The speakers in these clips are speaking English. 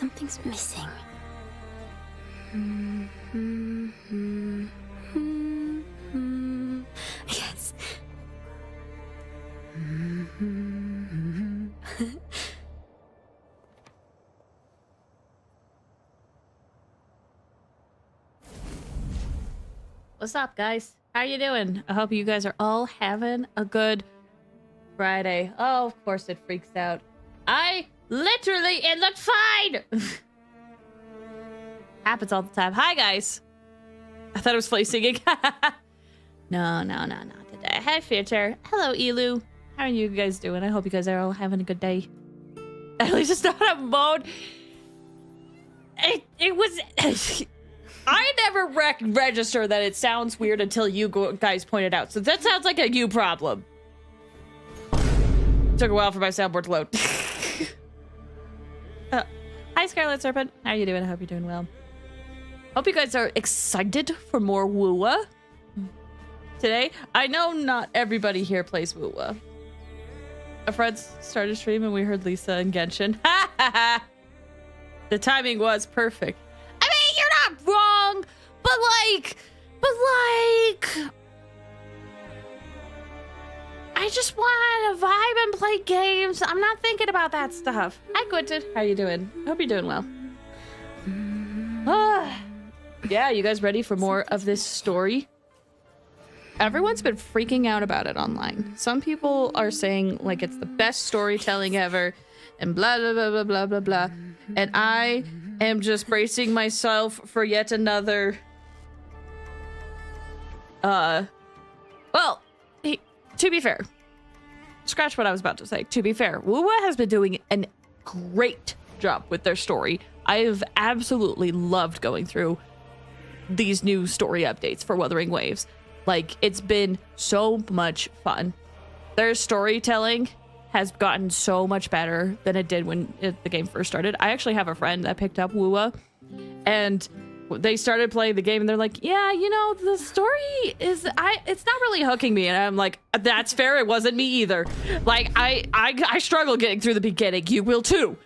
Something's missing. Yes. What's up, guys? How you doing? I hope you guys are all having a good Friday. Oh, of course it freaks out. It looked fine! Happens all the time. Hi, guys. I thought it was Flay singing. No, not today. Hi, Future. Hello, Elu. How are you guys doing? I hope you guys are all having a good day. At least it's not a mode. It was... I never register that it sounds weird until you guys point it out. So that sounds like a you problem. Took a while for my soundboard to load. Hi, Scarlet Serpent. How are you doing? I hope you're doing well. Hope you guys are excited for more Woowa today. I know not everybody here plays Woowa. A friend started stream and we heard Lisa and Genshin. The timing was perfect. I mean, you're not wrong, but like, I just want to vibe and play games. I'm not thinking about that stuff. Hi, Quentin. How you doing? Hope you're doing well. Yeah, you guys ready for more of this story? Everyone's been freaking out about it online. Some people are saying like it's the best storytelling ever and blah, blah, blah, blah, blah, blah, blah. And I am just bracing myself for yet another... Well, to be fair, scratch what I was about to say. To be fair, Woowa has been doing a great job with their story. I have absolutely loved going through these new story updates for Wuthering Waves. Like, it's been so much fun. Their storytelling has gotten so much better than it did when the game first started. I actually have a friend that picked up Woowa, and they started playing the game and they're like, yeah, you know, the story is, it's not really hooking me. And I'm like, that's fair. It wasn't me either. Like, I struggle getting through the beginning. You will too.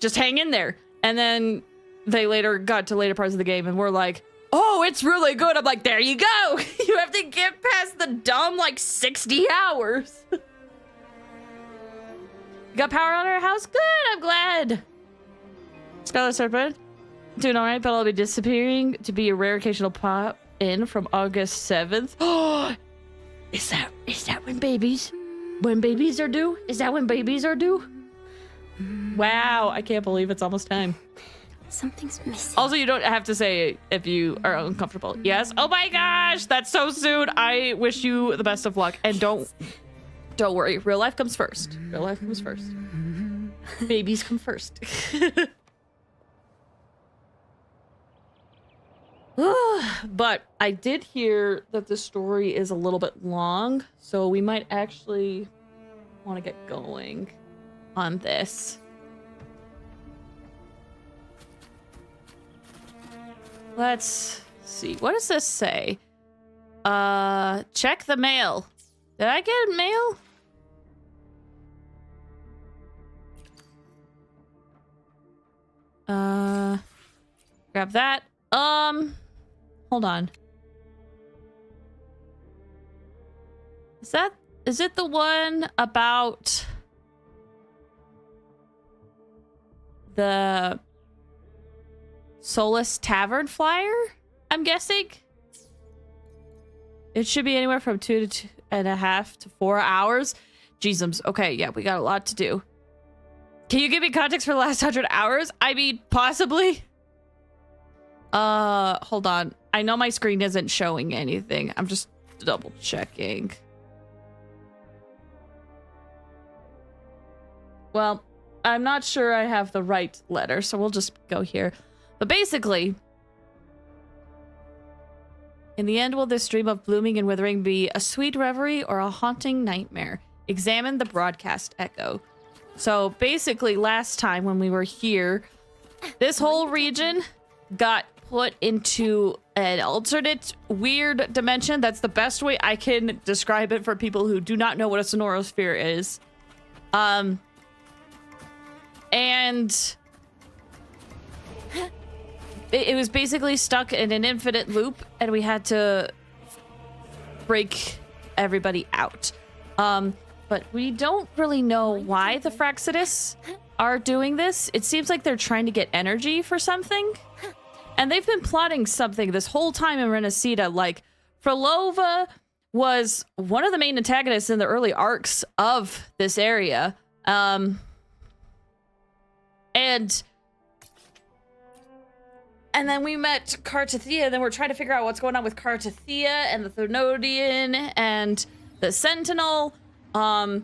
Just hang in there. And then they later got to later parts of the game and we're like, oh, it's really good. I'm like, there you go. You have to get past the dumb, like 60 hours. You got power on our house? Good. I'm glad. Scarlet Serpent. Doing all right, but I'll be disappearing to be a rare occasional pop in from August 7th. Oh, is that when babies are due? Is that when babies are due? Wow, I can't believe it's almost time. Something's missing. Also, you don't have to say if you are uncomfortable. Yes. Oh my gosh, that's so soon. I wish you the best of luck, and don't worry. Real life comes first. Real life comes first. Babies come first. But I did hear that the story is a little bit long, so we might actually want to get going on this. Let's see. What does this say? Check the mail. Did I get mail? Grab that. Hold on. Is it the one about the Solace Tavern flyer? I'm guessing. It should be anywhere from 2.5 to 4 hours. Jeezums. Okay, yeah, we got a lot to do. Can you give me context for the last 100 hours? I mean, possibly. Hold on. I know my screen isn't showing anything. I'm just double checking. Well, I'm not sure I have the right letter, so we'll just go here. But basically, in the end, will this dream of blooming and withering be a sweet reverie or a haunting nightmare? Examine the broadcast echo. So basically, last time when we were here, this whole region got put into an alternate weird dimension. That's the best way I can describe it for people who do not know what a sonorosphere is. And it was basically stuck in an infinite loop, and we had to break everybody out. But we don't really know why the Fraxidus are doing this. It seems like they're trying to get energy for something. And they've been plotting something this whole time in Renacida. Like, Phrolova was one of the main antagonists in the early arcs of this area. And then we met Cartathea, and then we're trying to figure out what's going on with Cartathea and the Thermodian and the Sentinel. And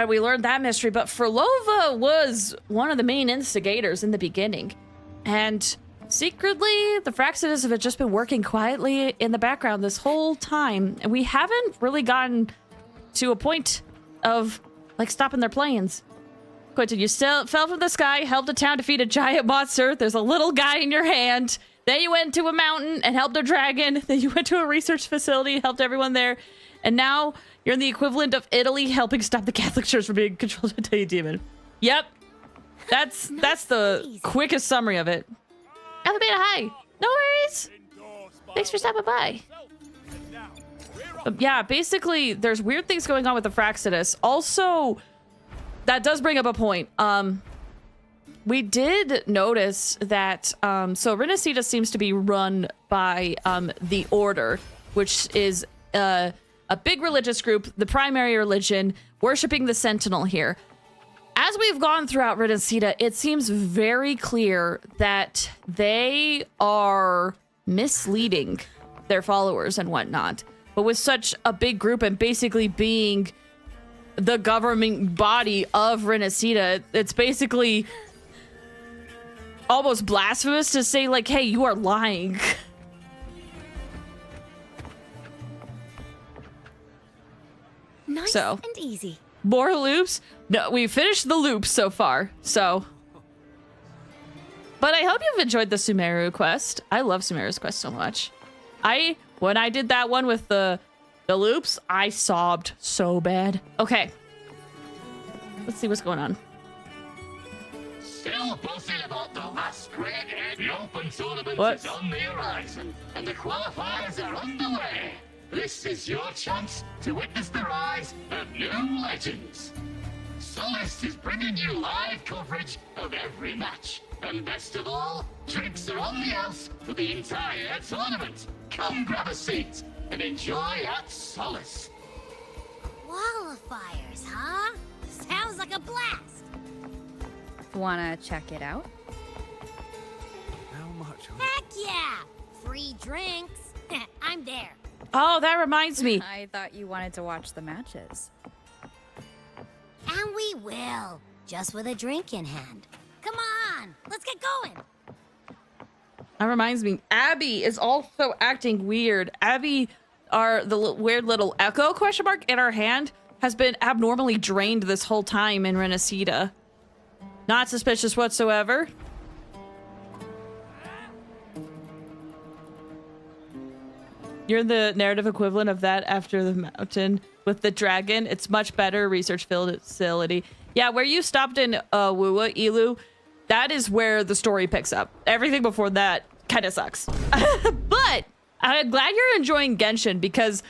we learned that mystery, but Phrolova was one of the main instigators in the beginning. And secretly, the Fraxidus have just been working quietly in the background this whole time, and we haven't really gotten to a point of, like, stopping their plans. Quentin, you still fell from the sky, helped a town defeat a giant monster. There's a little guy in your hand. Then you went to a mountain and helped a dragon. Then you went to a research facility, helped everyone there. And now you're in the equivalent of Italy, helping stop the Catholic Church from being controlled by a demon. Yep. That's the quickest summary of it. Alphabeta, hi. No worries. Thanks for stopping by. Yeah, basically, there's weird things going on with the Fraxidus. Also, that does bring up a point. We did notice that, so Renacida seems to be run by the Order, which is a big religious group, the primary religion, worshipping the Sentinel here. As we've gone throughout Renacida, it seems very clear that they are misleading their followers and whatnot. But with such a big group and basically being the governing body of Renacida, it's basically almost blasphemous to say, like, hey, you are lying. Nice So, and easy. more loops? No, we finished the loops so far, so. But I hope you've enjoyed the Sumeru quest. I love Sumeru's quest so much. When I did that one with the loops, I sobbed so bad. Okay. Let's see what's going on. Still buzzing about the last great head. The open tournament What? is on the horizon, and the qualifiers are underway. This is your chance to witness the rise of new legends. Solace is bringing you live coverage of every match. And best of all, drinks are on the house for the entire tournament. Come grab a seat and enjoy at Solace. Qualifiers, huh? Sounds like a blast. Wanna check it out? How much? Heck yeah! Free drinks. I'm there. Oh, that reminds me. I thought you wanted to watch the matches. And we will. Just with a drink in hand. Come on, let's get going. That reminds me. Abby is also acting weird. Abby, the weird little echo question mark in her hand, has been abnormally drained this whole time in Renacida. Not suspicious whatsoever. You're the narrative equivalent of that after the mountain with the dragon. It's much better research facility. Yeah, where you stopped in Wuwa, Ilu, that is where the story picks up. Everything before that kind of sucks. But I'm glad you're enjoying Genshin because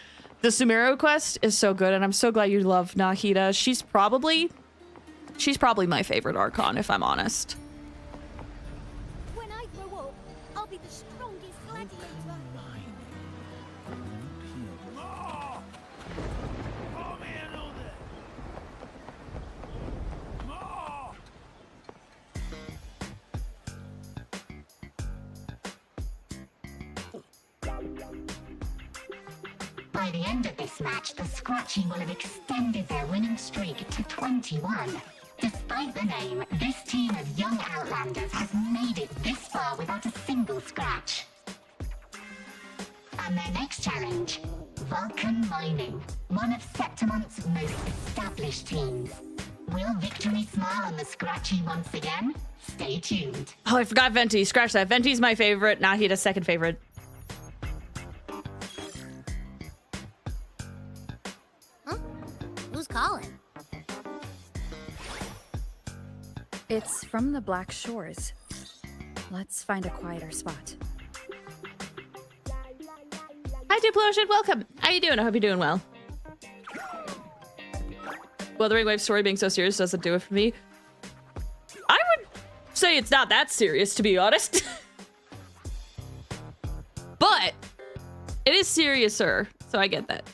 the Sumeru quest is so good, and I'm so glad you love Nahida. She's probably my favorite Archon, if I'm honest. When I grow up, I'll be the strongest gladiator. By the end of this match, the Scratching will have extended their winning streak to 21. Despite the name, this team of young Outlanders has made it this far without a single scratch. And their next challenge, Vulcan Mining, one of Septimont's most established teams. Will victory smile on the Scratchy once again? Stay tuned. Oh, I forgot Venti. Scratch that. Venti's my favorite. Nahida's second favorite. Huh? Who's calling? It's from the Black Shores. Let's find a quieter spot. Hi, Diplotion. Welcome. How you doing? I hope you're doing well. Wuthering Wave's story being so serious doesn't do it for me. I would say it's not that serious, to be honest. But it is seriouser, so I get that.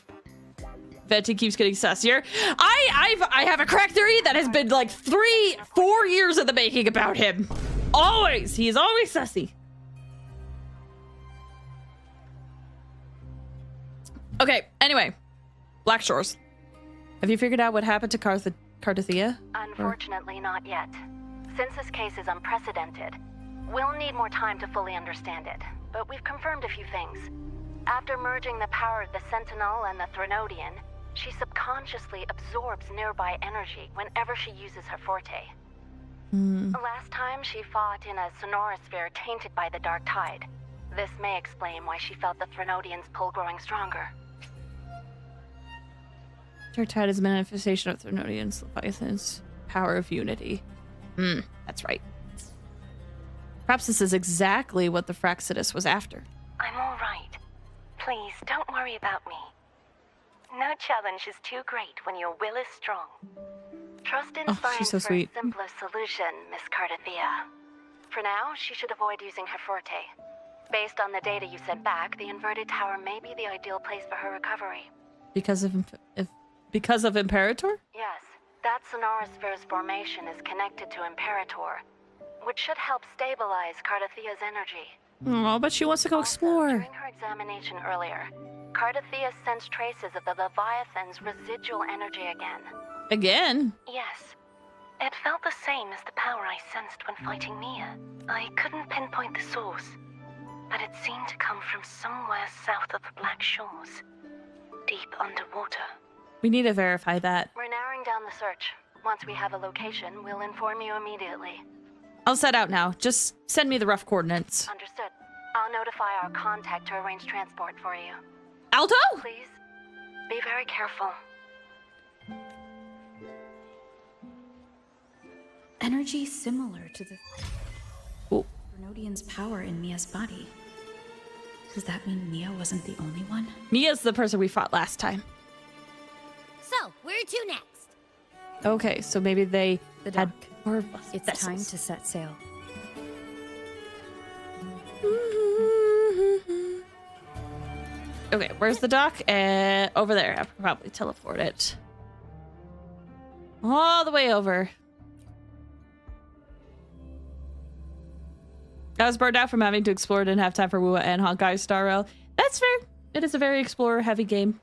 Venti keeps getting sussier. I have a crack theory that has been like 3-4 years in the making about him. Always. He is always sussy. Okay, anyway. Black Shores. Have you figured out what happened to Cardathia? Unfortunately, not yet. Since this case is unprecedented, we'll need more time to fully understand it. But we've confirmed a few things. After merging the power of the Sentinel and the Threnodian, she subconsciously absorbs nearby energy whenever she uses her forte. Last time, she fought in a sonorosphere tainted by the Dark Tide. This may explain why she felt the Threnodian's pull growing stronger. Dark Tide is a manifestation of Threnodian's Leviathan's power of unity. That's right. Perhaps this is exactly what the Fraxidus was after. I'm all right. Please, don't worry about me. No challenge is too great when your will is strong. Trust in science she's so for sweet. a simpler solution, Miss Cardathia. For now, she should avoid using her forte. Based on the data you sent back, the inverted tower may be the ideal place for her recovery. Because of Imperator? Yes, that sonorosphere's formation is connected to Imperator, which should help stabilize Cardathia's energy. Oh, but she wants to go explore. During her examination earlier, Cardathia sensed traces of the Leviathan's residual energy again. Again? Yes. It felt the same as the power I sensed when fighting Mia. I couldn't pinpoint the source, but it seemed to come from somewhere south of the Black Shores, deep underwater. We need to verify that. We're narrowing down the search. Once we have a location, we'll inform you immediately. I'll set out now. Just send me the rough coordinates. Understood. I'll notify our contact to arrange transport for you. Alto? Please, be very careful. Energy similar to the Ooh. Threnodian's power in Mia's body. Does that mean Mia wasn't the only one? Mia's the person we fought last time. So, where to next? Okay, so maybe they The had dock. more It's vessels. time to set sail. Okay, where's the dock? Over there. I could probably teleport it. All the way over. I was burned out from having to explore. Didn't have time for Wua and Honkai Star Rail. That's fair. It is a very explorer-heavy game.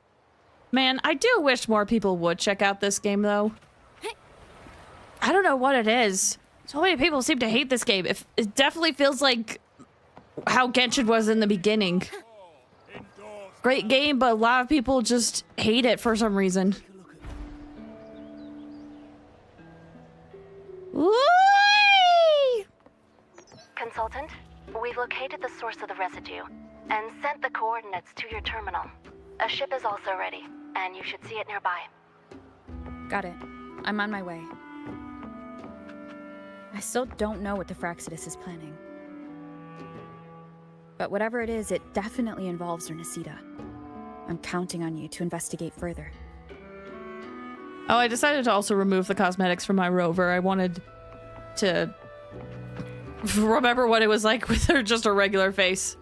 Man, I do wish more people would check out this game, though. I don't know what it is. So many people seem to hate this game. It definitely feels like how Genshin was in the beginning. Great game, but a lot of people just hate it for some reason. Whee! Consultant, we've located the source of the residue and sent the coordinates to your terminal. A ship is also ready, and you should see it nearby. Got it. I'm on my way. I still don't know what the Fraxidus is planning. But whatever it is, it definitely involves Ernesita. I'm counting on you to investigate further. Oh, I decided to also remove the cosmetics from my rover. I wanted to remember what it was like with her just a regular face.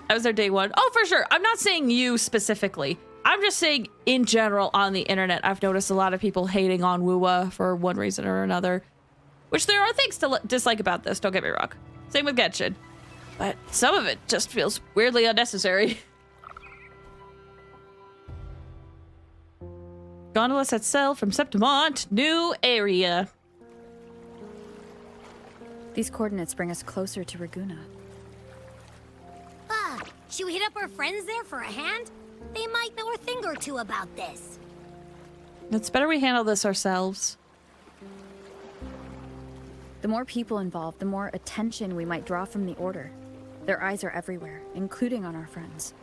That was their day one. Oh, for sure. I'm not saying you specifically. I'm just saying in general on the internet, I've noticed a lot of people hating on Wuwa for one reason or another. Which there are things to dislike about this, don't get me wrong. Same with Genshin. But some of it just feels weirdly unnecessary. Gondola sets sail from Septimont, new area. These coordinates bring us closer to Raguna. Should we hit up our friends there for a hand? They might know a thing or two about this. It's better we handle this ourselves. The more people involved, the more attention we might draw from the Order. Their eyes are everywhere, including on our friends.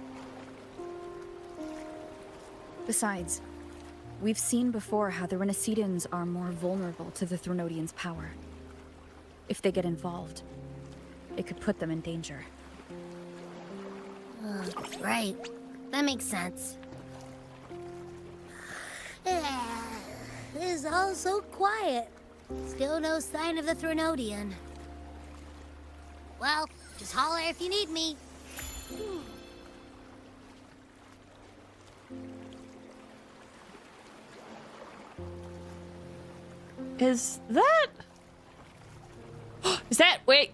Besides, we've seen before how the Renaissitans are more vulnerable to the Threnodian's power. If they get involved, it could put them in danger. Right. That makes sense. It's all so quiet. Still no sign of the Threnodian. Well, just holler if you need me. Is that... Is that... Wait.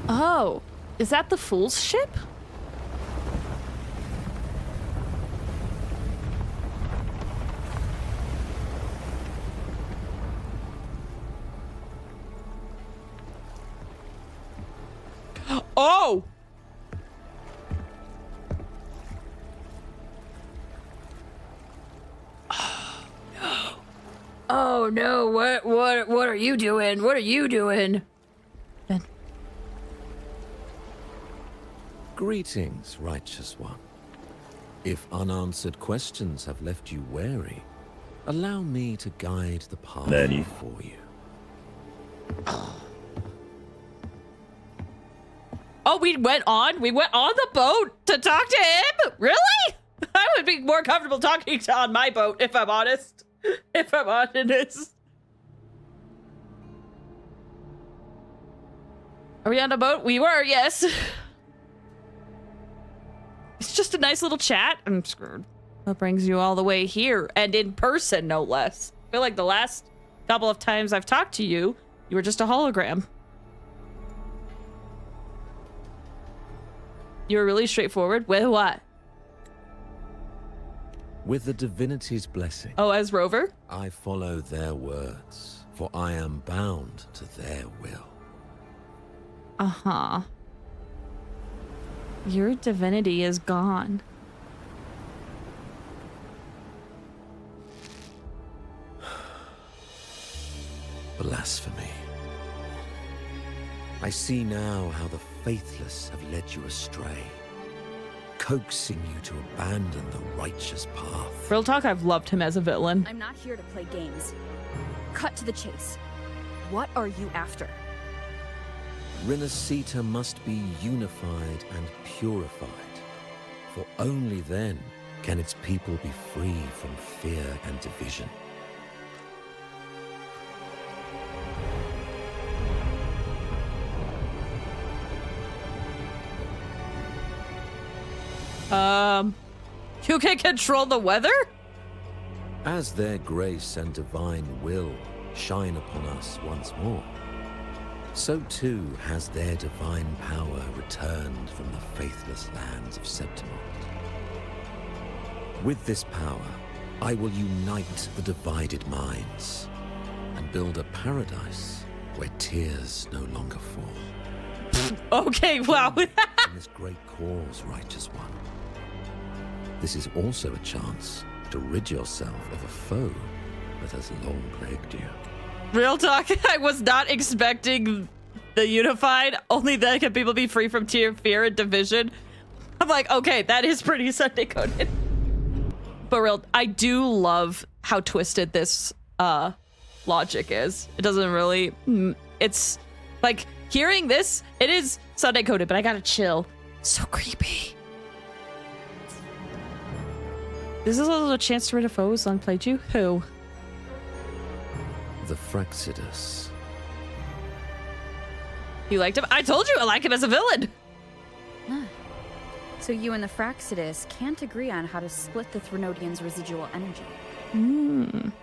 Oh. Is that the Fool's ship? Oh! Oh no, what are you doing? What are you doing? Ben. Greetings, righteous one. If unanswered questions have left you wary, allow me to guide the path for you. Oh, we went on the boat to talk to him? Really? I would be more comfortable talking to on my boat, if I'm honest. If I'm honest. Are we on a boat? We were, yes. It's just a nice little chat. I'm screwed. What brings you all the way here? And in person, no less. I feel like the last couple of times I've talked to you, you were just a hologram. You were really straightforward. With what? With the divinity's blessing. Oh, as Rover? I follow their words, for I am bound to their will. Uh-huh. Your divinity is gone. Blasphemy. I see now how the faithless have led you astray, coaxing you to abandon the righteous path. Real talk, I've loved him as a villain. I'm not here to play games. Cut to the chase. What are you after? Rinascita must be unified and purified, for only then can its people be free from fear and division. You can control the weather? As their grace and divine will shine upon us once more, so too has their divine power returned from the faithless lands of Septimont. With this power, I will unite the divided minds and build a paradise where tears no longer fall. Okay, wow. In this great cause, righteous one. This is also a chance to rid yourself of a foe that has long plagued you. Real talk, I was not expecting the unified. Only then can people be free from fear and division. I'm like, okay, that is pretty Sunday coded. But real, I do love how twisted this logic is. It doesn't really, it's like hearing this, it is Sunday coded, but I gotta chill. So creepy. This is also a chance to rid a foe who's long played you. Who? The Fraxidus. You liked him? I told you I like him as a villain. So you and the Fraxidus can't agree on how to split the Threnodian's residual energy.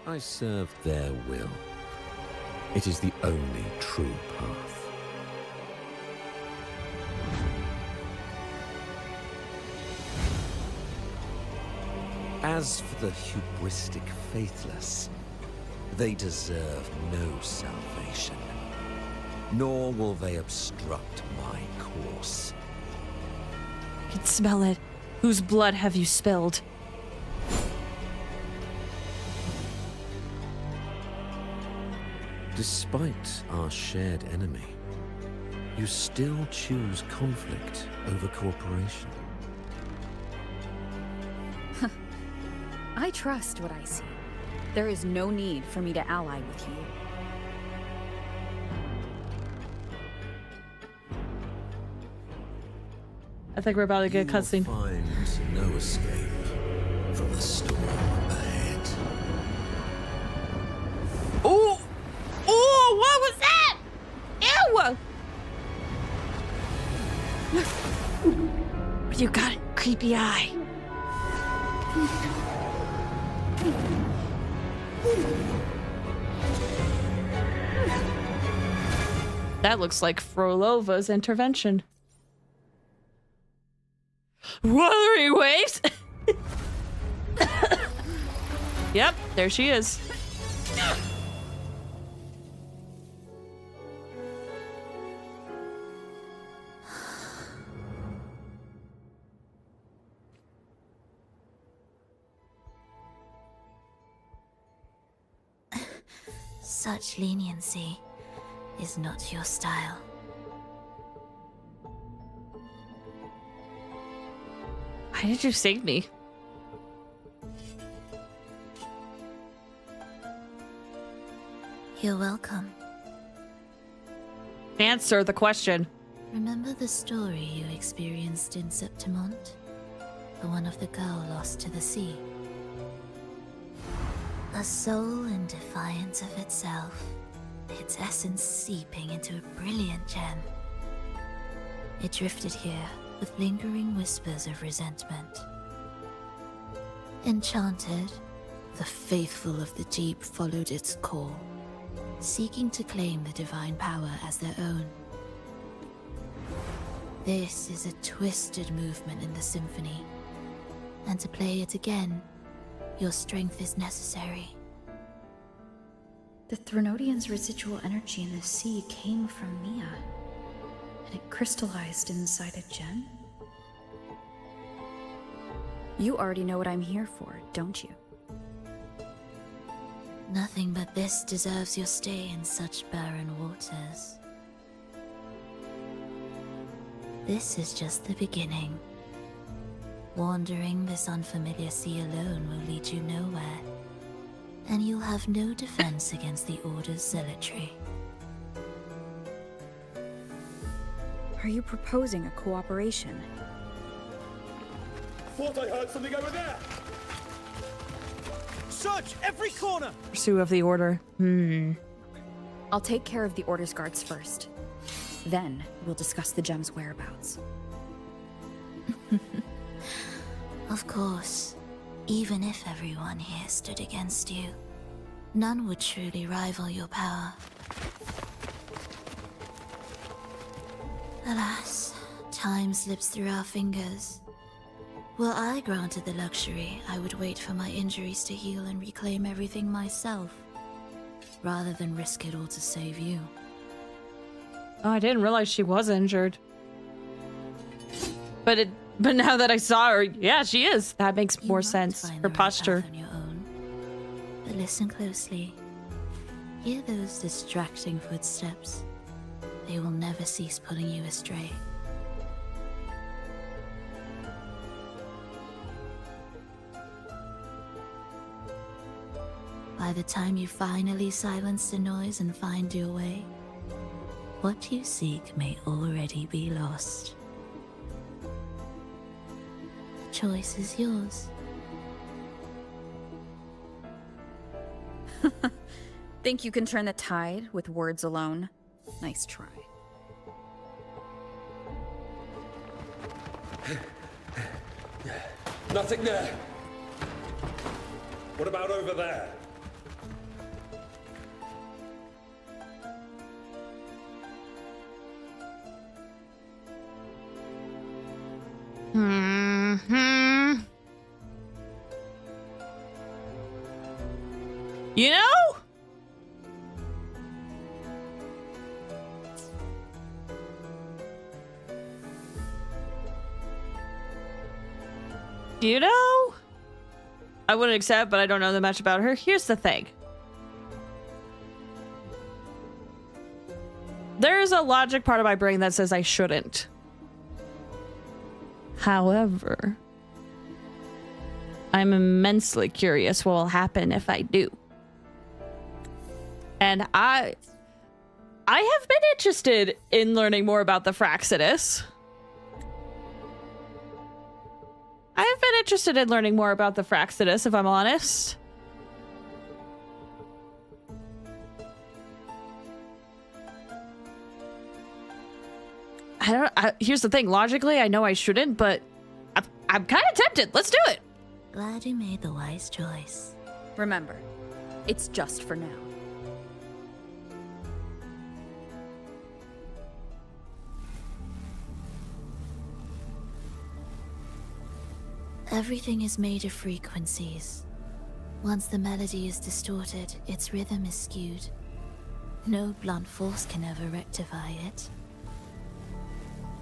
I serve their will. It is the only true path. As for the hubristic faithless, they deserve no salvation, nor will they obstruct my course. I can smell it. Whose blood have you spilled? Despite our shared enemy, you still choose conflict over cooperation. I trust what I see. There is no need for me to ally with you. I think we're about to get a cutscene. Find no escape from the storm ahead. Ooh! Ooh! What was that? Ew! You got it, creepy eye. That looks like Phrolova's intervention. Wuthering waves. Yep, there she is. Such leniency is not your style. Why did you save me? You're welcome. Answer the question. Remember the story you experienced in Septimont? The one of the girl lost to the sea? A soul in defiance of itself, its essence seeping into a brilliant gem. It drifted here with lingering whispers of resentment. Enchanted, the faithful of the deep followed its call, seeking to claim the divine power as their own. This is a twisted movement in the symphony, and to play it again, your strength is necessary. The Threnodian's residual energy in the sea came from Mia, and it crystallized inside a gem? You already know what I'm here for, don't you? Nothing but this deserves your stay in such barren waters. This is just the beginning. Wandering this unfamiliar sea alone will lead you nowhere, and you'll have no defense against the Order's zealotry. Are you proposing a cooperation? Thought I heard something over there! Search every corner! Pursue of the Order. I'll take care of the Order's guards first. Then, we'll discuss the gem's whereabouts. Of course, even if everyone here stood against you, none would truly rival your power. Alas, time slips through our fingers. Were I granted the luxury, I would wait for my injuries to heal and reclaim everything myself, rather than risk it all to save you. Oh, I didn't realize she was injured. But now that I saw her, yeah, she is. That makes You more might sense. find Her the right posture. path on your own. But listen closely. Hear those distracting footsteps. They will never cease pulling you astray. By the time you finally silence the noise and find your way, what you seek may already be lost. The choice is yours. Think you can turn the tide with words alone? Nice try. Nothing there! What about over there? You know? You know? I wouldn't accept, but I don't know that much about her. Here's the thing. There's a logic part of my brain that says I shouldn't. However, I'm immensely curious what will happen if I do. And I have been interested in learning more about the Fraxidus. I have been interested in learning more about the Fraxidus, if I'm honest. Here's the thing. Logically, I know I shouldn't, but I'm kind of tempted. Let's do it. Glad you made the wise choice. Remember, it's just for now. Everything is made of frequencies. Once the melody is distorted, its rhythm is skewed. No blunt force can ever rectify it.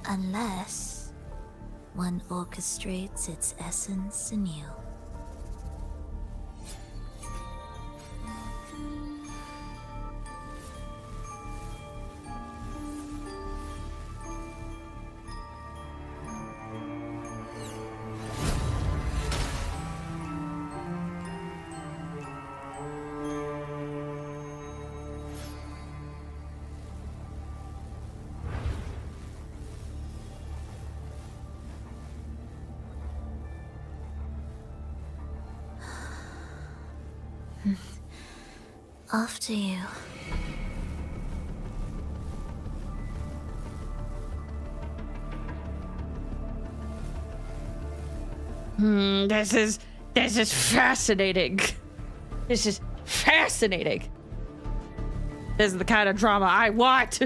Unless one orchestrates its essence anew. Off to you. This is fascinating. This is fascinating. This is the kind of drama I want.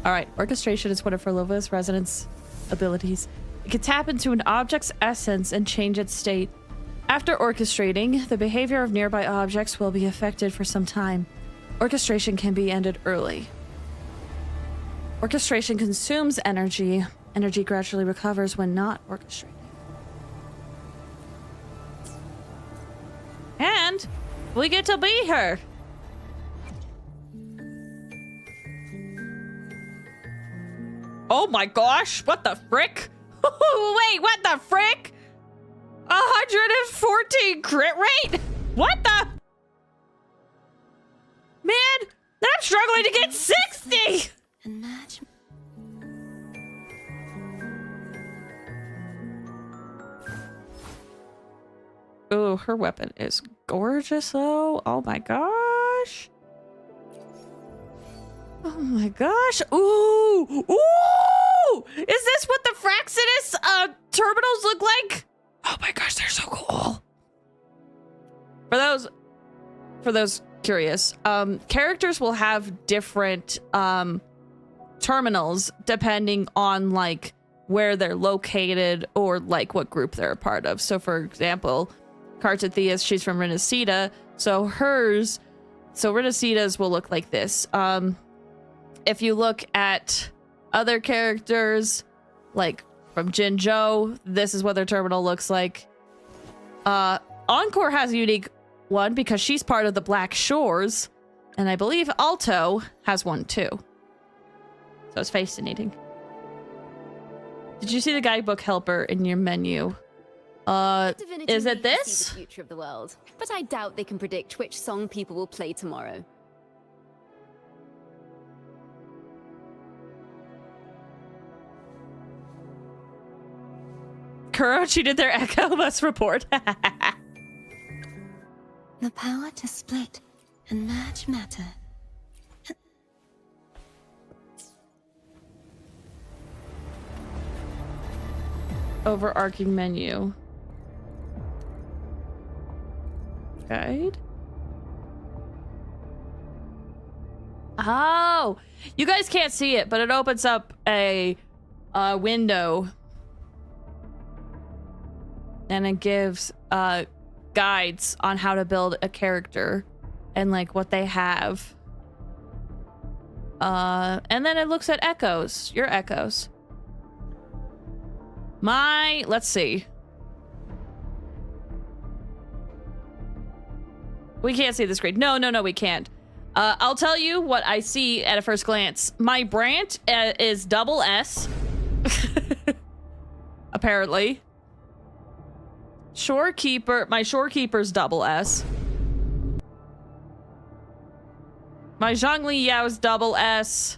All right, orchestration is one of Phrolova's resonance abilities. It can tap into an object's essence and change its state. After orchestrating, the behavior of nearby objects will be affected for some time. Orchestration can be ended early. Orchestration consumes energy. Energy gradually recovers when not orchestrated. And we get to be her. Oh my gosh, what the frick? Wait, what the frick? 114 crit rate? What the? Man, I'm struggling to get 60! Imagine. Ooh, her weapon is gorgeous though. Oh my gosh. Oh my gosh. Ooh! Ooh! Is this what the Fraxidus terminals look like? Oh my gosh, they're so cool. For those curious, characters will have different terminals depending on like where they're located or like what group they're a part of. So for example, Cartatheus, she's from Renacida, so Renacita's will look like this. If you look at other characters, like from Jinzhou, this is what their terminal looks like. Encore has a unique one because she's part of the Black Shores, and I believe Alto has one too. So it's fascinating. Did you see the guidebook helper in your menu? Divinity Is it may see this? the future of the world, but I doubt they can predict which song people will play tomorrow. Kurochi did their Echo Bus report. The power to split and merge matter. Overarching menu. Guide. Oh, you guys can't see it, but it opens up a window. And it gives guides on how to build a character and like what they have. And then it looks at echoes, your echoes. Let's see. We can't see the screen. No, we can't. I'll tell you what I see at a first glance. My brand is double S. Apparently. My shorekeeper's double S. My Zhongli Yao's double S.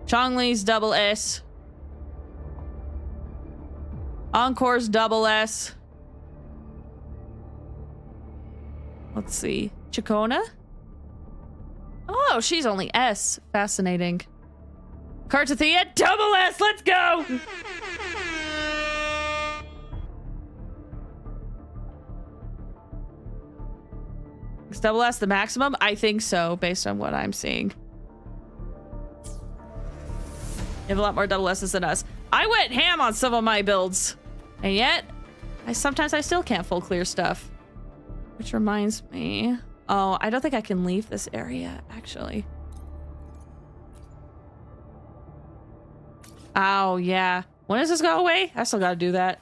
Zhongli's double S. Encore's double S. Let's see. Chacona? Oh, she's only S. Fascinating. Cartathea, double S. Let's go. Is double S the maximum? I think so, based on what I'm seeing. You have a lot more double S's than us. I went ham on some of my builds. And yet, sometimes I still can't full clear stuff. Which reminds me... Oh, I don't think I can leave this area, actually. Oh, yeah. When does this go away? I still gotta do that.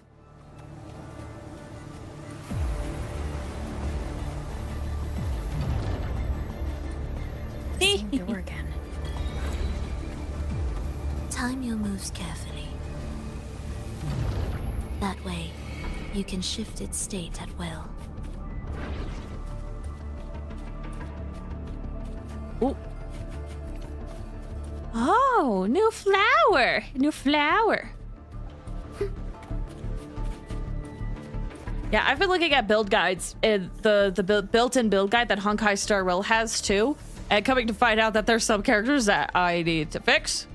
Same door again. Time your moves carefully. That way, you can shift its state at will. Ooh. Oh, new flower. New flower. Yeah, I've been looking at build guides, and the built-in build guide that Honkai Star Rail has too, and coming to find out that there's some characters that I need to fix.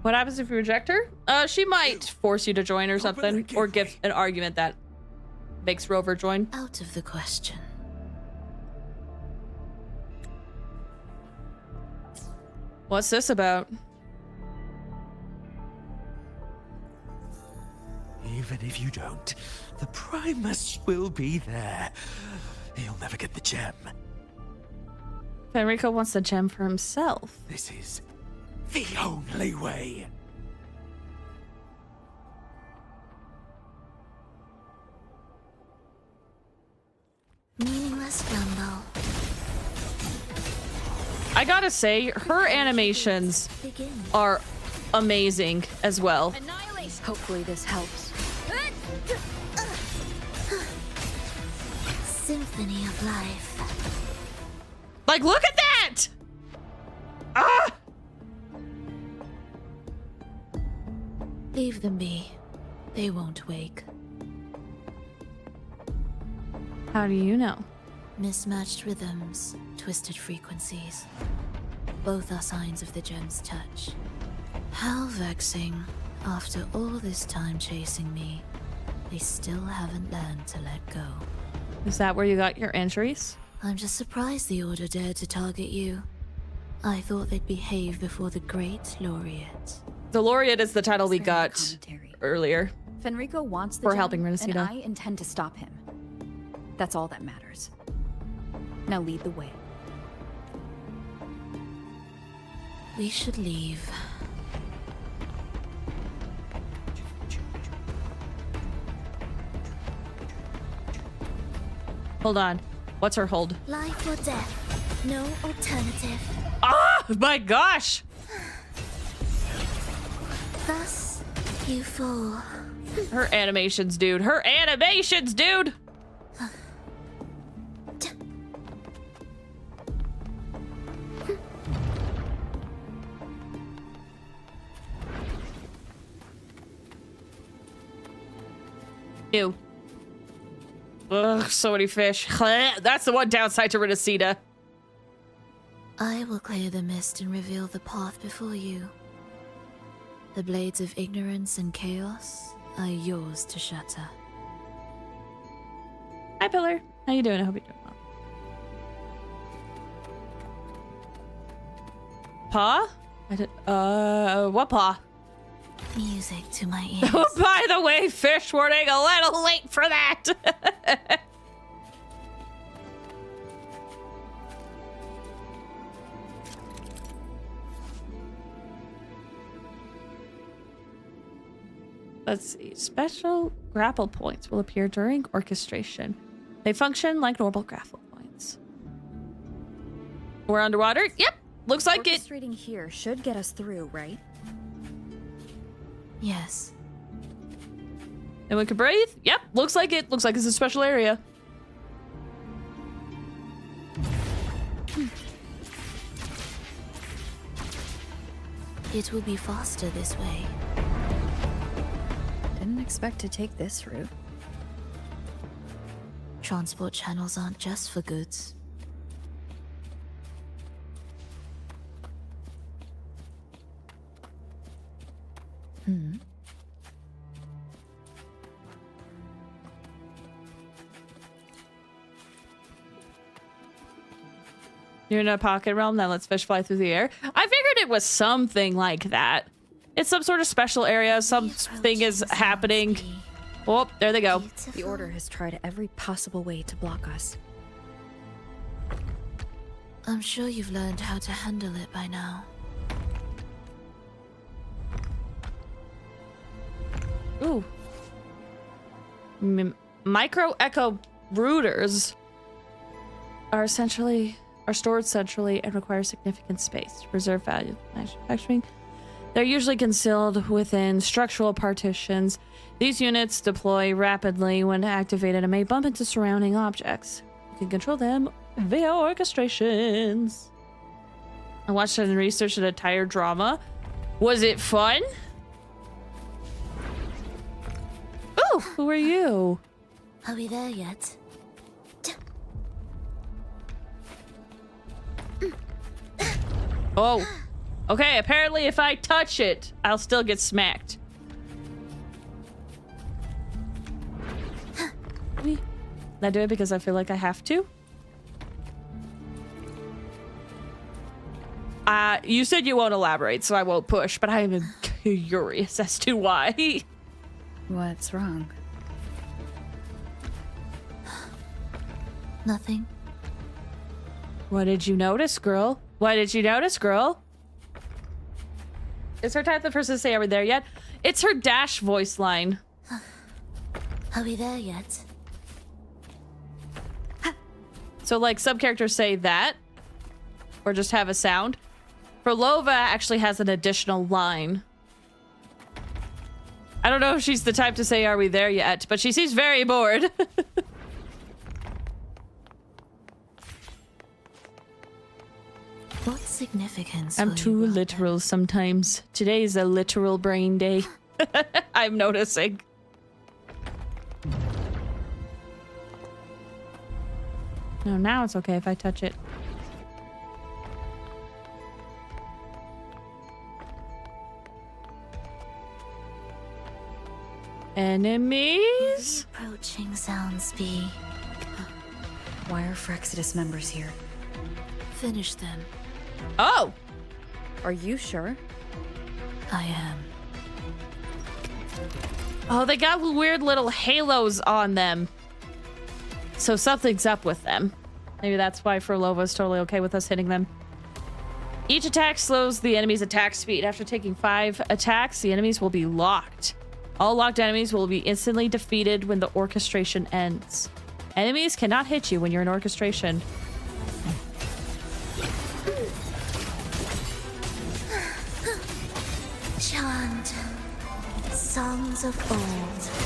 What happens if you reject her? She might force you to join or something, or give an argument that makes Rover join. Out of the question. What's this about? Even if you don't, the Primus will be there. He'll never get the gem. Fenrico wants the gem for himself. This is the only way. Meaningless rumble. I gotta say, her animations Begin. are amazing as well. Hopefully this helps. Symphony of life. Like, look at that! Ah! Leave them be. They won't wake. How do you know? Mismatched rhythms, twisted frequencies. Both are signs of the gem's touch. How vexing. After all this time chasing me, they still haven't learned to let go. Is that where you got your injuries? I'm just surprised the Order dared to target you. I thought they'd behave before the Great Laureate. The Laureate is the title we Very got commentary. earlier. Fenrico wants the For gem, helping and Renacida. I intend to stop him. That's all that matters. Now lead the way. We should leave. Hold on. What's her hold? Life or death. No alternative. Ah! My gosh! Thus, you fall. Her animations, dude. Her animations, dude! Ew. Ugh, so many fish. That's the one downside to Renacida. I will clear the mist and reveal the path before you. The blades of ignorance and chaos are yours to shatter. Hi, Pillar. How you doing? I hope you're doing well. Pa? What pa? Music to my ears. By the way, fish warning, a little late for that. Let's see. Special grapple points will appear during orchestration. They function like normal grapple points. We're underwater? Yep. Looks like it. Orchestrating here should get us through, right? Yes. Anyone can breathe? Yep, looks like it. Looks like it's a special area. It will be faster this way. Didn't expect to take this route. Transport channels aren't just for goods. You're in a pocket realm that lets fish fly through the air. I figured it was something like that. It's some sort of special area. Something is happening. Oh, there they go. The Order has tried every possible way to block us. I'm sure you've learned how to handle it by now. Ooh. Micro echo rooters are stored centrally and require significant space to preserve value manufacturing. They're usually concealed within structural partitions. These units deploy rapidly when activated and may bump into surrounding objects. You can control them via orchestrations. I watched and researched an entire drama. Was it fun? Oh, who are you? Are we there yet? Oh. Okay, apparently if I touch it, I'll still get smacked. I do it because I feel like I have to. You said you won't elaborate, so I won't push, but I am curious as to why. What's wrong? Nothing. What did you notice, girl? What did you notice, girl? Is her type the person to say, are we there yet? It's her dash voice line. Are we there yet? So, like, some characters say that, or just have a sound. Phrolova actually has an additional line. I don't know if she's the type to say, are we there yet? But she seems very bored. What significance? I'm will too you grant literal them? sometimes. Today's a literal brain day. I'm noticing. No, now it's okay if I touch it. Enemies? Approaching sounds be. Why are Phrexidus members here? Finish them. Oh! Are you sure? I am. Oh, they got weird little halos on them. So something's up with them. Maybe that's why Phrolova's totally okay with us hitting them. Each attack slows the enemy's attack speed. After taking 5 attacks, the enemies will be locked. All locked enemies will be instantly defeated when the orchestration ends. Enemies cannot hit you when you're in orchestration. Chant songs of old.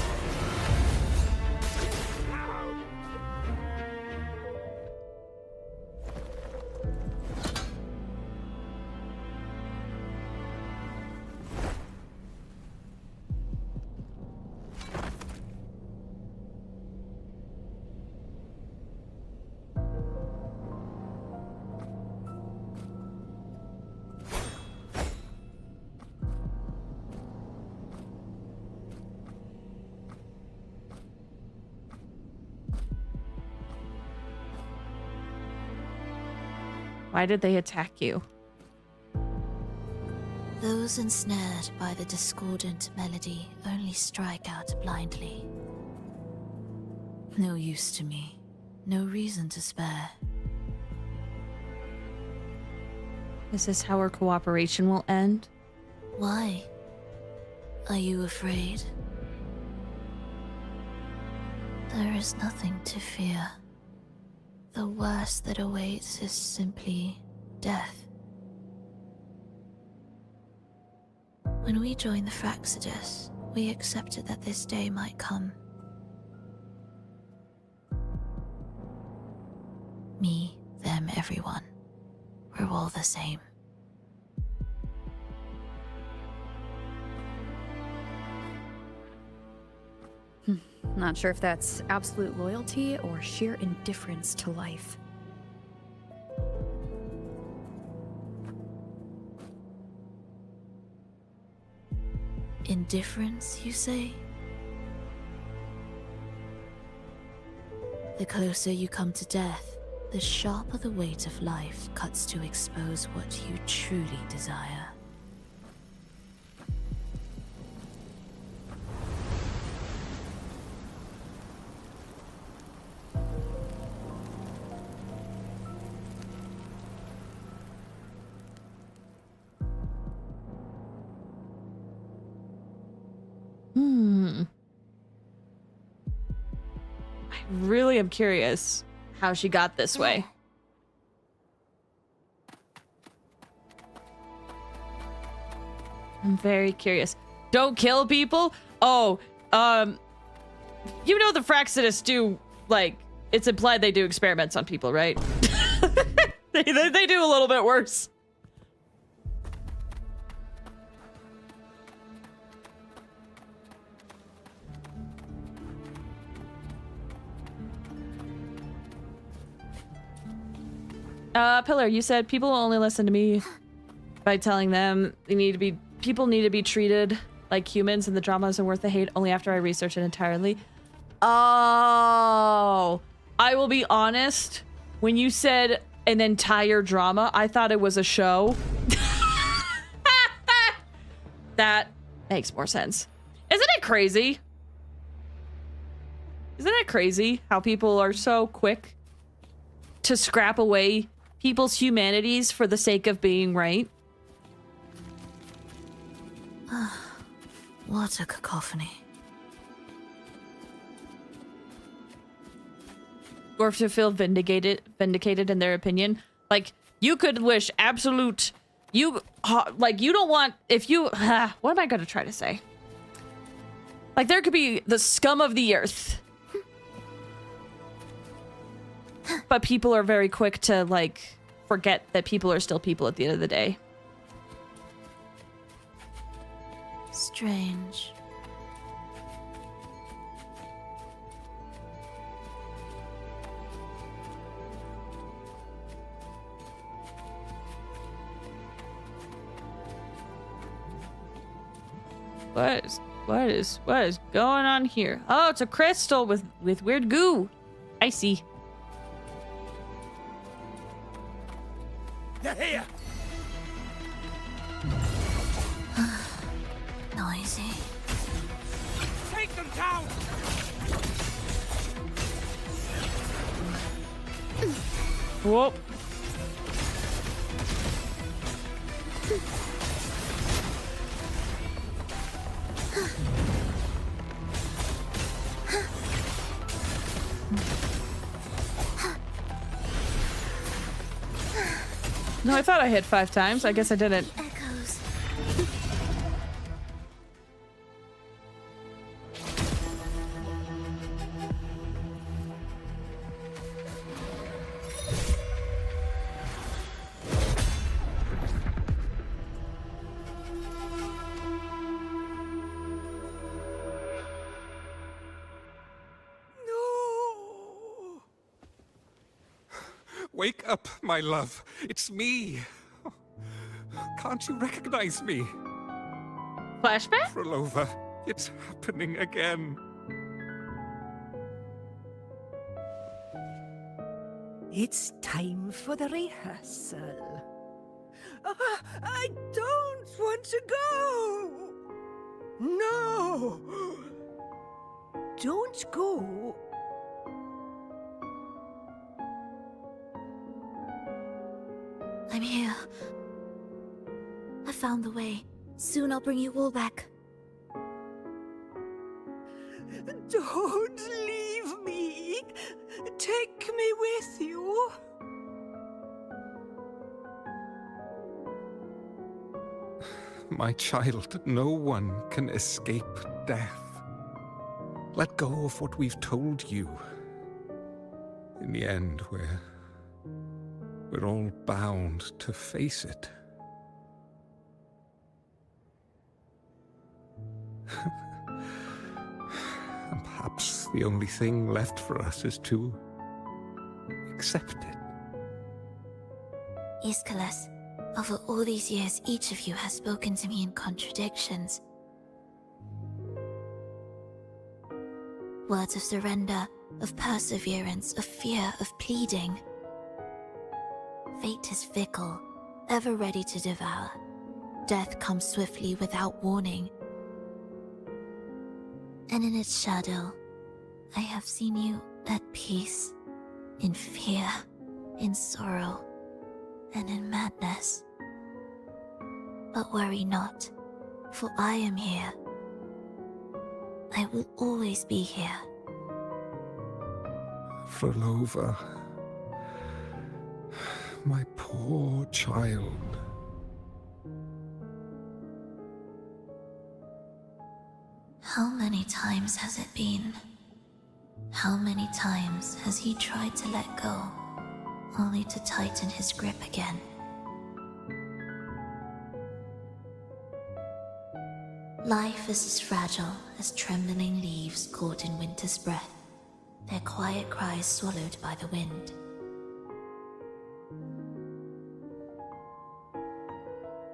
Why did they attack you? Those ensnared by the discordant melody only strike out blindly. No use to me. No reason to spare. Is this how our cooperation will end? Why? Are you afraid? There is nothing to fear. The worst that awaits is simply death. When we join the Phrexidus, we accepted that this day might come. Me, them, everyone. We're all the same. Not sure if that's absolute loyalty or sheer indifference to life. Indifference, you say? The closer you come to death, the sharper the weight of life cuts to expose what you truly desire. I really am curious how she got this way. I'm very curious. Don't kill people? Oh, you know the Fraxidus do, like, it's implied they do experiments on people, right? they do a little bit worse. Pillar, you said people will only listen to me by telling them people need to be treated like humans and the drama isn't worth the hate only after I research it entirely. Oh, I will be honest. When you said an entire drama, I thought it was a show. That makes more sense. Isn't it crazy? Isn't it crazy how people are so quick to scrap away people's humanities for the sake of being right? What a cacophony. Or to feel vindicated in their opinion. Like, you could wish absolute... you don't want... If you... what am I going to try to say? Like, there could be the scum of the earth. But people are very quick to, like, forget that people are still people at the end of the day. Strange. What is going on here? Oh, it's a crystal with weird goo. I see. They're here! Noisy. Take them down! Whoop. No, I thought I hit 5 times. I guess I didn't. Echoes. Wake up, my love. It's me. Can't you recognize me? Flashback? Phrolova, it's happening again. It's time for the rehearsal. I don't want to go. No. Don't go. I'm here. I found the way. Soon I'll bring you all back. Don't leave me. Take me with you. my child, no one can escape death. Let go of what we've told you. In the end, we're all bound to face it. And perhaps the only thing left for us is to accept it. Aeschylus, over all these years, each of you has spoken to me in contradictions. Words of surrender, of perseverance, of fear, of pleading. Fate is fickle, ever ready to devour. Death comes swiftly without warning. And in its shadow, I have seen you at peace, in fear, in sorrow, and in madness. But worry not, for I am here. I will always be here. Phrolova, my poor child. How many times has it been? How many times has he tried to let go, only to tighten his grip again? Life is as fragile as trembling leaves caught in winter's breath, their quiet cries swallowed by the wind.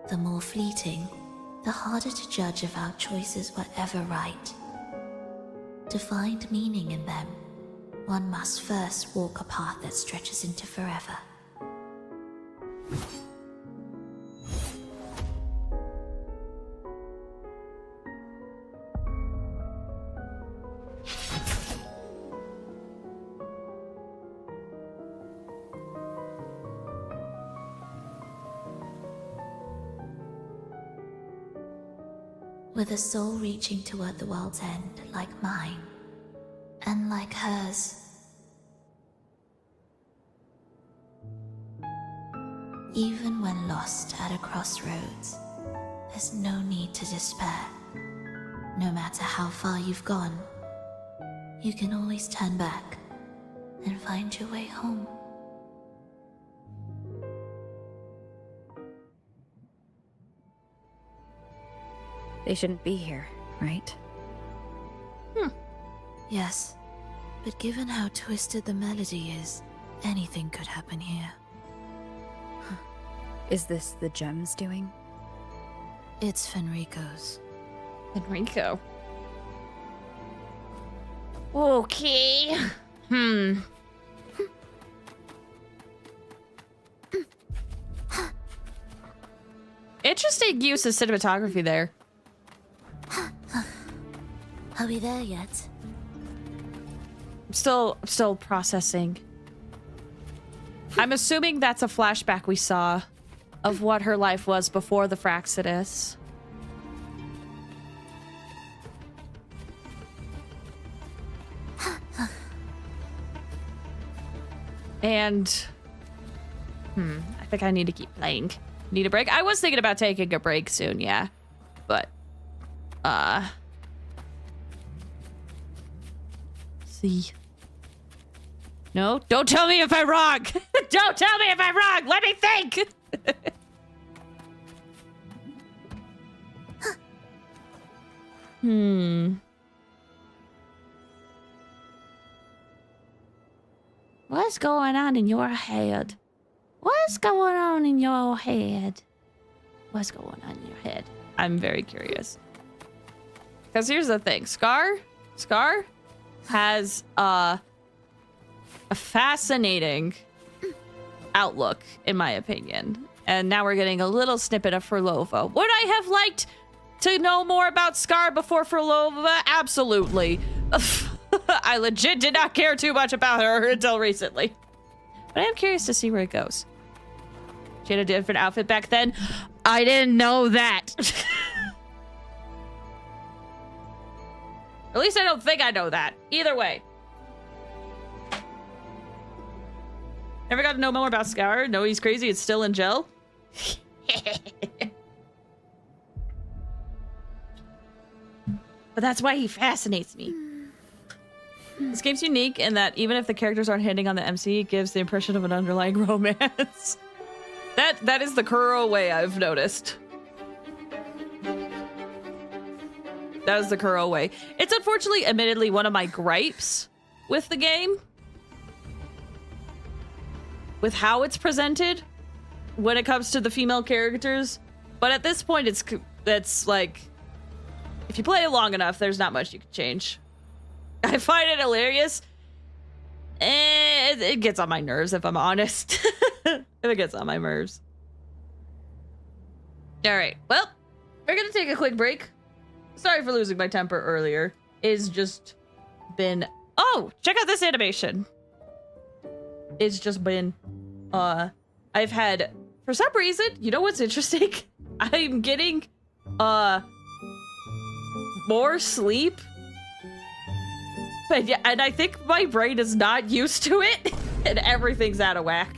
The more fleeting, the harder to judge if our choices were ever right. To find meaning in them, one must first walk a path that stretches into forever. With a soul reaching toward the world's end like mine, and like hers. Even when lost at a crossroads, there's no need to despair. No matter how far you've gone, you can always turn back and find your way home. They shouldn't be here, right? Yes, but given how twisted the melody is, anything could happen here. Is this the gem's doing? It's Fenrico's. Enrico. Okay. Interesting use of cinematography there. Are we there yet? I'm still processing. I'm assuming that's a flashback we saw of what her life was before the Fraxidus. And I think I need to keep playing. Need a break? I was thinking about taking a break soon, yeah. But see. No, don't tell me if I'm wrong. Don't tell me if I'm wrong. Let me think. What's going on in your head? What's going on in your head? What's going on in your head? I'm very curious. Because here's the thing. Scar has a fascinating outlook, in my opinion. And now we're getting a little snippet of Phrolova. Would I have liked to know more about Scar before Phrolova? Absolutely. I legit did not care too much about her until recently. But I am curious to see where it goes. She had a different outfit back then. I didn't know that. At least I don't think I know that. Either way. Never got to know more about Scar. No, he's crazy. It's still in gel. But that's why he fascinates me. This game's unique in that even if the characters aren't hitting on the MC, it gives the impression of an underlying romance. That is the Kuro way I've noticed. That is the Kuro way. It's unfortunately, admittedly, one of my gripes with the game. With how it's presented when it comes to the female characters. But at this point, it's like, if you play it long enough, there's not much you can change. I find it hilarious. It gets on my nerves, if I'm honest. It gets on my nerves. All right, well, we're gonna take a quick break. Sorry for losing my temper earlier. It's just been... Oh, check out this animation. It's just been... I've had... For some reason, you know what's interesting? I'm getting... more sleep. But yeah, and I think my brain is not used to it. And everything's out of whack.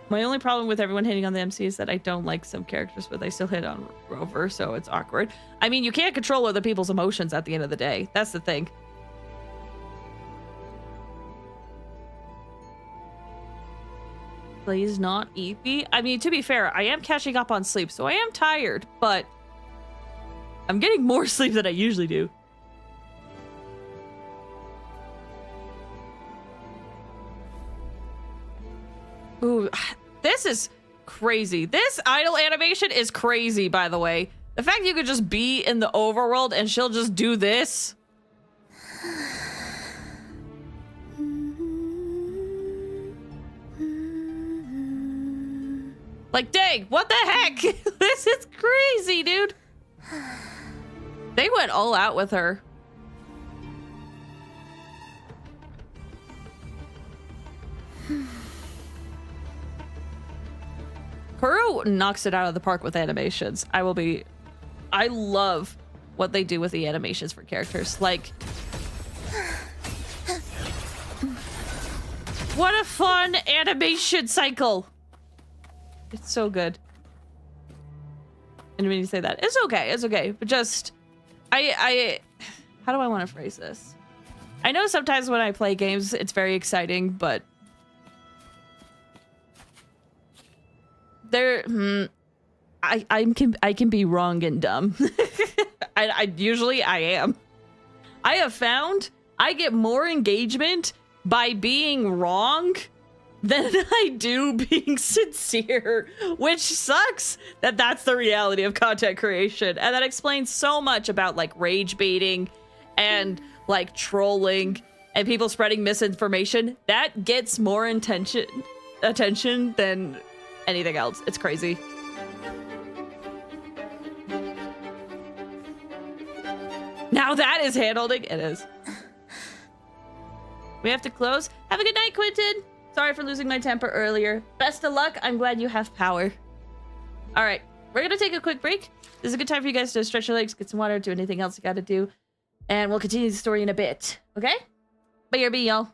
My only problem with everyone hitting on the MC is that I don't like some characters, but they still hit on Rover, so it's awkward. I mean, you can't control other people's emotions at the end of the day. That's the thing. Please not eat me. I mean, to be fair, I am catching up on sleep, so I am tired, but I'm getting more sleep than I usually do. Ooh, this is crazy. This idle animation is crazy, by the way. The fact you could just be in the overworld and she'll just do this. Like, dang, what the heck? This is crazy, dude. They went all out with her. Kuro knocks it out of the park with animations. I love what they do with the animations for characters. Like, what a fun animation cycle. It's so good. And when you say that, it's okay. But just, how do I want to phrase this? I know sometimes when I play games, it's very exciting, but I can be wrong and dumb. I usually am. I have found I get more engagement by being wrong than I do being sincere, which sucks that that's the reality of content creation. And that explains so much about like rage baiting and like trolling and people spreading misinformation. That gets more attention than anything else. It's crazy. Now that is hand-holding. It is. We have to close. Have a good night, Quentin. Sorry for losing my temper earlier. Best of luck. I'm glad you have power. All right. We're going to take a quick break. This is a good time for you guys to stretch your legs, get some water, do anything else you got to do. And we'll continue the story in a bit. Okay? BRB, y'all.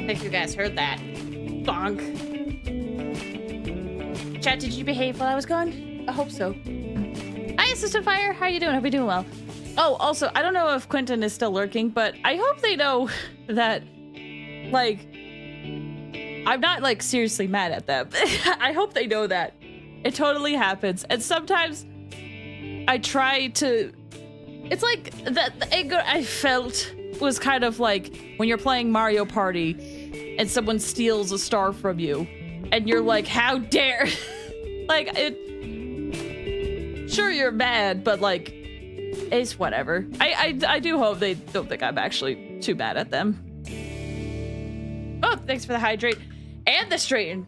I think you guys heard that. Bonk. Chat, did you behave while I was gone? I hope so. Hi, Assistant Fire. How you doing? Hope you're doing well. Oh, also, I don't know if Quentin is still lurking, but I hope they know that, like, I'm not, like, seriously mad at them. I hope they know that. It totally happens. And sometimes I try to... It's like the anger I felt was kind of like when you're playing Mario Party and someone steals a star from you and you're like, how dare? Like, sure, you're mad, but like, it's whatever. I do hope they don't think I'm actually too mad at them. Oh, thanks for the hydrate and the straighten.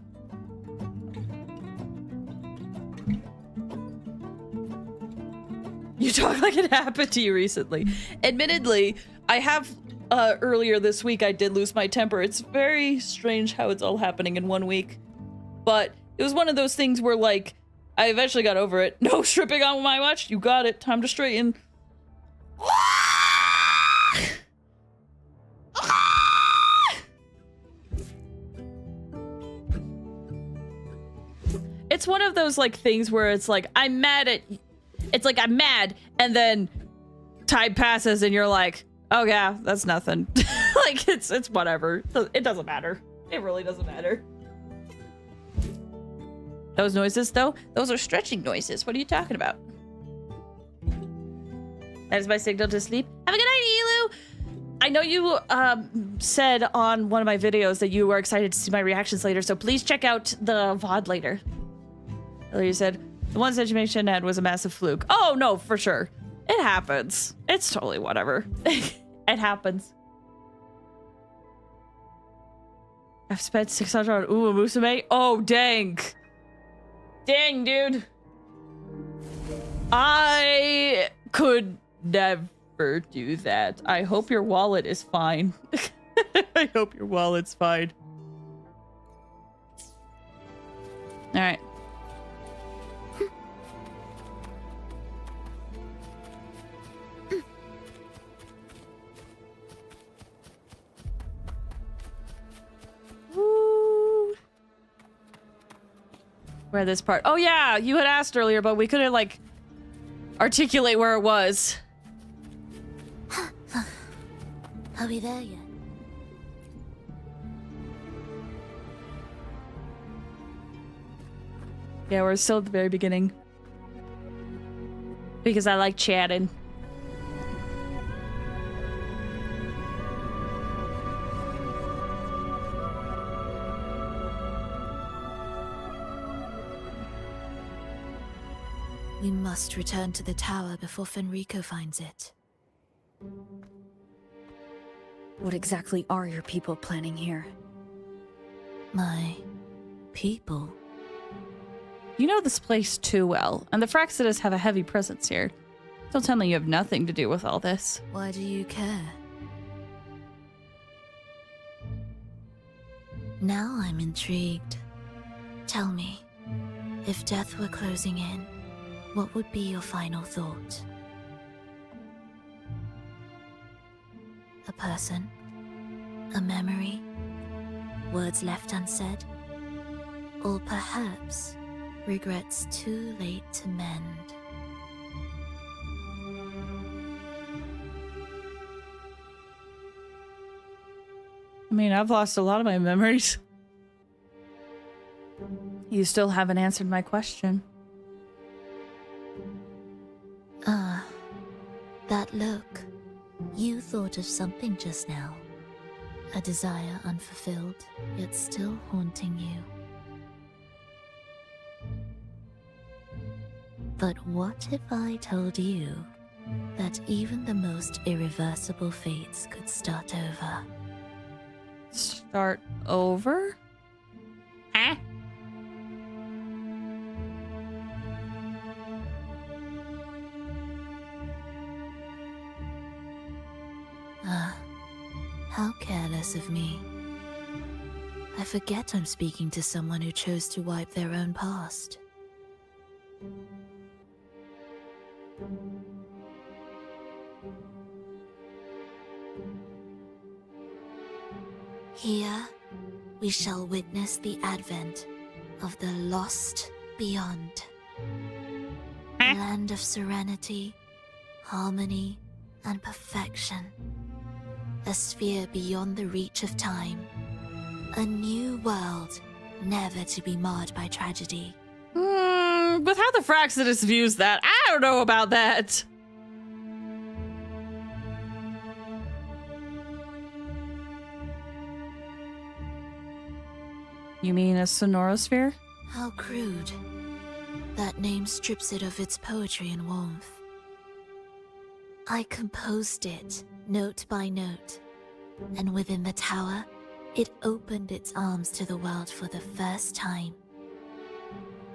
You talk like it happened to you recently. Admittedly, I have earlier this week I did lose my temper. It's very strange how it's all happening in 1 week. But it was one of those things where, like, I eventually got over it. No stripping on my watch. You got it. Time to straighten. It's one of those, like, things where it's like, I'm mad at... It's like, I'm mad, and then time passes, and you're like, oh yeah, that's nothing. Like, it's whatever. It doesn't matter. It really doesn't matter. Those noises, though, those are stretching noises. What are you talking about? That is my signal to sleep. Have a good night, Elu! I know you said on one of my videos that you were excited to see my reactions later, so please check out the VOD later. Earlier you said, the one that you mentioned Ed was a massive fluke. Oh, no, for sure. It happens. It's totally whatever. It happens. I've spent 600 on Uma Musume. Oh, dang. Dang, dude. I could never do that. I hope your wallet is fine. I hope your wallet's fine. All right. Woo. Where this part? Oh yeah, you had asked earlier, but we couldn't like articulate where it was. Are we there yet? Yeah, we're still at the very beginning. Because I like chatting. We must return to the tower before Fenrico finds it. What exactly are your people planning here? My people? You know this place too well, and the Fraxidus have a heavy presence here. Don't tell me you have nothing to do with all this. Why do you care? Now I'm intrigued. Tell me, if death were closing in, what would be your final thought? A person? A memory? Words left unsaid? Or perhaps regrets too late to mend? I mean, I've lost a lot of my memories. You still haven't answered my question. Ah, that look. You thought of something just now. A desire unfulfilled, yet still haunting you. But what if I told you that even the most irreversible fates could start over? Start over? Eh? Ah, how careless of me. I forget I'm speaking to someone who chose to wipe their own past. Here, we shall witness the advent of the lost beyond. A land of serenity, harmony, and perfection. A sphere beyond the reach of time. A new world, never to be marred by tragedy. With how the Fraxidus views that, I don't know about that. You mean a sonorosphere? How crude. That name strips it of its poetry and warmth. I composed it, note by note, and within the tower, it opened its arms to the world for the first time.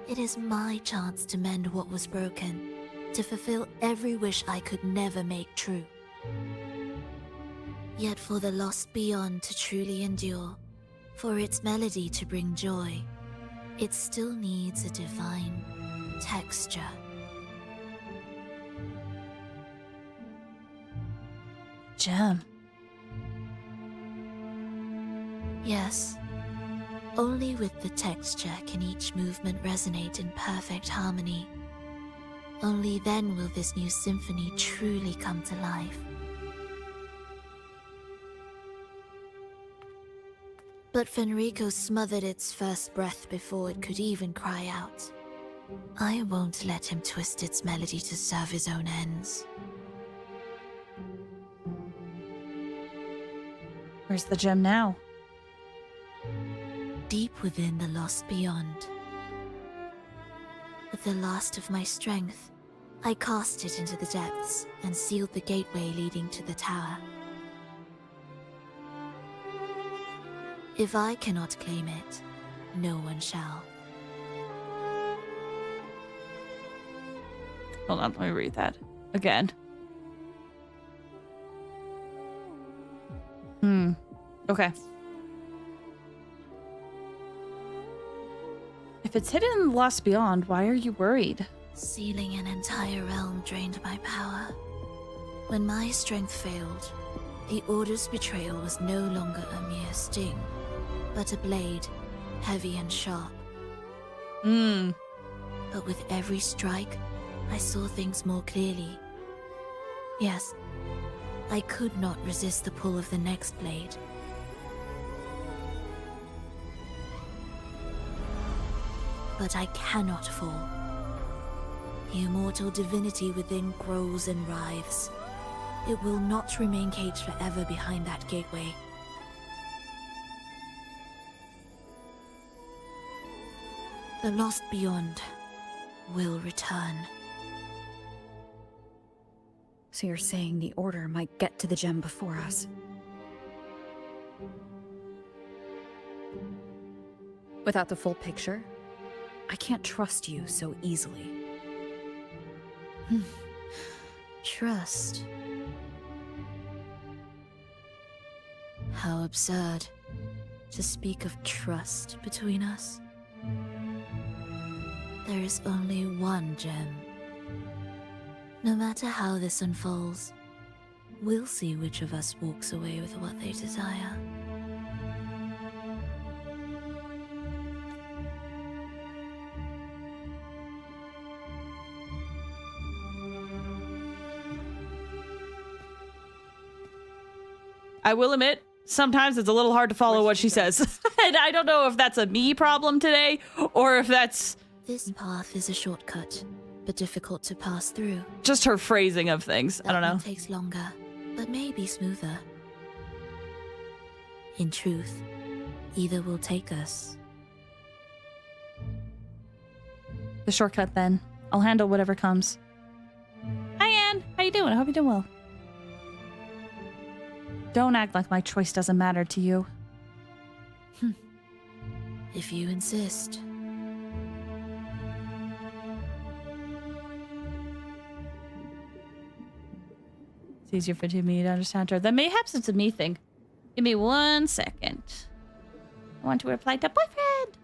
It is my chance to mend what was broken, to fulfill every wish I could never make true. Yet for the lost beyond to truly endure, for its melody to bring joy, it still needs a divine texture. Gem. Yes. Only with the texture can each movement resonate in perfect harmony. Only then will this new symphony truly come to life. But Fenrico smothered its first breath before it could even cry out. I won't let him twist its melody to serve his own ends. Where's the gem now? Deep within the lost beyond. With the last of my strength, I cast it into the depths and sealed the gateway leading to the tower. If I cannot claim it, no one shall. Hold on, let me read that again. Okay. If it's hidden in the Lost Beyond, why are you worried? Sealing an entire realm drained my power. When my strength failed, the Order's betrayal was no longer a mere sting, but a blade, heavy and sharp. But with every strike, I saw things more clearly. Yes, I could not resist the pull of the next blade. But I cannot fall. The immortal divinity within grows and writhes. It will not remain caged forever behind that gateway. The lost beyond will return. So you're saying the Order might get to the gem before us? Without the full picture, I can't trust you so easily. Trust. How absurd to speak of trust between us. There is only one gem. No matter how this unfolds, we'll see which of us walks away with what they desire. I will admit, sometimes it's a little hard to follow what she says. And I don't know if that's a me problem today, or if that's... This path is a shortcut, but difficult to pass through. just her phrasing of things. I don't know. That one takes longer, but maybe smoother. In truth, either will take us. The shortcut, then. I'll handle whatever comes. Hi, Anne. How you doing? I hope you're doing well. Don't act like my choice doesn't matter to you. If you insist. It's easier for me to understand her. Then mayhaps it's a me thing. Give me 1 second. I want to reply to boyfriend.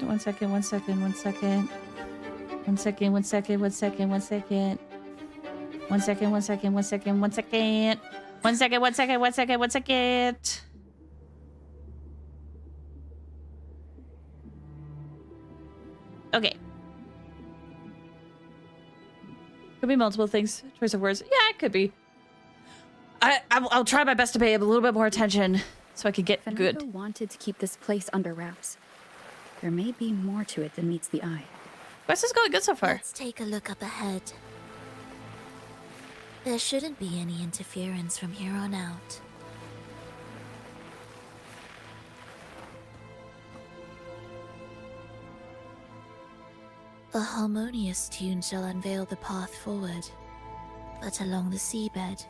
One second. One second. One second. One second. One second. One second. One second. One second. One second. One second. One second. One second. One second. One second. One second. Okay. Could be multiple things. Choice of words. Yeah, it could be. I'll try my best to pay a little bit more attention so I could get good. Fernando wanted to keep this place under wraps. There may be more to it than meets the eye. Quest is going good so far. Let's take a look up ahead. There shouldn't be any interference from here on out. A harmonious tune shall unveil the path forward. But along the seabed,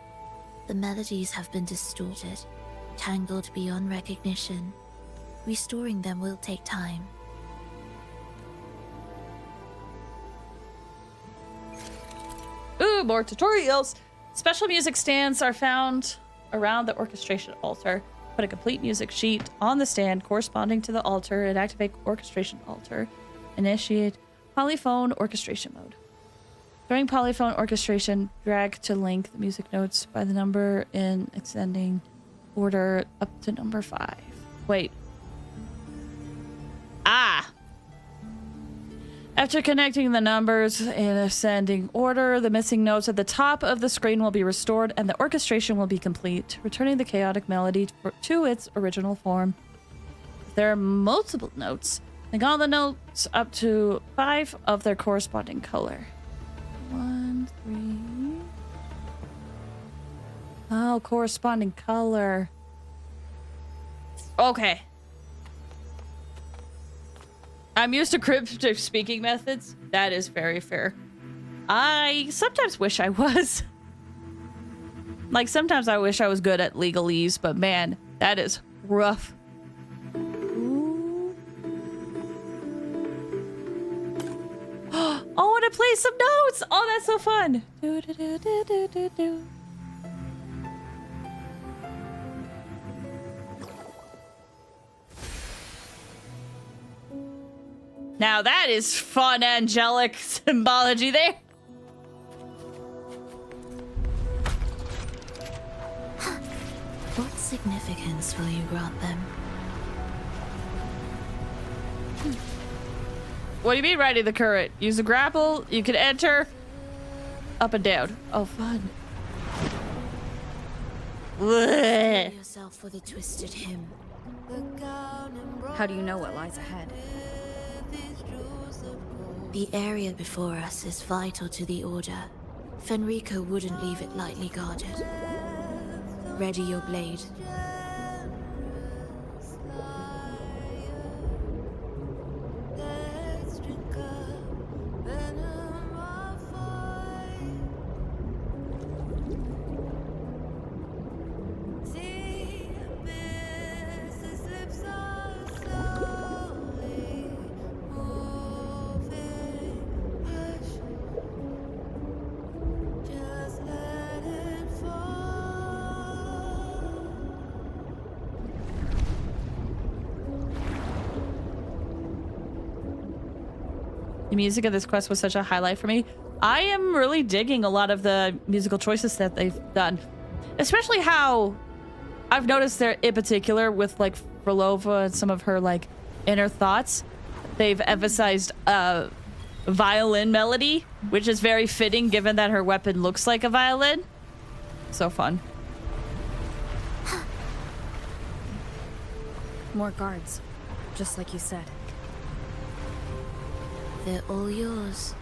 the melodies have been distorted, tangled beyond recognition. Restoring them will take time. Ooh, more tutorials. Special music stands are found around the orchestration altar. Put a complete music sheet on the stand corresponding to the altar and activate orchestration altar. Initiate polyphone orchestration mode. During polyphone orchestration, drag to link the music notes by the number in ascending order up to number 5. Wait. Ah! After connecting the numbers in ascending order, the missing notes at the top of the screen will be restored and the orchestration will be complete, returning the chaotic melody to its original form. If there are multiple notes, link all the notes up to 5 of their corresponding color. 1, 3. Oh, corresponding color. Okay. I'm used to cryptic speaking methods. That is very fair. I sometimes wish I was. Like, sometimes I wish I was good at legalese, but man, that is rough. Ooh. Oh, I want to play some notes. Oh, that's so fun. Do, do, do, do, do, do, do. Now that is fun angelic symbology there. What significance will you grant them? What do you mean riding the current? Use the grapple. You can enter up and down. Oh, fun. Prepare yourself for the twisted hymn. How do you know what lies ahead? The area before us is vital to the Order. Fenrico wouldn't leave it lightly guarded. Ready your blade. The music of this quest was such a highlight for me. I am really digging a lot of the musical choices that they've done, especially how I've noticed there in particular with like Phrolova and some of her like inner thoughts. They've emphasized violin melody, which is very fitting given that her weapon looks like a violin. So fun. More guards, just like you said. They're all yours.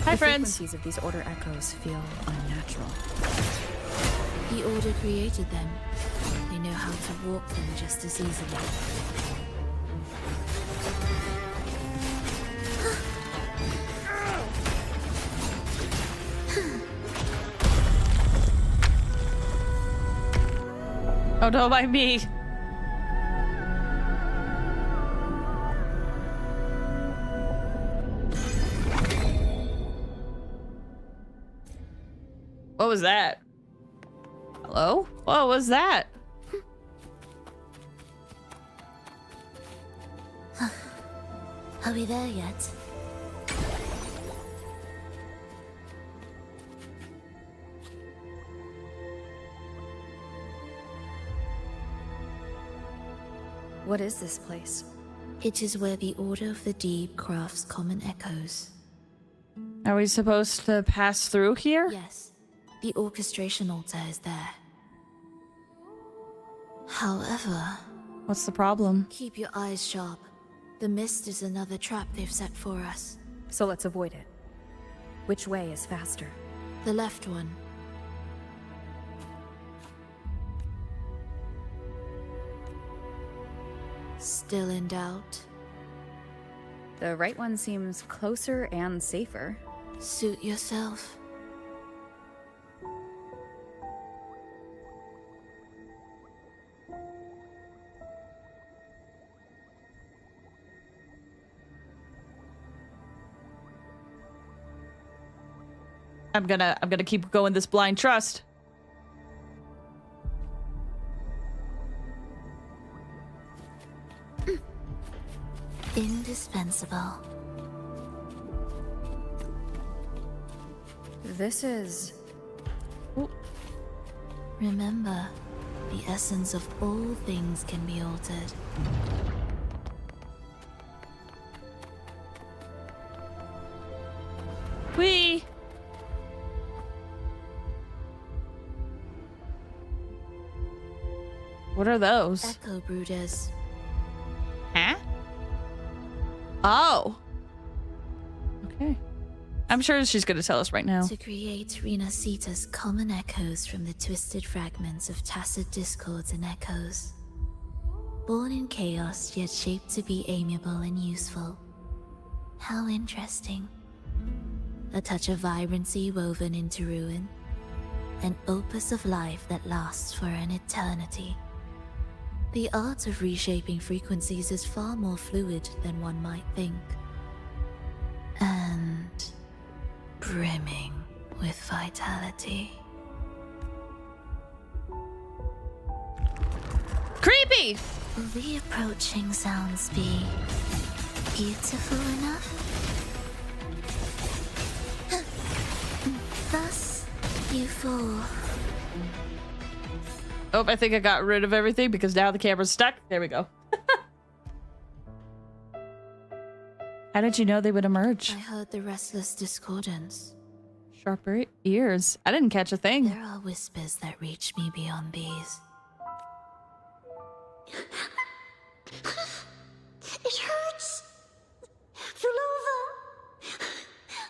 Hi, the friends. frequencies of these Order echoes feel unnatural. The Order created them. They know how to warp them just as easily. Oh, don't mind me. What was that? Hello? What was that? Are we there yet? What is this place? It is where the Order of the Deep crafts common echoes. Are we supposed to pass through here? Yes. The orchestration altar is there. However... What's the problem? Keep your eyes sharp. The mist is another trap they've set for us. So let's avoid it. Which way is faster? The left one. Still in doubt? The right one seems closer and safer. Suit yourself. I'm gonna keep going this blind trust. Indispensable. This is... Remember, the essence of all things can be altered. Whee! What are those? Echo brooders. Huh? Oh. Okay. I'm sure she's gonna tell us right now. To create Rina Sita's common echoes from the twisted fragments of tacit discords and echoes. Born in chaos, yet shaped to be amiable and useful. How interesting. A touch of vibrancy woven into ruin. An opus of life that lasts for an eternity. The art of reshaping frequencies is far more fluid than one might think. And brimming with vitality. Creepy! Will the approaching sounds be beautiful enough? Thus, You fool. Oh, I think I got rid of everything because now the camera's stuck. There we go. How did you know they would emerge? I heard the restless discordance. Sharper ears. I didn't catch a thing. There are whispers that reach me beyond these. It hurts. Phrolova,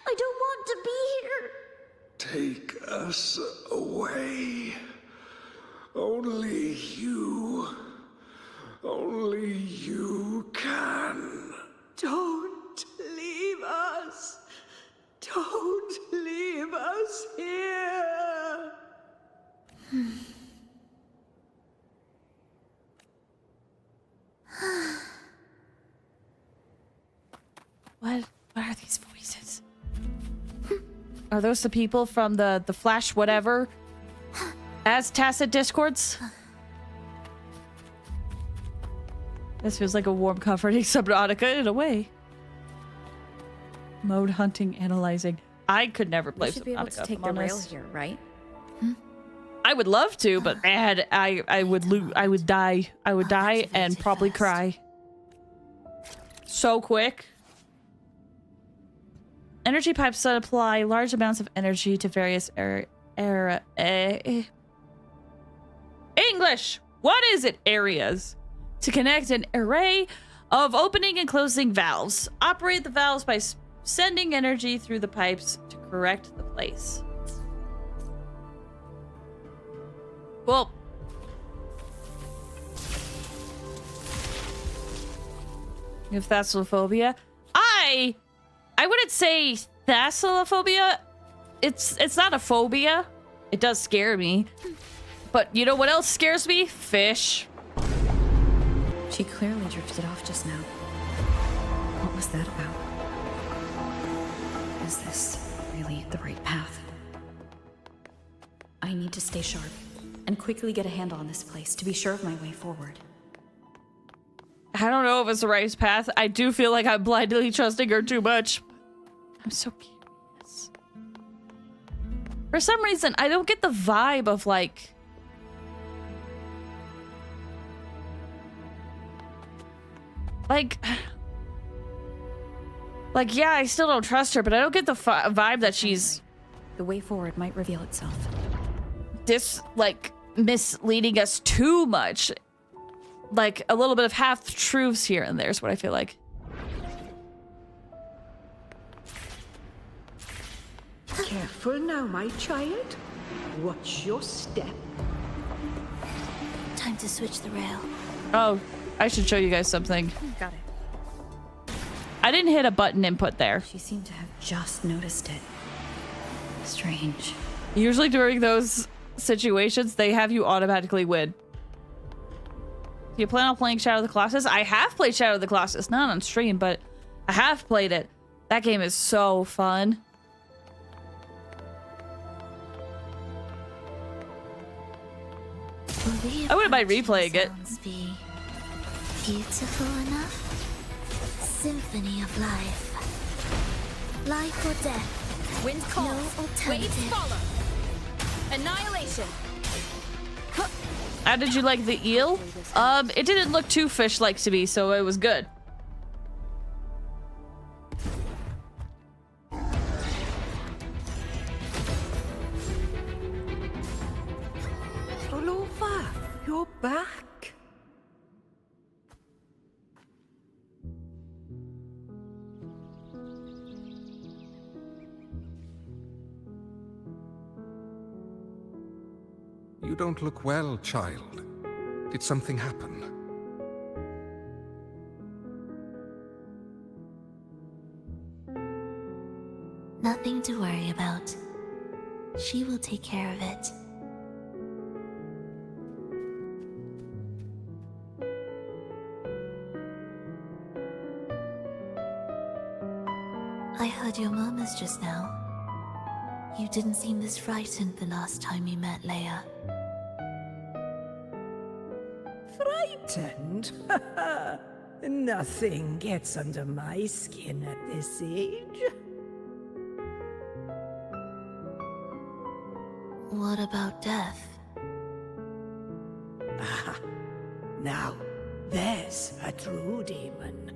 I don't want to be here. Take us away. Only you can. Don't leave us. Don't leave us here. What are these voices? Are those the people from the Flash whatever? As Tacit Discords? This feels like a warm, comforting Subnautica in a way. Mode hunting, analyzing. I could never play We should be able to Subnautica, take if the I'm rail honest. here, right? I would love to, but man, I would die. I would die and probably cry. So quick. Energy pipes supply large amounts of energy to various English! What is it? Areas. To connect an array of opening and closing valves. Operate the valves by sending energy through the pipes to correct the place. Well, you have thalassophobia. I wouldn't say thalassophobia. It's not a phobia. It does scare me. But you know what else scares me? Fish. She clearly drifted off just now. What was that about? Is this really the right path? I need to stay sharp and quickly get a handle on this place to be sure of my way forward. I don't know if it's the right path. I do feel like I'm blindly trusting her too much. I'm so curious. For some reason, I don't get the vibe of like... Like, yeah, I still don't trust her, but I don't get the vibe that she's... The way forward might reveal itself. Misleading us too much. Like, a little bit of half-truths here and there is what I feel like. Careful now, my child. Watch your step. Time to switch the rail. Oh, I should show you guys something. Got it. I didn't hit a button input there. She seemed to have just noticed it. Strange. Usually during those situations, they have you automatically win. Do you plan on playing Shadow of the Colossus? I have played Shadow of the Colossus, not on stream, but I have played it. That game is so fun. I wouldn't mind replaying it. Be beautiful enough? Symphony of life. Life or death. Wind calls. No Waves alternative. follow. Annihilation. How did you like the eel? It didn't look too fish-like to me, so it was good. Phrolova, you're back. You don't look well, child. Did something happen? Nothing to worry about. She will take care of it. I heard your murmurs just now. You didn't seem this frightened the last time you met Leia. Frightened? Nothing gets under my skin at this age. What about death? Ah, now, there's a true demon.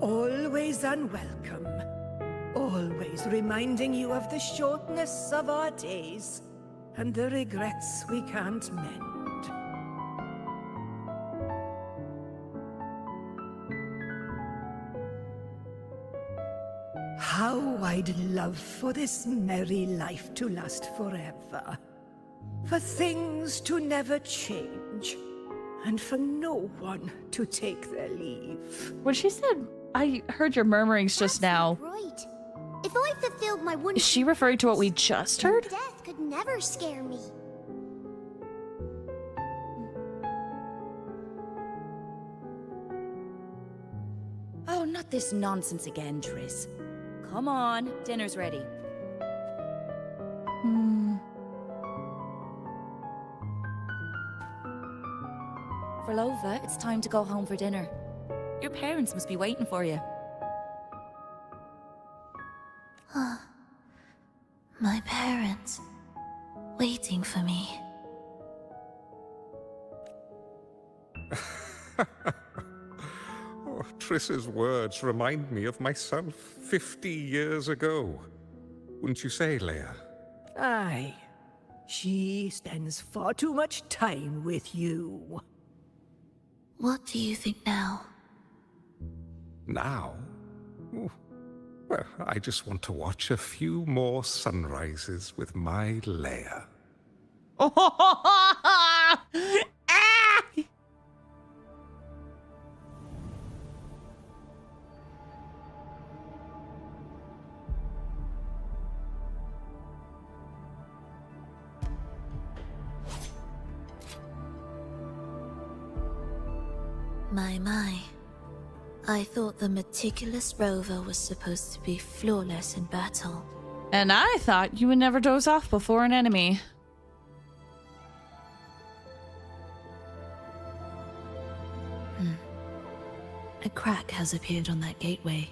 Always unwelcome. Always reminding you of the shortness of our days and the regrets we can't mend. How I'd love for this merry life to last forever. For things to never change. And for no one to take their leave. When she said, I heard your murmurings just now. Right. If I fulfilled my one... Is she referring to what we just heard? Death could never scare me. Oh, not this nonsense again, Triss. Come on, dinner's ready. Phrolova, it's time to go home for dinner. Your parents must be waiting for you. My parents, waiting for me. Oh, Triss's words remind me of myself 50 years ago. Wouldn't you say, Leia? Aye. She spends far too much time with you. What do you think now? Now? Oh, well, I just want to watch a few more sunrises with my Leia. My. I thought the meticulous rover was supposed to be flawless in battle. And I thought you would never doze off before an enemy. A crack has appeared on that gateway.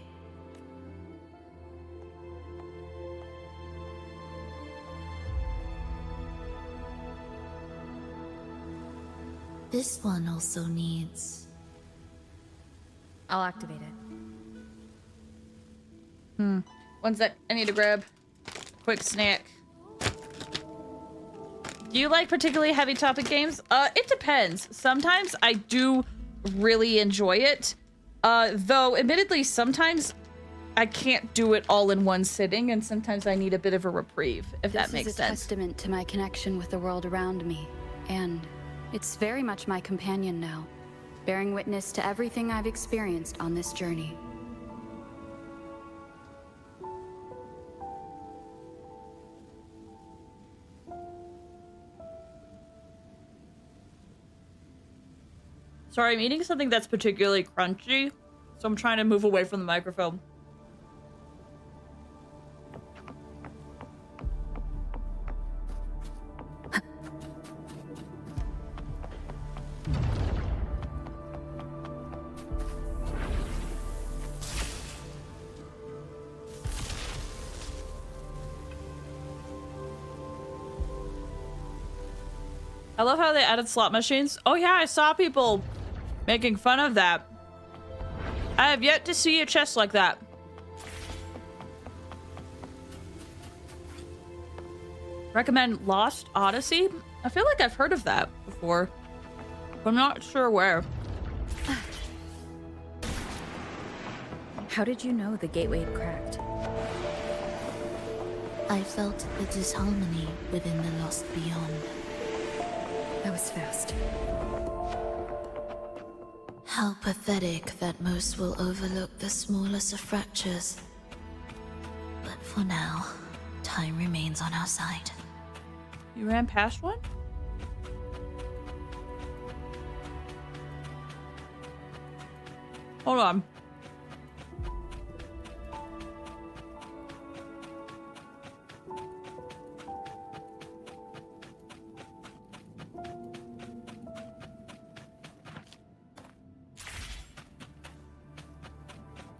This one also needs... I'll activate it. One sec. I need to grab quick snack. Do you like particularly heavy topic games? It depends. Sometimes I do really enjoy it. Though, admittedly, sometimes I can't do it all in one sitting, and sometimes I need a bit of a reprieve, if that makes This is a sense. testament to my connection with the world around me, and it's very much my companion now, bearing witness to everything I've experienced on this journey. Sorry, I'm eating something that's particularly crunchy, so I'm trying to move away from the microphone. I love how they added slot machines. Oh yeah, I saw people making fun of that. I have yet to see a chest like that. Recommend Lost Odyssey? I feel like I've heard of that before, but I'm not sure where. How did you know the gateway had cracked? I felt the disharmony within the lost beyond. That was fast. How pathetic that most will overlook the smallest of fractures. But for now, time remains on our side. You ran past one? Hold on.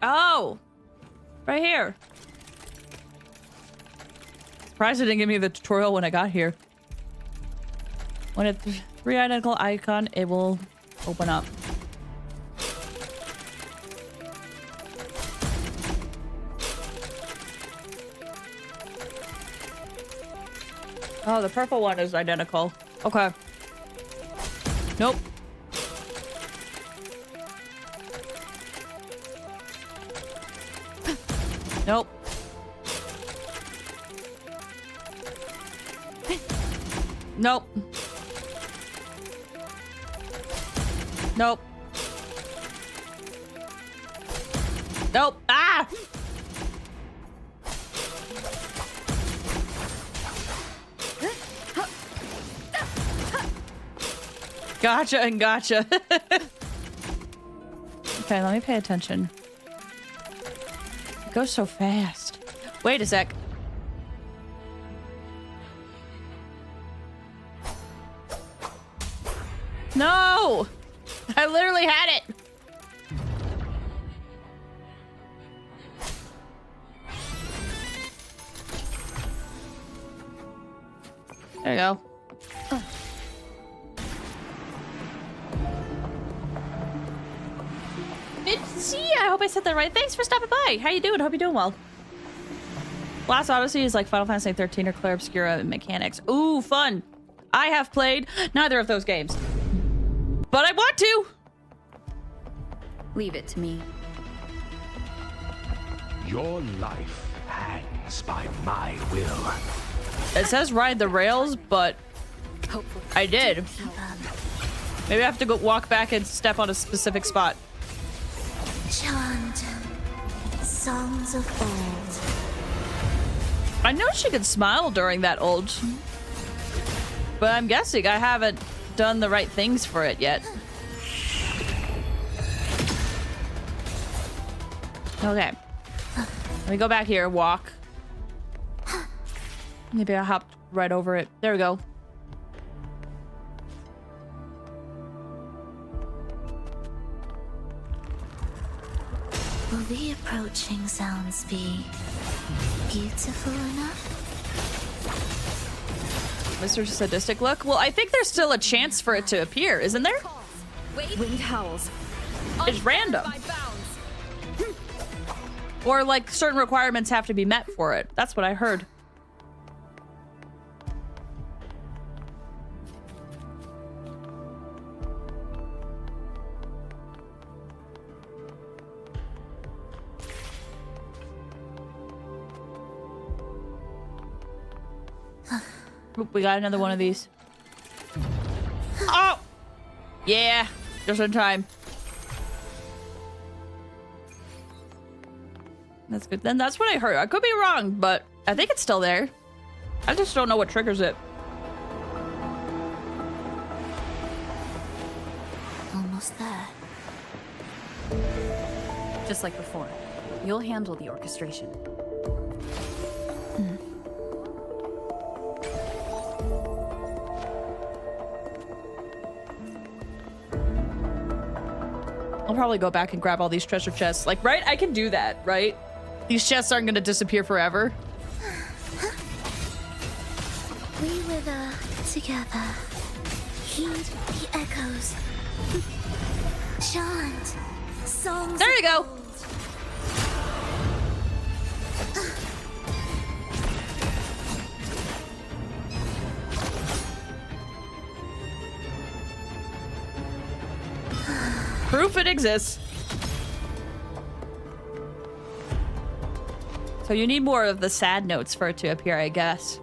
Oh, right here. Surprised it didn't give me the tutorial when I got here. When it's 3 identical icon, it will open up. Oh, the purple one is identical. Okay. Nope. Nope. Nope. Nope. Nope. Ah! Gotcha and gotcha. Okay, let me pay attention. It goes so fast. Wait a sec. No! I literally had it! There you go. See, I hope I said that right. Thanks for stopping by. How you doing? Hope you're doing well. Last Odyssey is like Final Fantasy 13 or Clair Obscura mechanics. Ooh, fun. I have played neither of those games. But I want to. Leave it to me. Your life hangs by my will. It says ride the rails, but I did. Maybe I have to go walk back and step on a specific spot. Chant songs of old. I know she could smile during that old, but I'm guessing I haven't done the right things for it yet. Okay. Let me go back here, walk. Maybe I hopped right over it. There we go. Will the approaching sounds be beautiful enough? Mr. Sadistic look? Well, I think there's still a chance for it to appear, isn't there? Wind howls. It's random. Or like certain requirements have to be met for it. That's what I heard. Oop, we got another one of these. Oh! Yeah, just in time. That's good. Then that's what I heard. I could be wrong, but I think it's still there. I just don't know what triggers it. Almost there. Just like before, you'll handle the orchestration. I'll probably go back and grab all these treasure chests. Like, right? I can do that, right? These chests aren't going to disappear forever. We wither together. Heed the echoes. Chant songs. There you go. Proof it exists. So you need more of the sad notes for it to appear, I guess.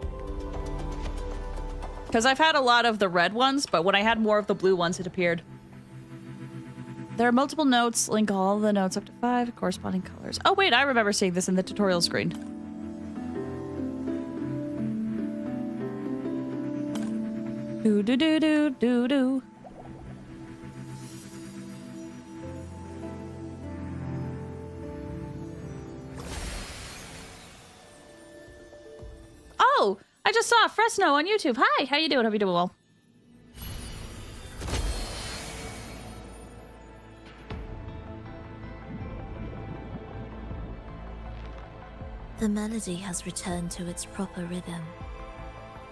Because I've had a lot of the red ones, but when I had more of the blue ones, it appeared. There are multiple notes. Link all the notes up to 5 corresponding colors. Oh, wait, I remember seeing this in the tutorial screen. Do-do-do-do-do-do. Oh, I just saw Fresno on YouTube. Hi, how you doing? Hope you doing well. The melody has returned to its proper rhythm.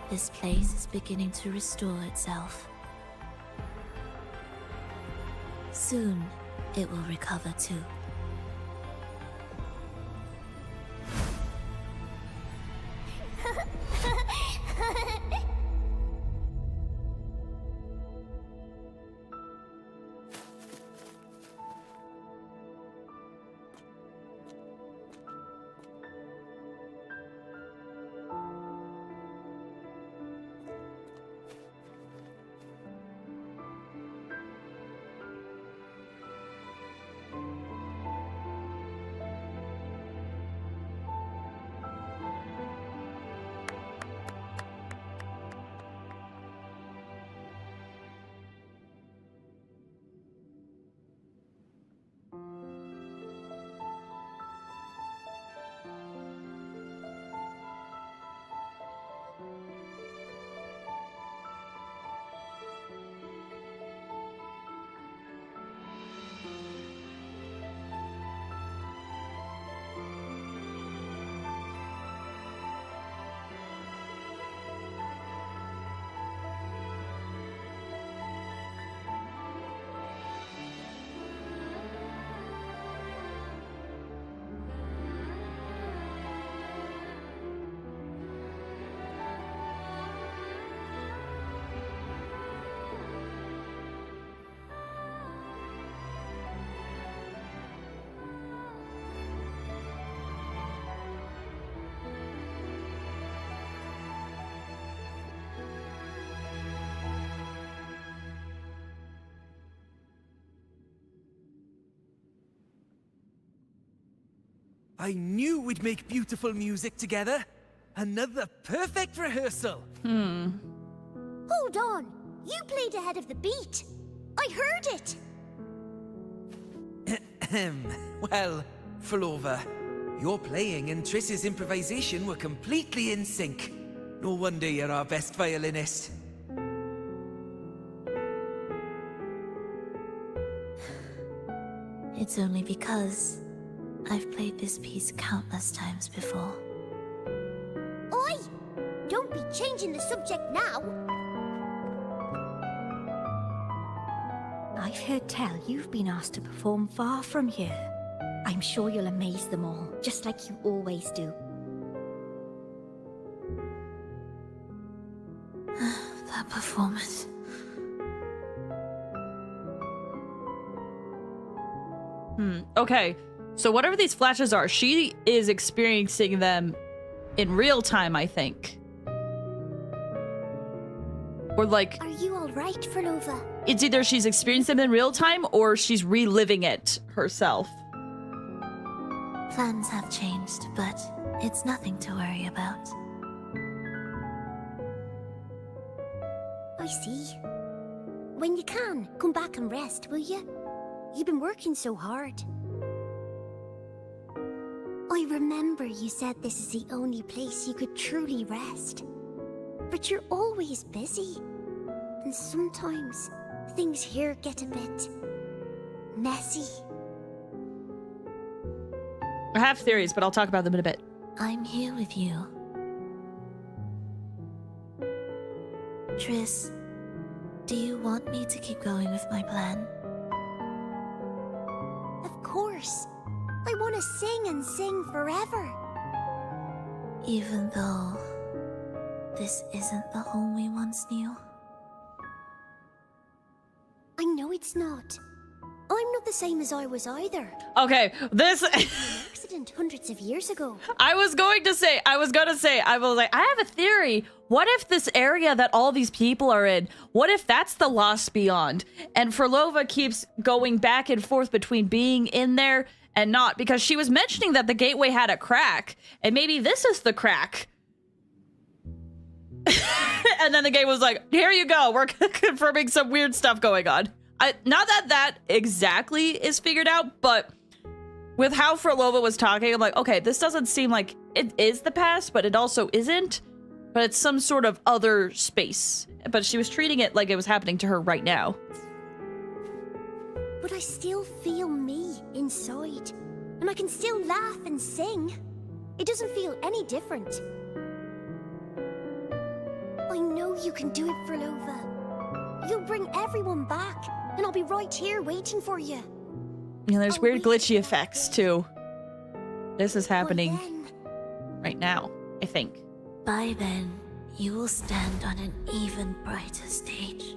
This place is beginning to restore itself. Soon, it will recover too. I knew we'd make beautiful music together. Another perfect rehearsal. Hold on! You played ahead of the beat! I heard it! Well, Phrolova, your playing and Triss's improvisation were completely in sync. No wonder you're our best violinist. It's only because I've played this piece countless times before. Oi! Don't be changing the subject now! I've heard tell you've been asked to perform far from here. I'm sure you'll amaze them all, just like you always do. That performance. Okay. So whatever these flashes are, she is experiencing them in real time, I think. Or like... Are you alright, Phrolova? It's either she's experiencing them in real time or she's reliving it herself. Plans have changed, but it's nothing to worry about. I see. When you can, come back and rest, will you? You've been working so hard. I remember you said this is the only place you could truly rest. But you're always busy. And sometimes things here get a bit messy. I have theories, but I'll talk about them in a bit. I'm here with you. Triss, do you want me to keep going with my plan? Of course. I want to sing and sing forever. Even though this isn't the home we once knew. I know it's not. I'm not the same as I was either. Okay, this... accident hundreds of years ago. I was like, I have a theory. What if this area that all these people are in, what if that's the Lost Beyond? And Phrolova keeps going back and forth between being in there and not, because she was mentioning that the gateway had a crack, and maybe this is the crack. And then the game was like, here you go, we're confirming some weird stuff going on. Not that that exactly is figured out, but with how Phrolova was talking, I'm like, okay, this doesn't seem like it is the past, but it also isn't. But it's some sort of other space. But she was treating it like it was happening to her right now. But I still feel me inside. And I can still laugh and sing. It doesn't feel any different. I know you can do it, Phrolova. You'll bring everyone back, and I'll be right here waiting for you. You know, there's weird glitchy effects too. This is happening right now, I think. By then, you will stand on an even brighter stage.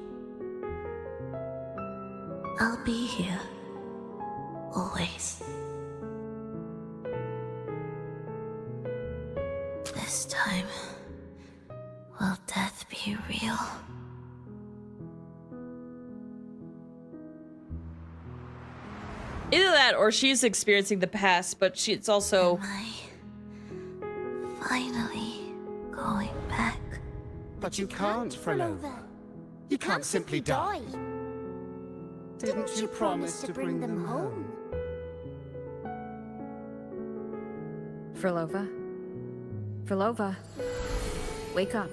I'll be here. Always. This time, will death be real? Either that or she's experiencing the past, but it's also... Am I finally going back? But you can't, Phrolova. You can't simply die. Didn't you promise to bring them home? Phrolova? Phrolova? Wake up.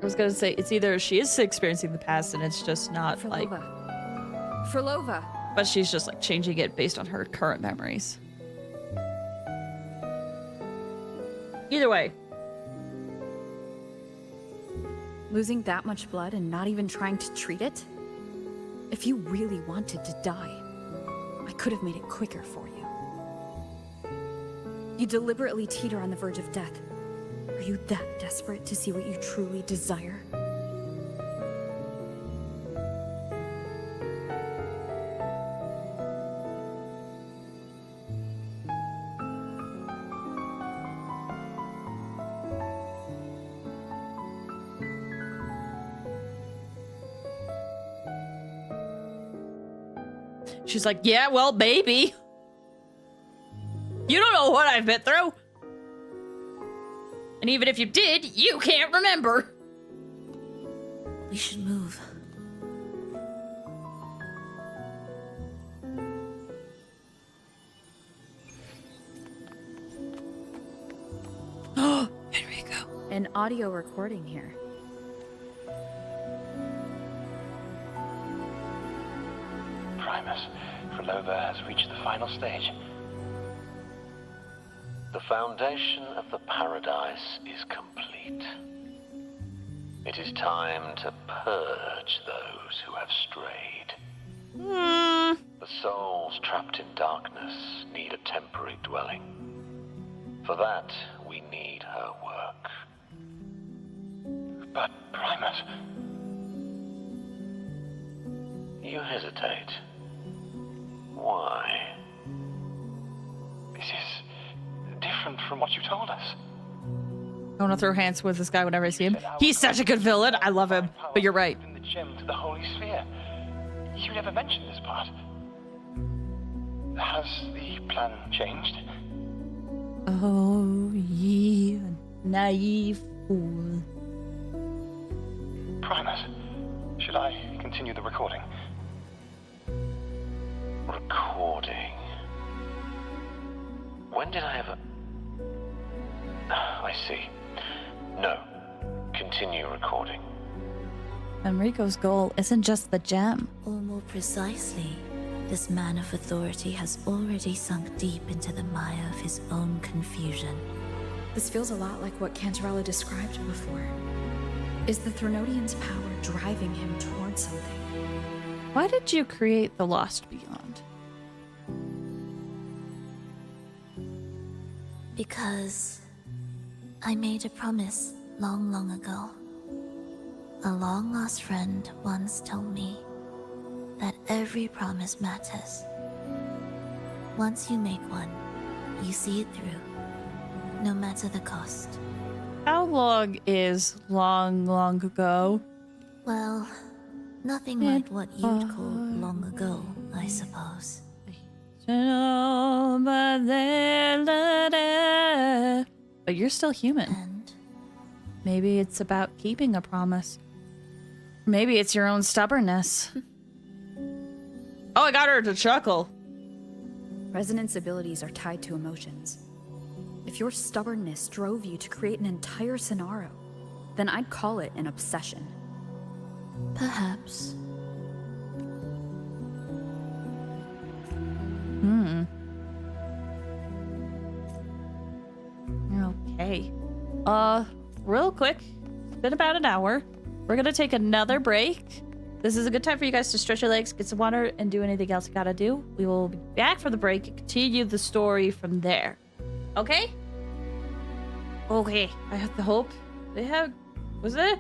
I was gonna say, it's either she is experiencing the past and it's just not Phrolova. like... Phrolova! But she's just like changing it based on her current memories. Either way. Losing that much blood and not even trying to treat it? If you really wanted to die, I could have made it quicker for you. You deliberately teeter on the verge of death. Are you that desperate to see what you truly desire? She's like, yeah, well, maybe. You don't know what I've been through. And even if you did, you can't remember. We should move. Oh, Enrico. An audio recording here. Primus, Phrolova has reached the final stage. The foundation of the paradise is complete. It is time to purge those who have strayed. The souls trapped in darkness need a temporary dwelling. For that, we need her work. But, Primus... You hesitate. Why? This is different from what you told us. I want to throw hands with this guy whenever I see him. He's such a good villain. I love him. But you're right. The gem to the Holy Sphere. You never mentioned this part. Has the plan changed? Oh, ye naive fool. Primus, should I continue the recording? Recording. When did I ever... I see. No. Continue recording. Enrico's goal isn't just the gem. Or more precisely, this man of authority has already sunk deep into the mire of his own confusion. This feels a lot like what Cantarella described before. Is the Threnodian's power driving him towards something? Why did you create the Lost Beyond? Because I made a promise long, long ago. A long-lost friend once told me that every promise matters. Once you make one, you see it through, no matter the cost. How long is long, long ago? Well, nothing like what you'd call long ago, I suppose. But you're still human. And maybe it's about keeping a promise. Maybe it's your own stubbornness. Oh, I got her to chuckle. Resonance abilities are tied to emotions. If your stubbornness drove you to create an entire scenario, then I'd call it an obsession. Perhaps. real quick, it's been about an hour. We're gonna take another break. This is a good time for you guys to stretch your legs, get some water, and do anything else you gotta do. We will be back from the break and continue the story from there. Okay? Okay. I have to hope they have... Was it?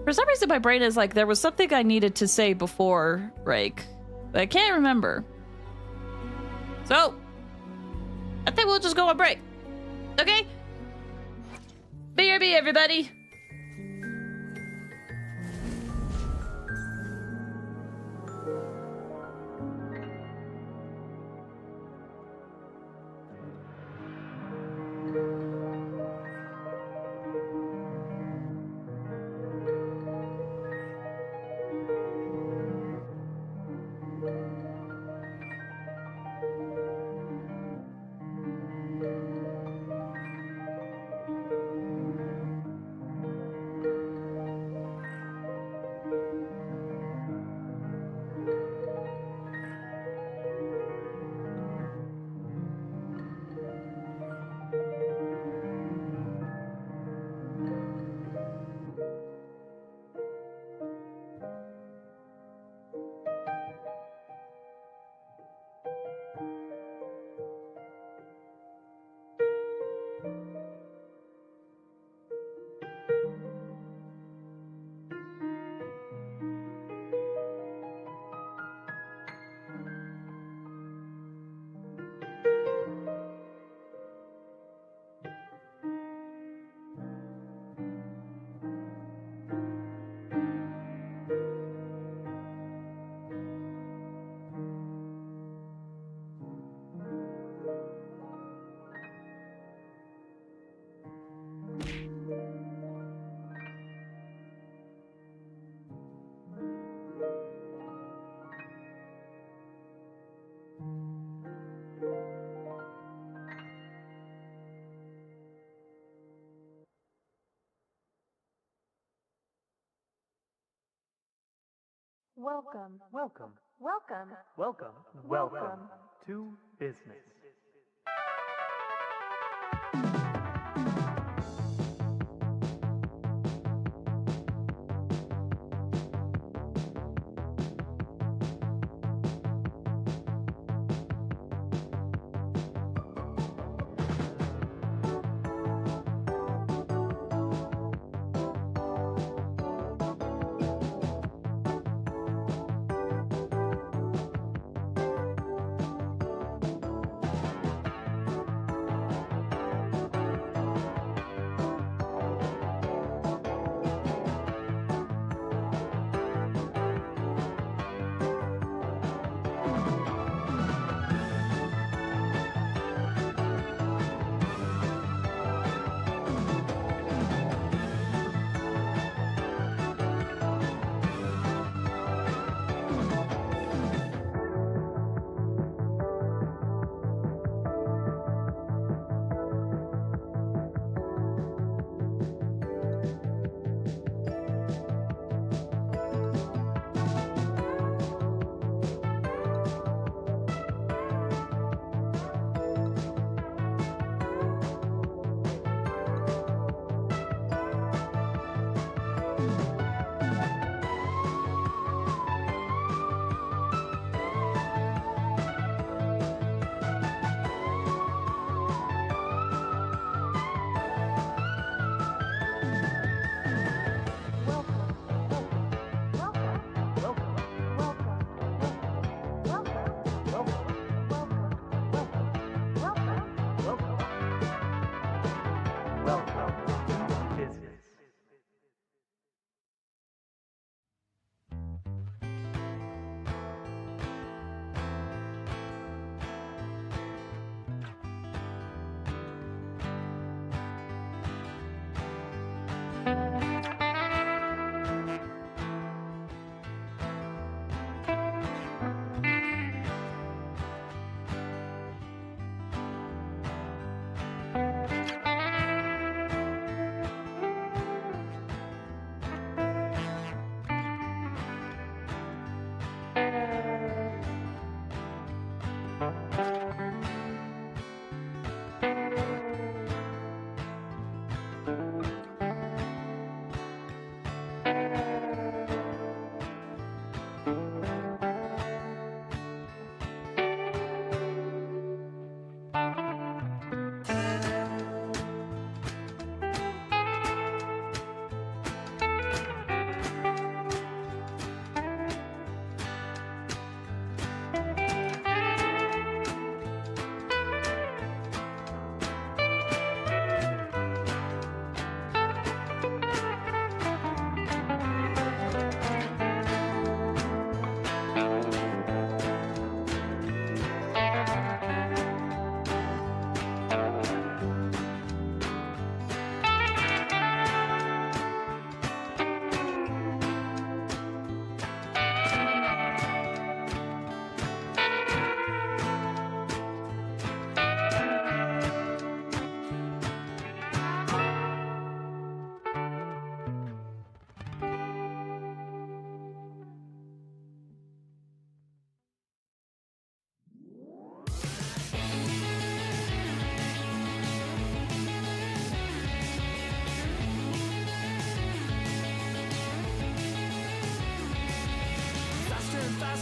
For some reason, my brain is like, there was something I needed to say before break. But I can't remember. So, I think we'll just go on break. Okay? BRB, everybody. Welcome to business.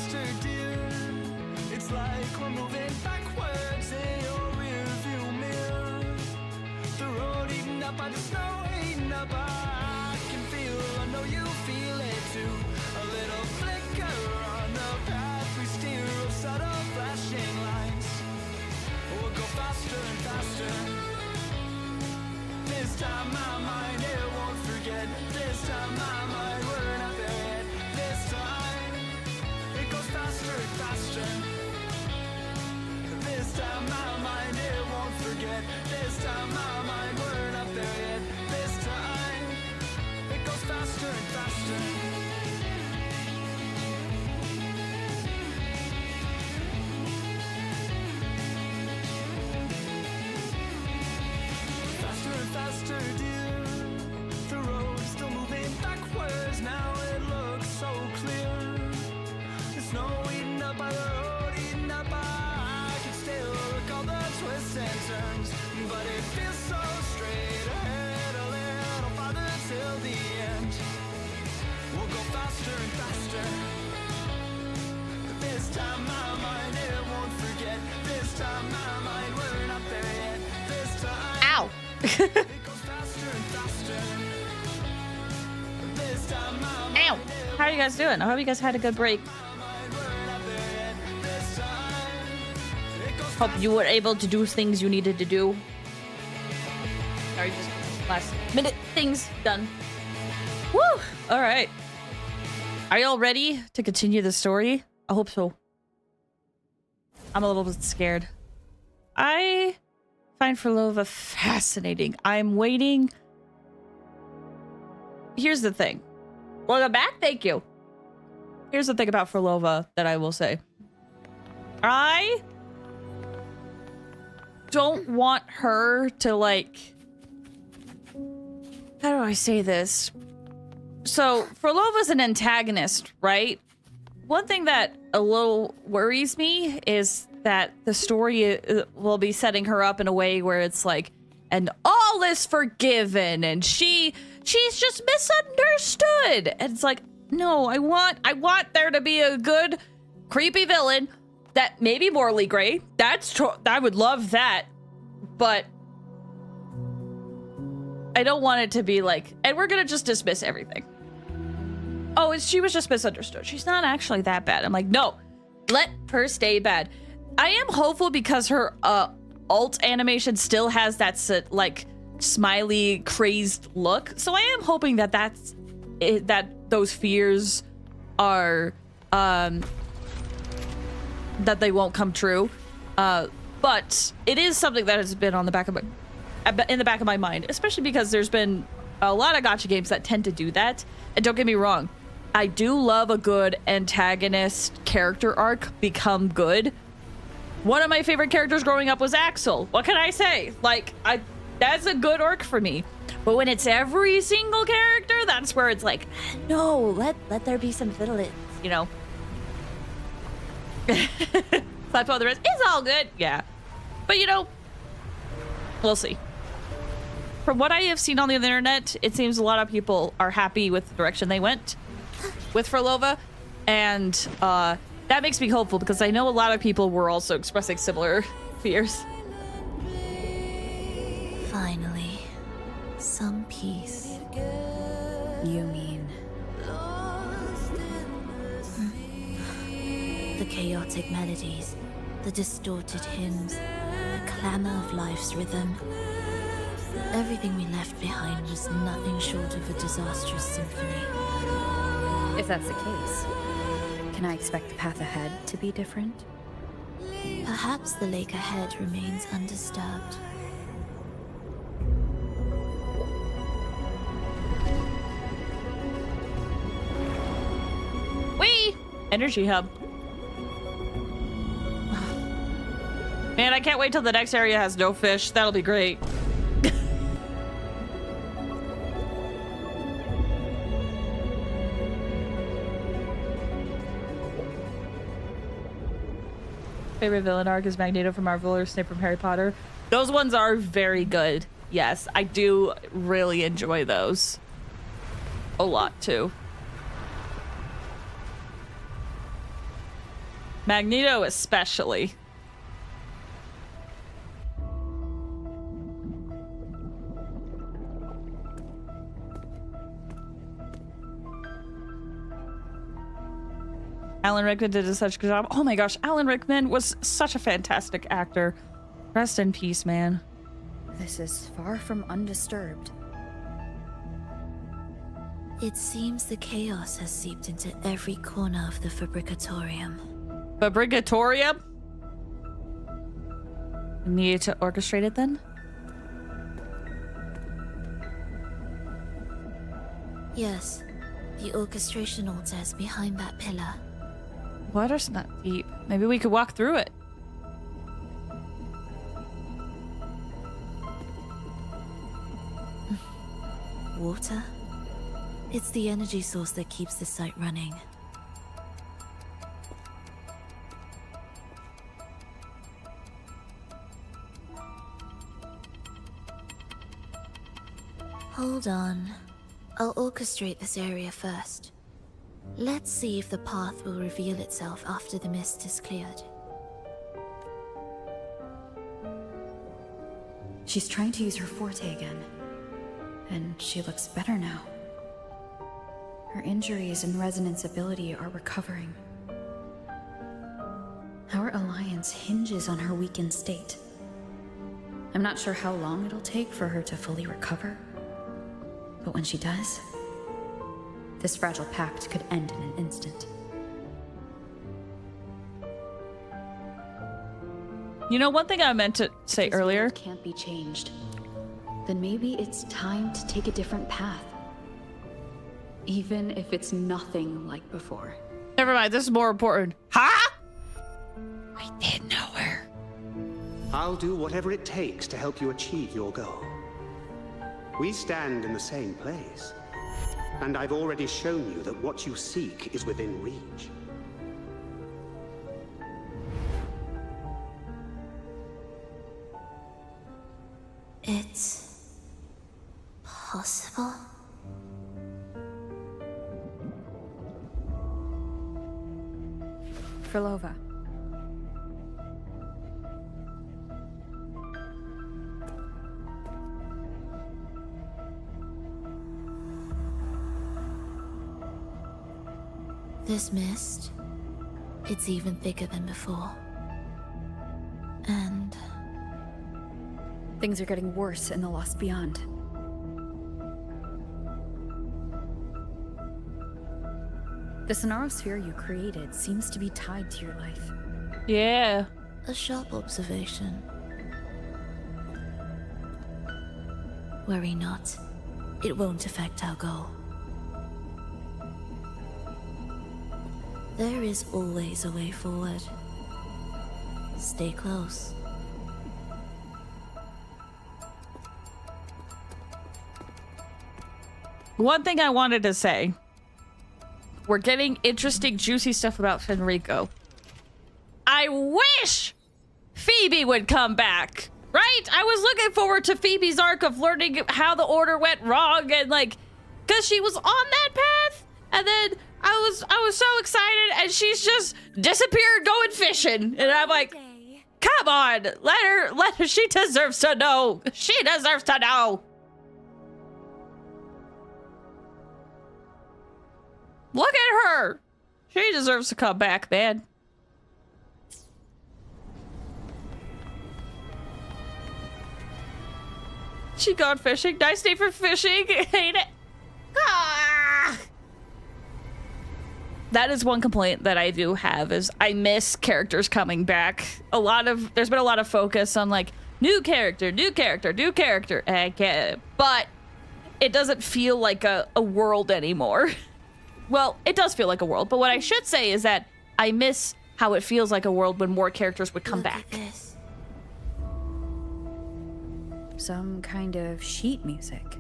faster, dear. It's like we're moving backwards in your rearview mirror. The road eaten up by the snow, eaten up. I can feel, I know you feel it too. A little flicker on the path we steer of subtle flashing lights. We'll go faster and faster. This time my mind, it won't forget. This time my mind, we're not there yet. This time, it goes faster and faster. This time my mind, it won't forget. This time my mind, we're not there yet. This time, it goes faster and faster. Faster and faster, dear. The road is still moving backwards. Now it looks so clear. The snow eaten up by the road, eaten up by. I can still recall the twists and turns, but it feels so straight ahead, a little farther till the end. We'll go faster and faster. This time my mind, it won't forget. This time my mind, we're not there yet. This time. Ow. It goes faster and faster. This time my mind, Ow. How are you guys doing? I hope you guys had a good break. Hope you were able to do things you needed to do. Sorry, just last minute things done. Woo! All right. Are y'all ready to continue the story? I hope so. I'm a little bit scared. I find Phrolova fascinating. I'm waiting. Here's the thing. Welcome back. Thank you. Here's the thing about Phrolova that I will say. I don't want her to, like, how do I say this? So Phrolova's an antagonist, right? One thing that a little worries me is that the story will be setting her up in a way where it's like, and all is forgiven, and she's just misunderstood. And it's like, no, I want there to be a good, creepy villain that may be morally gray. I would love that, but I don't want it to be like, and we're gonna just dismiss everything. Oh, she was just misunderstood. She's not actually that bad. I'm like, no, let her stay bad. I am hopeful because her alt animation still has that like smiley, crazed look. So I am hoping that that's it, that those fears are that they won't come true. But it is something that has been on the back of in the back of my mind, especially because there's been a lot of gacha games that tend to do that. And don't get me wrong, I do love a good antagonist character arc become good. One of my favorite characters growing up was Axel. What can I say? Like, that's a good arc for me. But when it's every single character, that's where it's like, no, let there be some villains, you know? Slap on the wrist. It's all good. Yeah. But, you know, we'll see. From what I have seen on the internet, it seems a lot of people are happy with the direction they went with Phrolova. And that makes me hopeful because I know a lot of people were also expressing similar fears. Finally, some peace. You mean? The chaotic melodies, the distorted hymns, the clamor of life's rhythm. Everything we left behind was nothing short of a disastrous symphony. If that's the case, can I expect the path ahead to be different? Perhaps the lake ahead remains undisturbed. Whee! Energy hub. Man, I can't wait till the next area has no fish. That'll be great. Favorite villain arc is Magneto from Marvel or Snape from Harry Potter. Those ones are very good. Yes, I do really enjoy those. A lot, too. Magneto especially. Alan Rickman did such a good job. Oh my gosh, Alan Rickman was such a fantastic actor. Rest in peace, man. This is far from undisturbed. It seems the chaos has seeped into every corner of the Fabricatorium. Fabricatorium? Need to orchestrate it then? Yes, the orchestration altar is behind that pillar. Water's not deep. Maybe we could walk through it. Water? It's the energy source that keeps the site running. Hold on. I'll orchestrate this area first. Let's see if the path will reveal itself after the mist is cleared. She's trying to use her forte again. And she looks better now. Her injuries and resonance ability are recovering. Our alliance hinges on her weakened state. I'm not sure how long it'll take for her to fully recover. But when she does, this fragile pact could end in an instant. You know, one thing I meant to say earlier. Can't be changed. Then maybe it's time to take a different path. Even if it's nothing like before. Never mind, this is more important. Huh? I did know her. I'll do whatever it takes to help you achieve your goal. We stand in the same place. And I've already shown you that what you seek is within reach. It's possible? Phrolova. This mist, it's even thicker than before. And things are getting worse in the Lost Beyond. The Sonarosphere you created seems to be tied to your life. Yeah. A sharp observation. Worry not. It won't affect our goal. There is always a way forward. Stay close. One thing I wanted to say. We're getting interesting, juicy stuff about Fenrico. I wish Phoebe would come back, right? I was looking forward to Phoebe's arc of learning how the order went wrong and like, cause she was on that path, and then I was so excited, and she's just disappeared going fishing, and I'm like, come on, let her. She deserves to know. She deserves to know. Look at her. She deserves to come back, man. She gone fishing. Nice day for fishing. Hate it. Ah! That is one complaint that I do have is I miss characters coming back. There's been a lot of focus on like new character. I get it. But it doesn't feel like a world anymore. Well, it does feel like a world, but what I should say is that I miss how it feels like a world when more characters would come back. Some kind of sheet music.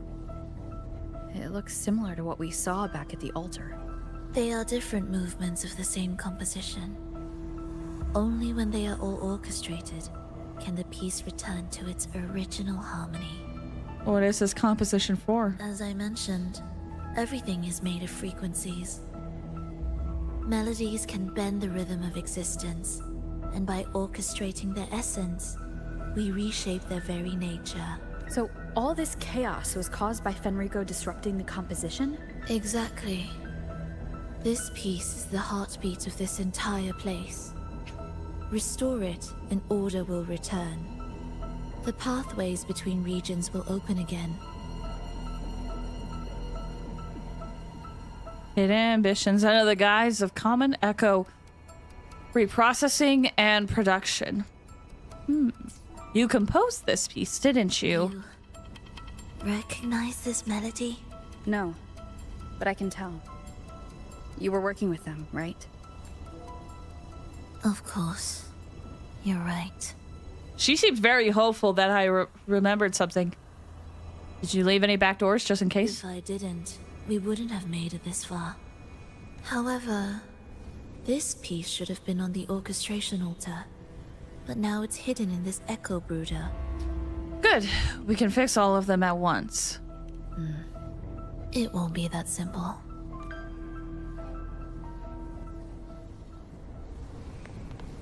It looks similar to what we saw back at the altar. They are different movements of the same composition. Only when they are all orchestrated can the piece return to its original harmony. What is this composition for? As I mentioned, everything is made of frequencies. Melodies can bend the rhythm of existence, and by orchestrating their essence, we reshape their very nature. So all this chaos was caused by Fenrico disrupting the composition? Exactly. This piece is the heartbeat of this entire place. Restore it, and order will return. The pathways between regions will open again. Hidden ambitions under the guise of common echo, reprocessing, and production. You composed this piece, didn't you? Recognize this melody? No, but I can tell. You were working with them, right? Of course. You're right. She seemed very hopeful that I remembered something. Did you leave any back doors just in case? If I didn't, we wouldn't have made it this far. However, this piece should have been on the orchestration altar, but now it's hidden in this echo brooder. Good. We can fix all of them at once. It won't be that simple.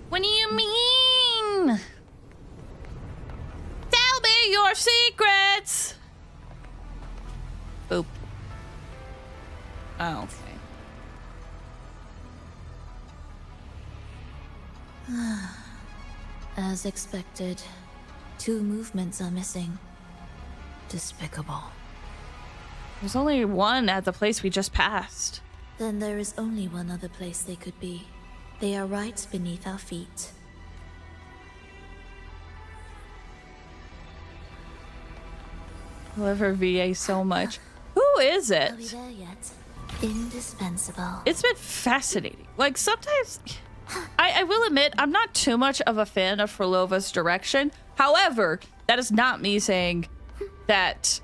What do you mean? Tell me your secrets! Boop. Oh, okay. As expected, 2 movements are missing. Despicable. There's only one at the place we just passed. Then there is only one other place they could be. They are right beneath our feet. I love her VA so much. Who is it? Are we there yet? Indispensable. It's been fascinating. Like, sometimes... I will admit, I'm not too much of a fan of Phrolova's direction. However, that is not me saying that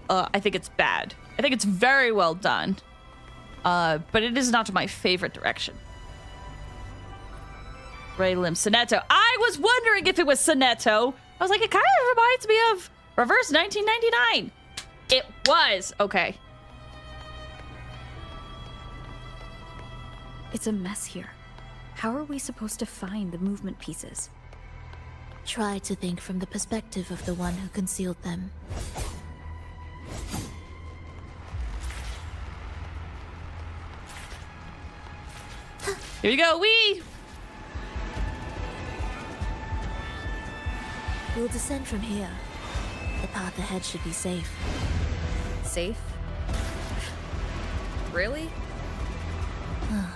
I think it's bad. I think it's very well done. But it is not my favorite direction. Raylim Sonetto. I was wondering if it was Sonetto. I was like, it kind of reminds me of Reverse 1999. It was. Okay. It's a mess here. How are we supposed to find the movement pieces? Try to think from the perspective of the one who concealed them. Here you go, wee! We'll descend from here. The path ahead should be safe. Safe? Really? Well,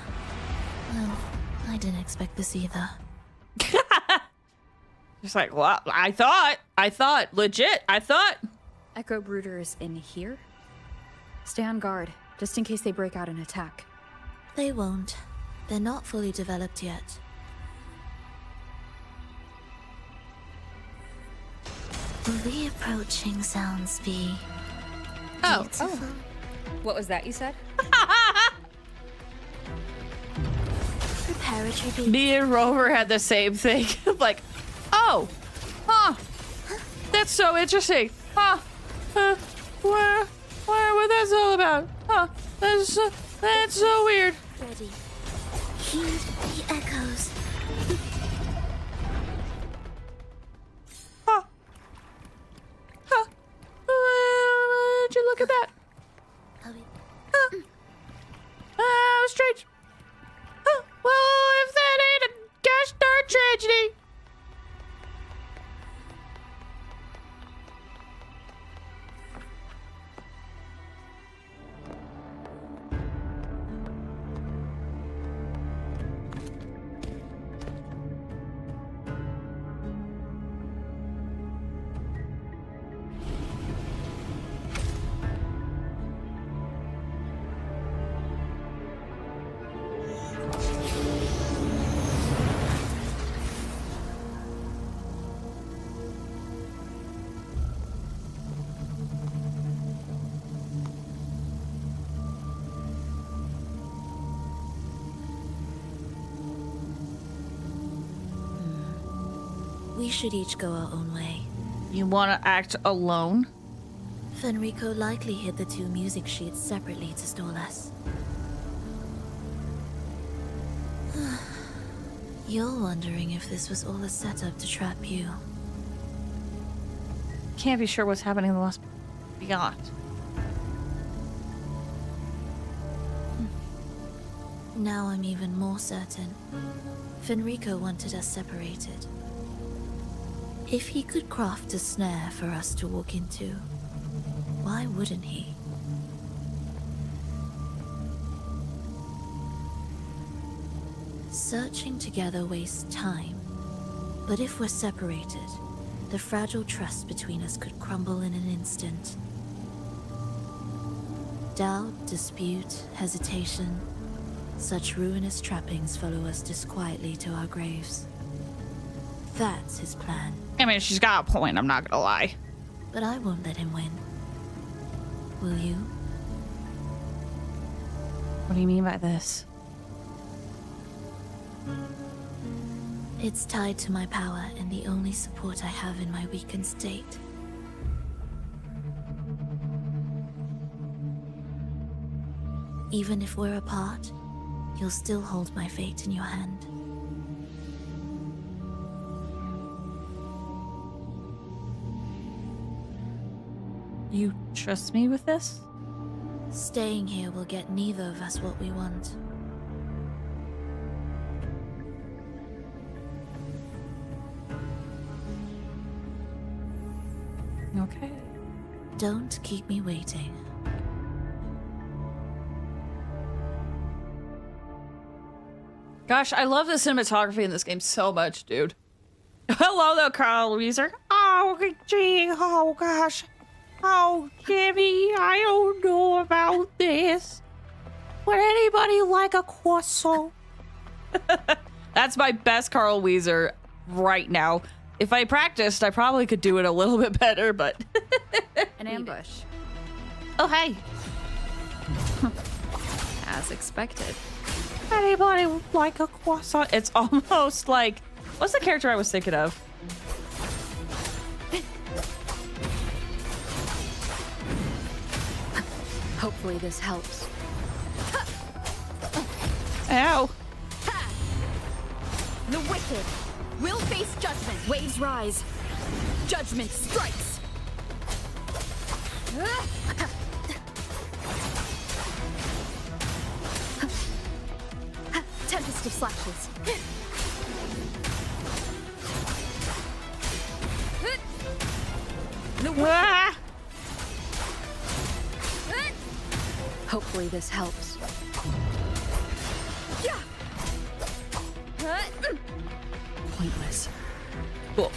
I didn't expect this either. Just like, well, I thought, legit, I thought. Echo Brooder is in here? Stay on guard, just in case they break out and attack. They won't. They're not fully developed yet. Will the approaching sounds be beautiful? What was that you said? Preparatory beats. Me and Rover had the same thing. Like, oh, huh, that's so interesting. Huh, what that's all about? Huh, that's so weird. Ready. Heed the echoes. Did you look at that? Strange. Well, if that ain't a gosh darn tragedy. We should each go our own way. You want to act alone? Fenrico likely hid the 2 music sheets separately to stall us. You're wondering if this was all a setup to trap you. Can't be sure what's happening in the Lost Beyond. Now I'm even more certain. Fenrico wanted us separated. If he could craft a snare for us to walk into, why wouldn't he? Searching together wastes time, but if we're separated, the fragile trust between us could crumble in an instant. Doubt, dispute, hesitation, such ruinous trappings follow us disquietly to our graves. That's his plan. I mean, she's got a point, I'm not gonna lie. But I won't let him win. Will you? What do you mean by this? It's tied to my power and the only support I have in my weakened state. Even if we're apart, you'll still hold my fate in your hand. You trust me with this? Staying here will get neither of us what we want. Okay. Don't keep me waiting. Gosh, I love the cinematography in this game so much, dude. Hello there, Carl Weezer. Oh, gee, oh gosh. Oh, Jimmy, I don't know about this. Would anybody like a croissant? That's my best Carl Weezer right now. If I practiced, I probably could do it a little bit better, but... An ambush. Oh, hey. As expected. Anybody like a croissant? It's almost like... What's the character I was thinking of? Hopefully this helps. Ow. The wicked will face judgment. Waves rise. Judgment strikes. Tempest of slashes. The wicked. Ah! Hopefully this helps. Yeah. Pointless. Cool.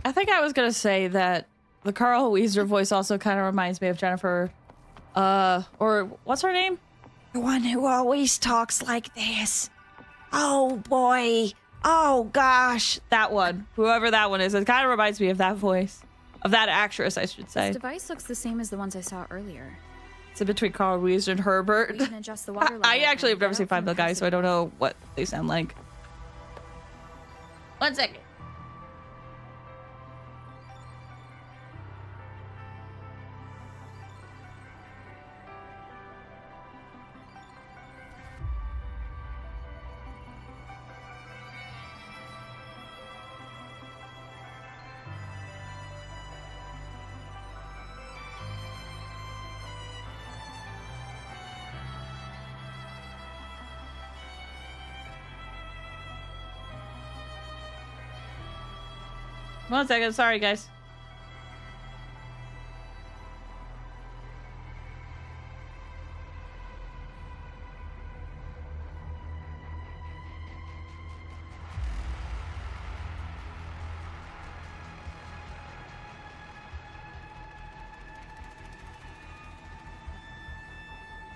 I think I was gonna say that the Carl Weezer voice also kind of reminds me of Jennifer, or what's her name? The one who always talks like this. Oh boy. Oh gosh. That one. Whoever that one is. It kind of reminds me of that voice. Of that actress, I should say. This device looks the same as the ones I saw earlier. It's in between Carl Weezer and Herbert. We can adjust the water level. I actually have never seen Five Little Guys, so I don't know what they sound like. 1 second. One second, sorry guys.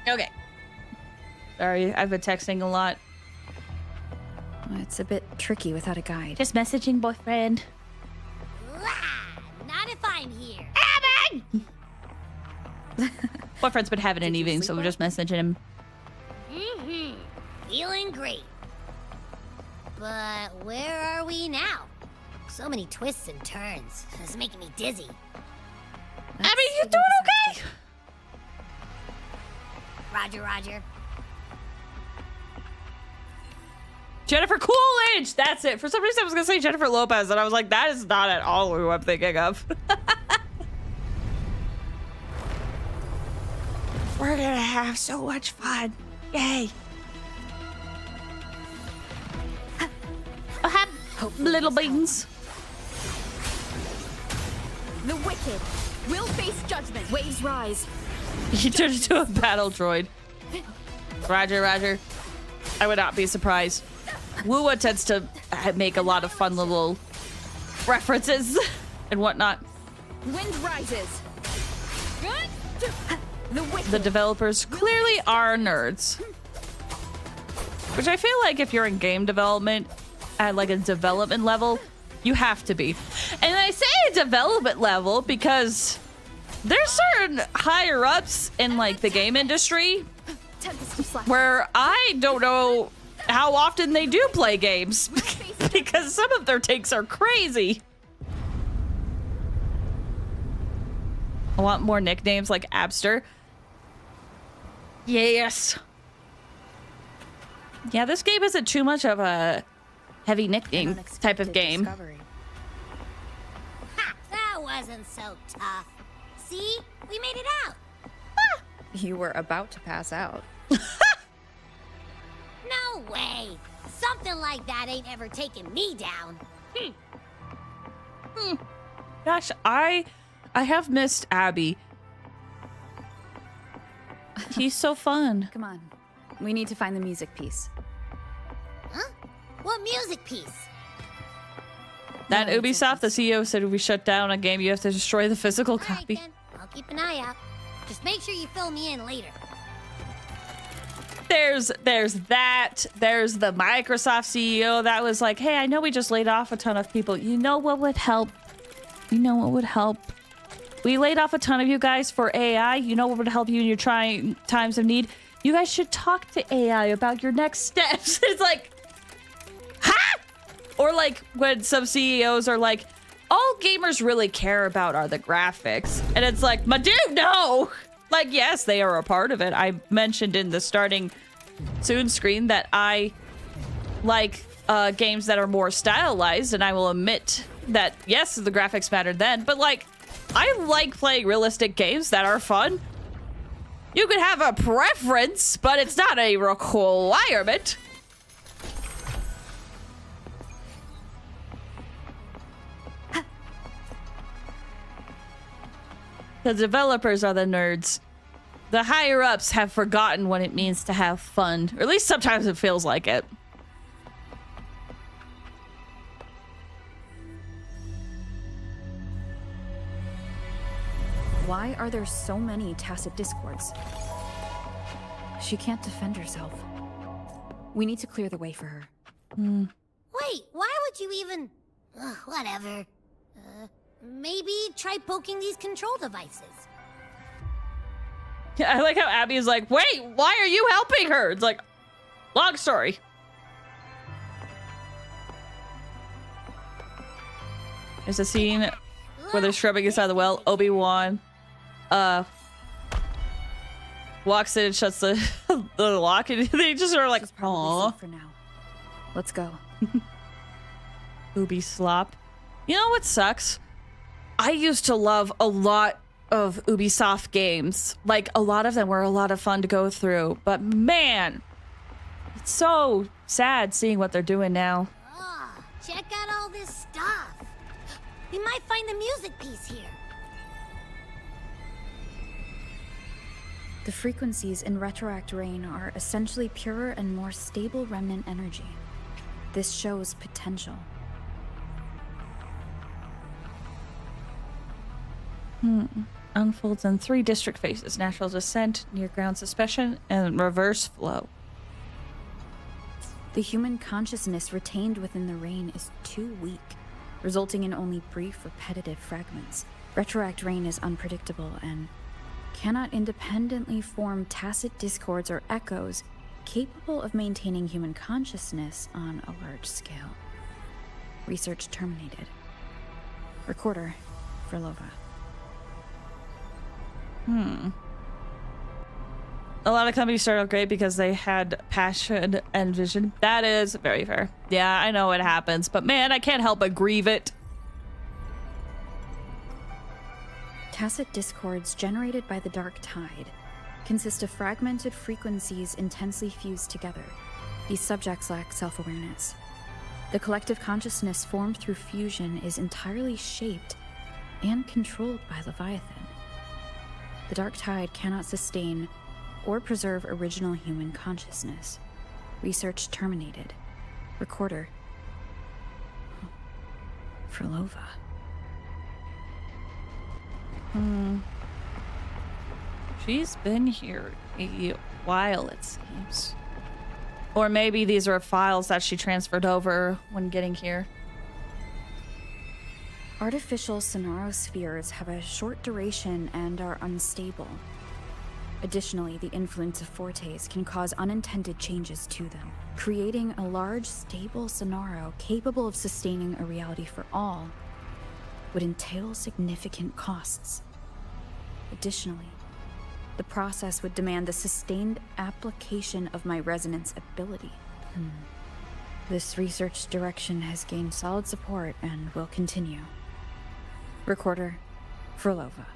Okay. Sorry, I've been texting a lot. It's a bit tricky without a guide. Just messaging boyfriend. Not if I'm here. Boyfriend's been having an evening, so we're just messaging him. Mm-hmm. Feeling great. But where are we now? So many twists and turns. It's making me dizzy. I mean, you're doing okay. Roger, roger. Jennifer Coolidge! That's it. For some reason, I was going to say Jennifer Lopez, and I was like, that is not at all who I'm thinking of. We're gonna have so much fun. Yay. Little beans. The wicked will face judgment. Waves rise. He turned into a battle droid. Roger, roger. I would not be surprised. Wuwa tends to make a lot of fun little references and whatnot. Wind rises. The developers clearly are nerds. Which I feel like if you're in game development at like a development level, you have to be. And I say development level because there's certain higher ups in like the game industry where I don't know how often they do play games because some of their takes are crazy. I want more nicknames like Abster. Yes. Yeah, this game isn't too much of a heavy nickname type of game. Ha! That wasn't so tough. See? We made it out. You were about to pass out. No way. Something like that ain't ever taken me down. Gosh, I have missed Abby. He's so fun. Come on. We need to find the music piece. Huh? What music piece? That Ubisoft, the CEO said if we shut down a game, you have to destroy the physical copy. Then. I'll keep an eye out. Just make sure you fill me in later. There's that. There's the Microsoft CEO that was like, hey, I know we just laid off a ton of people. You know what would help? You know what would help? We laid off a ton of you guys for AI. You know what would help you in your trying times of need? You guys should talk to AI about your next steps. It's like, huh? Or like when some CEOs are like, all gamers really care about are the graphics. And it's like, my dude, no. Like, yes, they are a part of it. I mentioned in the starting soon screen that I like games that are more stylized, and I will admit that, yes, the graphics mattered then, but like, I like playing realistic games that are fun. You could have a preference, but it's not a requirement. The developers are the nerds. The higher-ups have forgotten what it means to have fun. Or at least sometimes it feels like it. Why are there so many tacit discords? She can't defend herself. We need to clear the way for her. Wait, why would you even... whatever. Maybe try poking these control devices. I like how Abby is like, wait, why are you helping her? It's like, long story. There's a scene where they're scrubbing inside the well. Obi-Wan walks in and shuts the lock, and they just are like, "Aw." For now, let's go. Ubi slop. You know what sucks? I used to love a lot of Ubisoft games. Like, a lot of them were a lot of fun to go through. But man, it's so sad seeing what they're doing now. Check out all this stuff. We might find the music piece here. The frequencies in Retroact Rain are essentially purer and more stable remnant energy. This shows potential. Unfolds in 3 district phases: natural descent, near ground suspension, and reverse flow. The human consciousness retained within the rain is too weak, resulting in only brief, repetitive fragments. Retroact Rain is unpredictable and cannot independently form tacit discords or echoes capable of maintaining human consciousness on a large scale. Research terminated. Recorder, Phrolova. A lot of companies start out great because they had passion and vision. That is very fair. Yeah, I know it happens, but man, I can't help but grieve it. Tacit discords generated by the dark tide consist of fragmented frequencies intensely fused together. These subjects lack self-awareness. The collective consciousness formed through fusion is entirely shaped and controlled by Leviathan. The dark tide cannot sustain or preserve original human consciousness. Research terminated. Recorder. Phrolova. She's been here a while, it seems. Or maybe these are files that she transferred over when getting here. Artificial sonarospheres have a short duration and are unstable. Additionally, the influence of fortes can cause unintended changes to them. Creating a large, stable sonaro capable of sustaining a reality for all would entail significant costs. Additionally, the process would demand the sustained application of my resonance ability. This research direction has gained solid support and will continue. Recorder, Phrolova.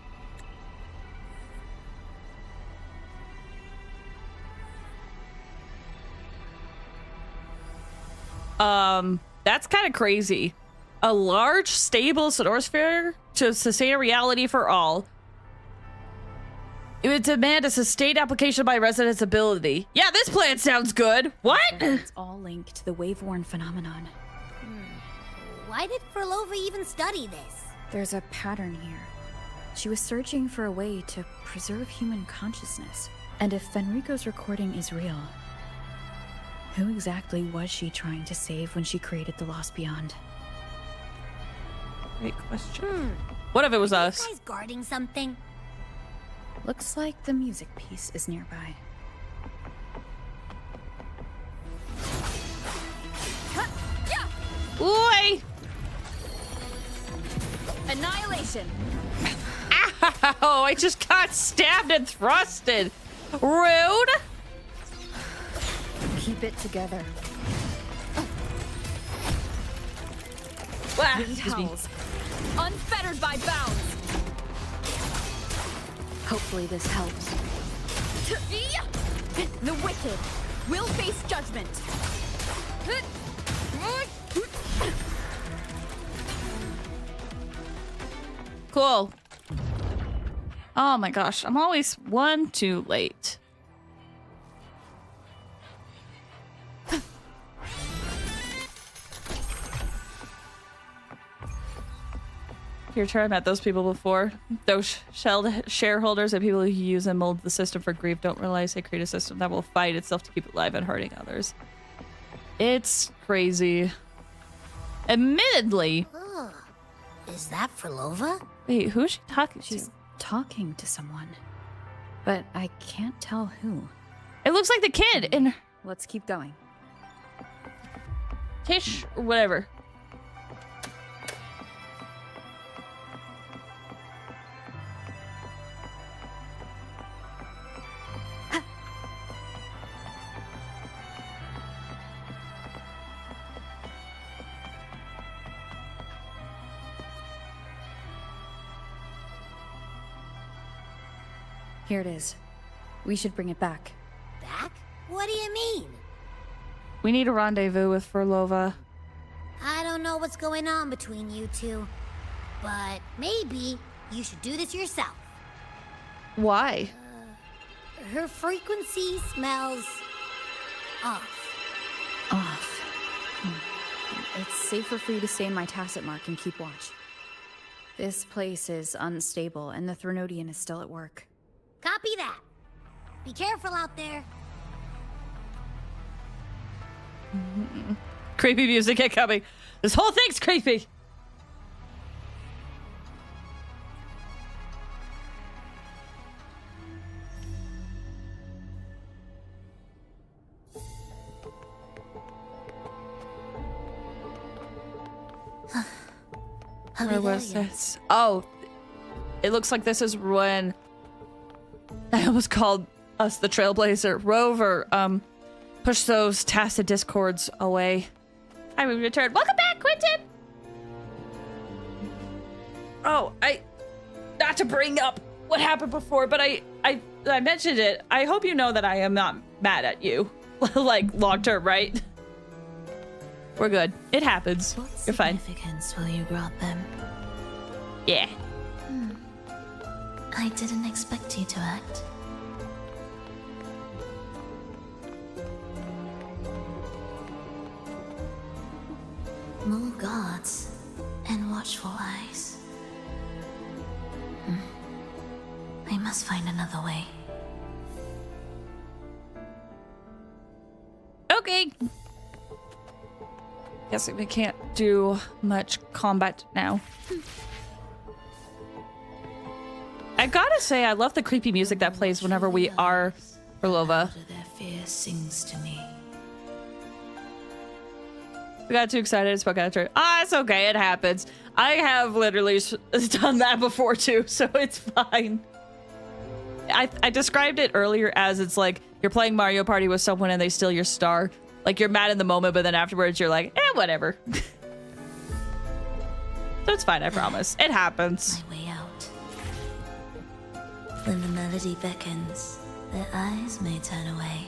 That's kind of crazy. A large, stable sonorosphere to sustain a reality for all. It would demand a sustained application by resonance ability. Yeah, this plan sounds good. What? It's all linked to the wave-worn phenomenon. Why did Phrolova even study this? There's a pattern here. She was searching for a way to preserve human consciousness. And if Fenrico's recording is real, who exactly was she trying to save when she created the Lost Beyond? Great question. What if it was us? Guys guarding something? Looks like the music piece is nearby. Oi! Annihilation! Ow! I just got stabbed and thrusted. Rude! Keep it together. Wind howls. Unfettered by bounds. Hopefully this helps. The wicked will face judgment. Cool. Oh my gosh, I'm always one too late. Your turn. I met those people before. Those shelled shareholders and people who use and mold the system for greed don't realize they create a system that will fight itself to keep it alive and hurting others. It's crazy. Admittedly. Is that Phrolova? Wait, who is she talking to? She's talking to someone, but I can't tell who. It looks like the kid in. Let's keep going. Tish or whatever. Here it is. We should bring it back. Back? What do you mean? We need a rendezvous with Phrolova. I don't know what's going on between you two, but maybe you should do this yourself. Why? Her frequency smells off. Off. It's safer for you to stay in my tacit mark and keep watch. This place is unstable, and the Threnodian is still at work. Copy that. Be careful out there. Creepy music incoming. This whole thing's creepy. Where was this? Oh, it looks like this is when I almost called us, the Trailblazer. Rover, push those tacit discords away. I will return. Welcome back, Quentin! Oh, not to bring up what happened before, but I mentioned it. I hope you know that I am not mad at you. Like, long term, right? We're good. It happens. You're fine. What significance will you grant them? Yeah. I didn't expect you to act. More guards and watchful eyes. I must find another way. Okay. Guessing we can't do much combat now. I gotta say, I love the creepy music that plays whenever we are Phrolova. Their fear sings to me. We got too excited and spoke out of turn. Ah, it's okay. It happens. I have literally done that before too, so it's fine. I described it earlier as it's like you're playing Mario Party with someone and they steal your star. Like you're mad in the moment, but then afterwards you're like, whatever. So it's fine, I promise. It happens. My way out. When the melody beckons, their eyes may turn away.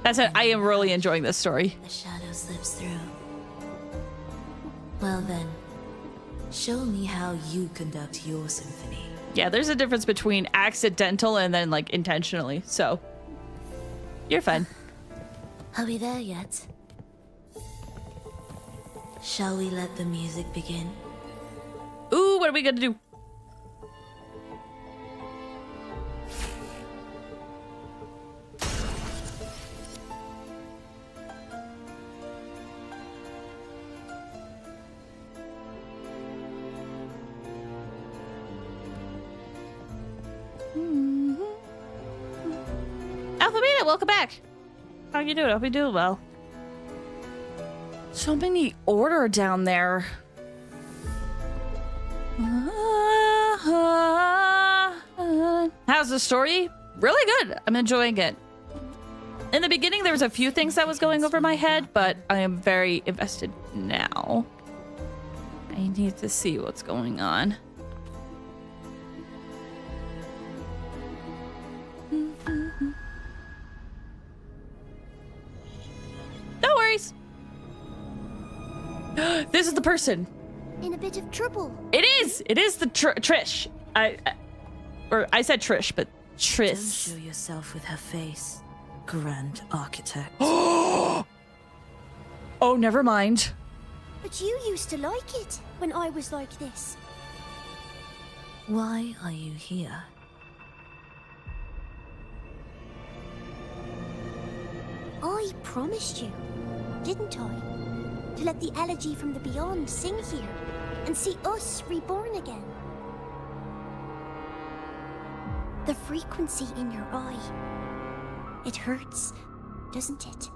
That's it. I am really enjoying this story. The shadow slips through. Well then, show me how you conduct your symphony. Yeah, there's a difference between accidental and then like intentionally. So you're fine. Are we there yet? Shall we let the music begin? Ooh, what are we gonna do? Alphabeta, welcome back. How you doing? Hope you doing well. So many order down there. How's the story? Really good. I'm enjoying it. In the beginning, there was a few things that was going over my head, but I am very invested now. I need to see what's going on. No worries. This is the person. In a bit of trouble. It is. It is the Trish. I said Trish, but Triss. Don't show yourself with her face, Grand Architect. Oh, never mind. But you used to like it when I was like this. Why are you here? I promised you, didn't I? To let the elegy from the beyond sing here and see us reborn again. The frequency in your eye. It hurts, doesn't it?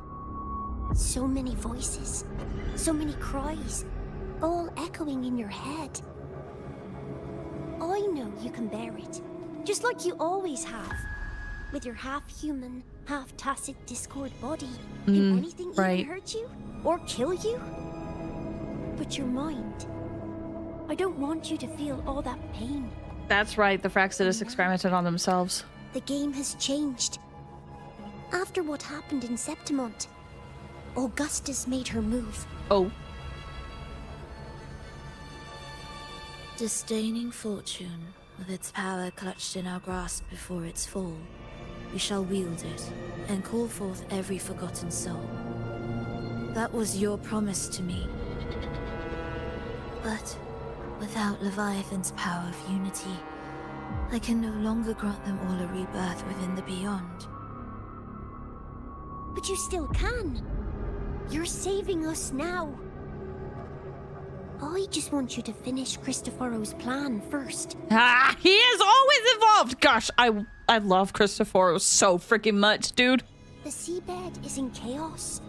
So many voices, so many cries, all echoing in your head. I know you can bear it, just like you always have. With your half-human, half-tacit Discord body, can anything even hurt you? Or kill you? But your mind. I don't want you to feel all that pain. That's right, the Fraxidus experimented on themselves. The game has changed. After what happened in Septimont, Augustus made her move. Oh. Disdaining fortune, with its power clutched in our grasp before its fall, we shall wield it and call forth every forgotten soul. That was your promise to me. But without Leviathan's power of unity, I can no longer grant them all a rebirth within the beyond. But you still can. You're saving us now. I just want you to finish Cristoforo's plan first. Ah, he is always involved. Gosh, I love Cristoforo so freaking much, dude. The seabed is in chaos.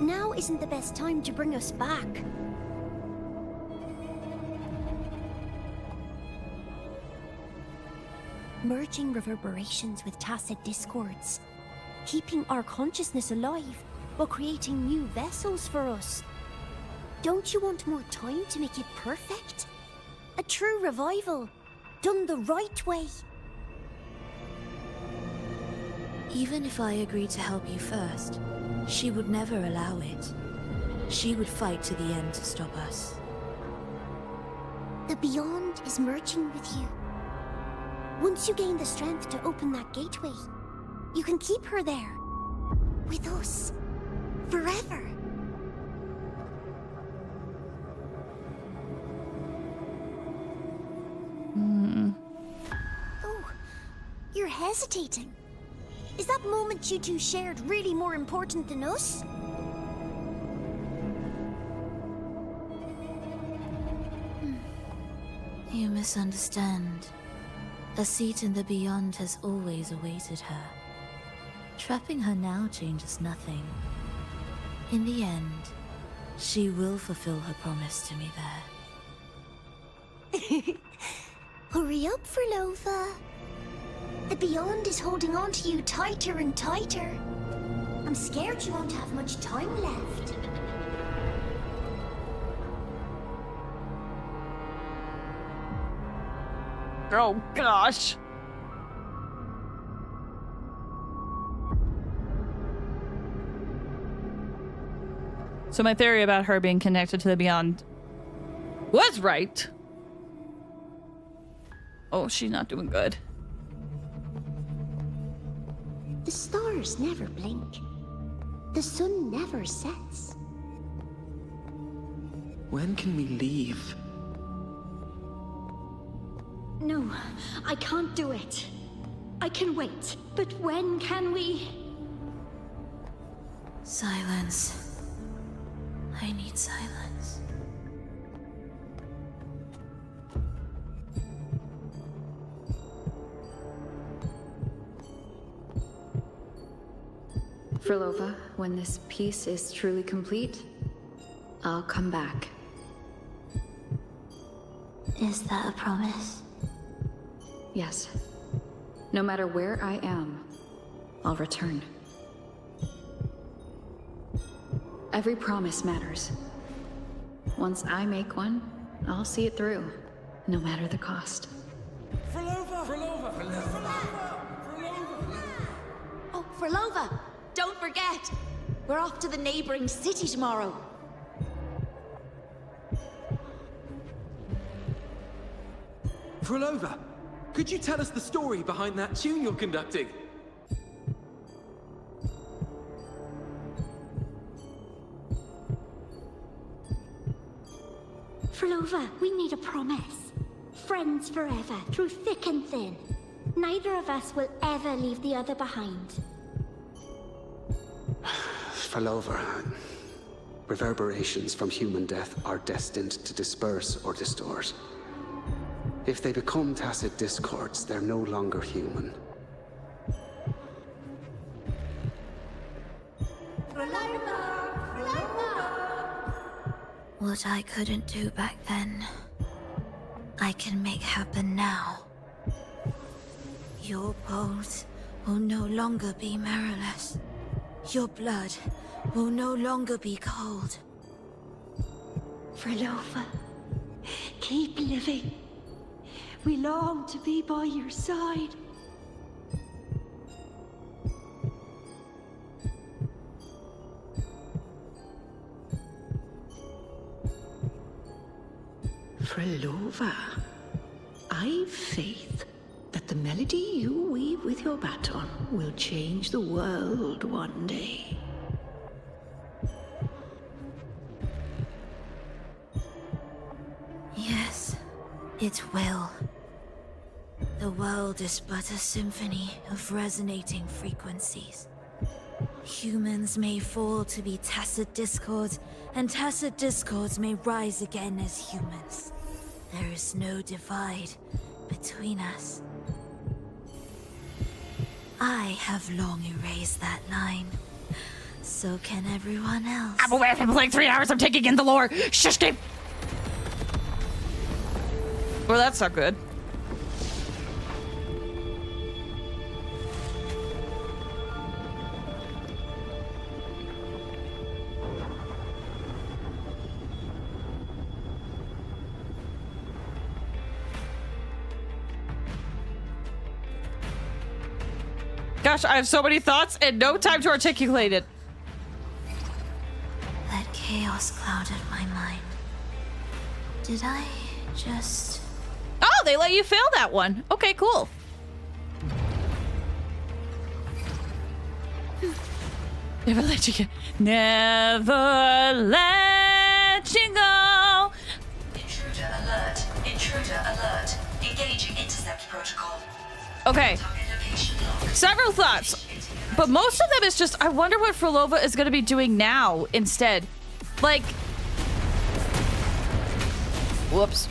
Now isn't the best time to bring us back. merging reverberations with tacit discords, keeping our consciousness alive while creating new vessels for us. Don't you want more time to make it perfect? A true revival, done the right way. Even if I agreed to help you first, she would never allow it. She would fight to the end to stop us. The Beyond is merging with you. Once you gain the strength to open that gateway, you can keep her there. With us. Forever. Oh, you're hesitating. Is that moment you two shared really more important than us? You misunderstand. A seat in the Beyond has always awaited her. Trapping her now changes nothing. In the end, she will fulfill her promise to me there. Hurry up, Phrolova. The Beyond is holding on to you tighter and tighter. I'm scared you won't have much time left. Oh gosh. So my theory about her being connected to the Beyond was right. Oh, she's not doing good. The stars never blink. The sun never sets. When can we leave? No, I can't do it. I can wait, but when can we? Silence. I need silence. Phrolova, when this piece is truly complete, I'll come back. Is that a promise? Yes. No matter where I am, I'll return. Every promise matters. Once I make one, I'll see it through, no matter the cost. Phrolova! Phrolova! Oh, Phrolova! Don't forget! We're off to the neighboring city tomorrow. Phrolova, could you tell us the story behind that tune you're conducting? Phrolova, we need a promise. Friends forever, through thick and thin. Neither of us will ever leave the other behind. Phrolova, reverberations from human death are destined to disperse or distort. If they become tacit discords, they're no longer human. What I couldn't do back then, I can make happen now. Your bones will no longer be marrowless. Your blood will no longer be cold. Phrolova, keep living. We long to be by your side. Phrolova, I've faith that the melody you weave with your baton will change the world one day. Yes, it will. The world is but a symphony of resonating frequencies. Humans may fall to be tacit discords, and tacit discords may rise again as humans. There is no divide between us. I have long erased that line. So can everyone else. I'm aware for like 3 hours. I'm taking in the lore. Shush, Gabe. Well, that's not good. gosh, I have so many thoughts and no time to articulate it. That chaos clouded my mind. Did I just... Oh, they let you fail that one. Okay, cool. Never let you go. Never let you go. Intruder alert. Intruder alert. Engaging intercept protocol. Okay. Several thoughts. But most of them is just, I wonder what Phrolova is going to be doing now instead. Like... Whoops.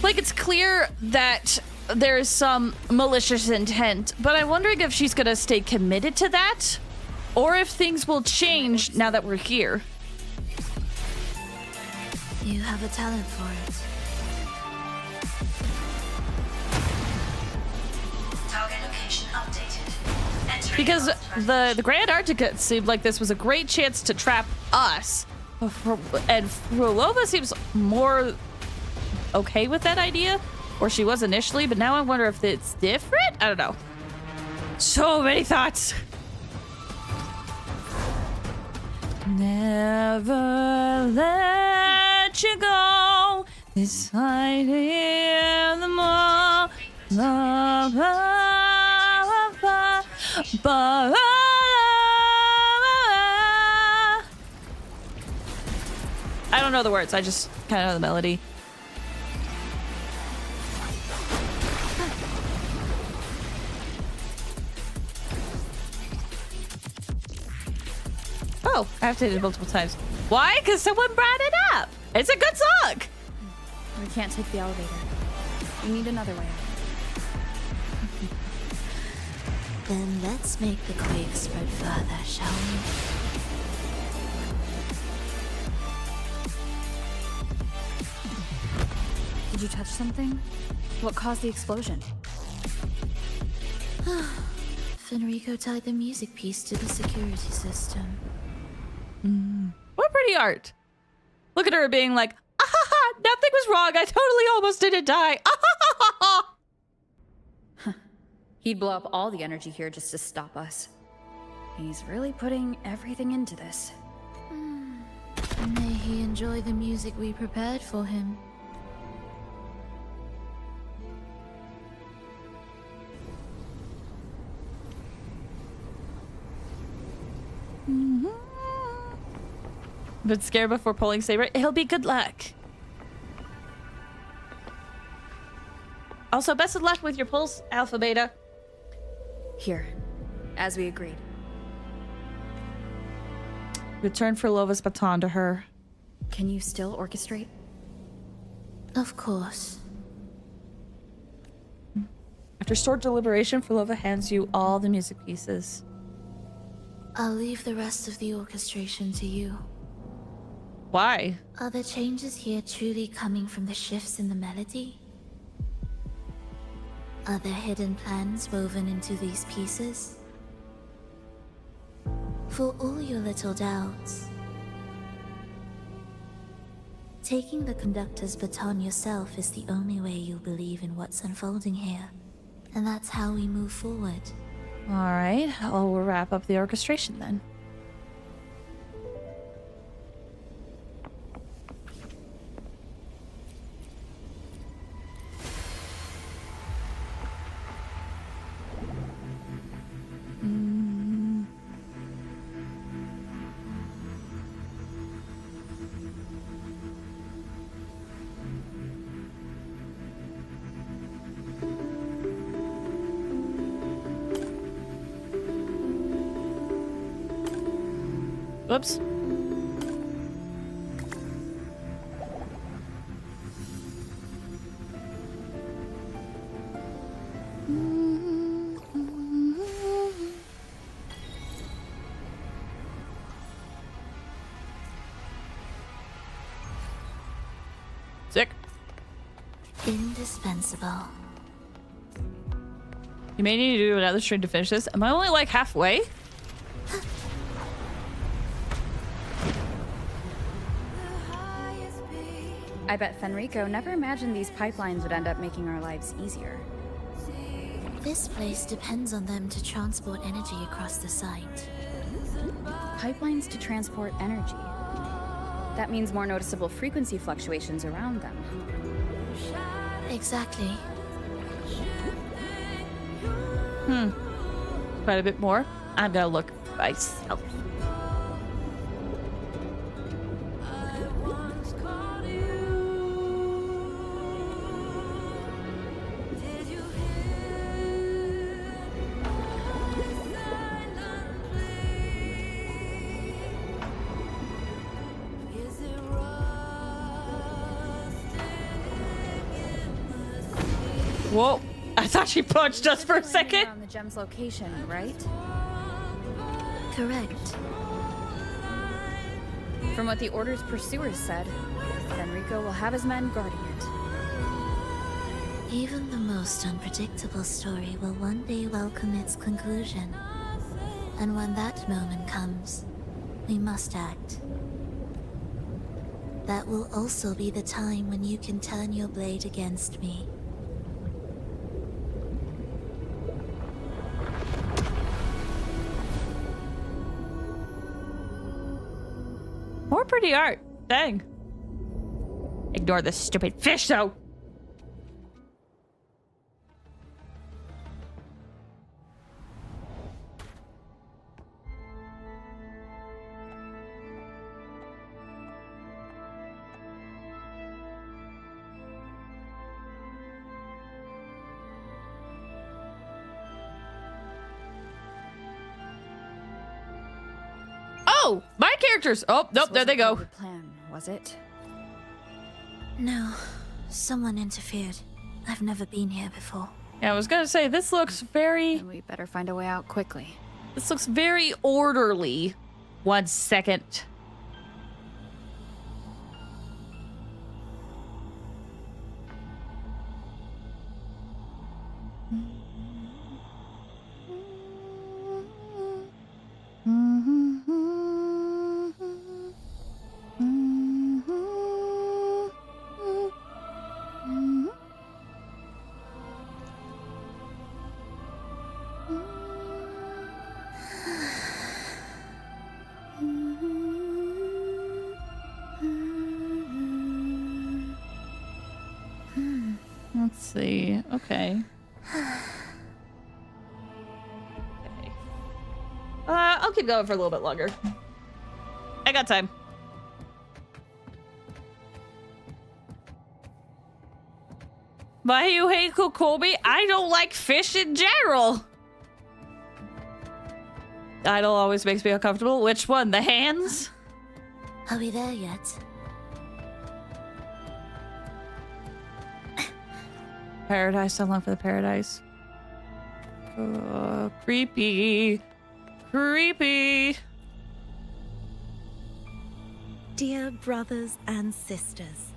Like, it's clear that there's some malicious intent, but I'm wondering if she's gonna stay committed to that, or if things will change now that we're here. You have a talent for it. Target location updated. Entering Because advanced the Grand Arctica seemed like this was a great chance to trap us, and Phrolova seems more okay with that idea, or she was initially, but now I wonder if it's different? I don't know. So many thoughts. Never let you go this side of the mall. La, la, la, la, ba, la, la. I don't know the words, I just kind of know the melody. Oh, I have to hit it multiple times. Why? Because someone brought it up. It's a good song. We can't take the elevator. We need another way out. Then let's make the quake spread further, shall we? Did you touch something? What caused the explosion? Fenrico tied the music piece to the security system. What pretty art. Look at her being like, ah, ha, ha, nothing was wrong. I totally almost didn't die. Ah, ha, ha, ha, ha. He'd blow up all the energy here just to stop us. He's really putting everything into this. May he enjoy the music we prepared for him. Been scared before pulling saber. It'll be good luck. Also, best of luck with your pulse, Alpha Beta. Here, as we agreed. Return Phrolova's baton to her. Can you still orchestrate? Of course. After short deliberation, Phrolova hands you all the music pieces. I'll leave the rest of the orchestration to you. Why? Are the changes here truly coming from the shifts in the melody? Are there hidden plans woven into these pieces? For all your little doubts, taking the conductor's baton yourself is the only way you'll believe in what's unfolding here. And that's how we move forward. Alright, we'll wrap up the orchestration then. Whoops. Sick. Indispensable. You may need to do another string to finish this. Am I only like halfway? I bet Fenrico never imagined these pipelines would end up making our lives easier. This place depends on them to transport energy across the site. Pipelines to transport energy. That means more noticeable frequency fluctuations around them. Exactly. Quite a bit more. I'm gonna look myself. Whoa! I thought she punched us for a second. On the gem's location, right? Correct. From what the Order's pursuers said, Enrico will have his men guarding it. Even the most unpredictable story will one day welcome its conclusion. And when that moment comes, we must act. That will also be the time when you can turn your blade against me. More pretty art. Dang. Ignore the stupid fish, though. Oh, my characters. Oh, nope, there they go. The plan, was it? No, someone interfered. I've never been here before. Yeah, I was gonna say, this looks very... We better find a way out quickly. This looks very orderly. 1 second. Let's see. Okay. I'll keep going for a little bit longer. I got time. Why you hate Kokomi? I don't like fish in general. Idol always makes me uncomfortable. Which one? The hands? Are we there yet? Paradise. So long for the paradise. Creepy. Creepy. Dear brothers and sisters,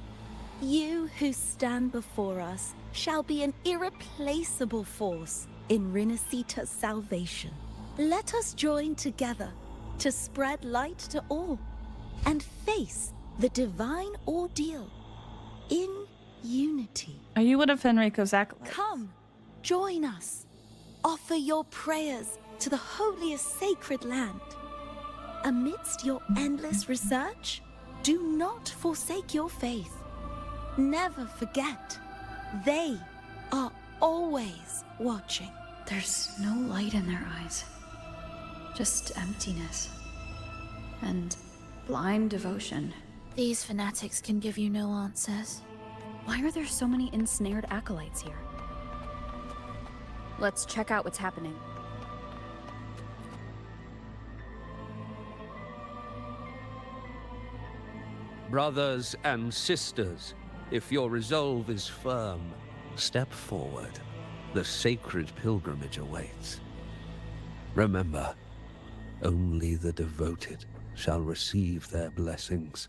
you who stand before us shall be an irreplaceable force in Rinasita's salvation. Let us join together to spread light to all and face the divine ordeal in unity. Are you one of Enrico's acolytes? Come, join us. Offer your prayers to the holiest sacred land. Amidst your endless research, do not forsake your faith. Never forget, they are always watching. There's no light in their eyes. Just emptiness. And blind devotion. These fanatics can give you no answers. Why are there so many ensnared acolytes here? Let's check out what's happening. Brothers and sisters, if your resolve is firm, step forward. The sacred pilgrimage awaits. Remember, only the devoted shall receive their blessings.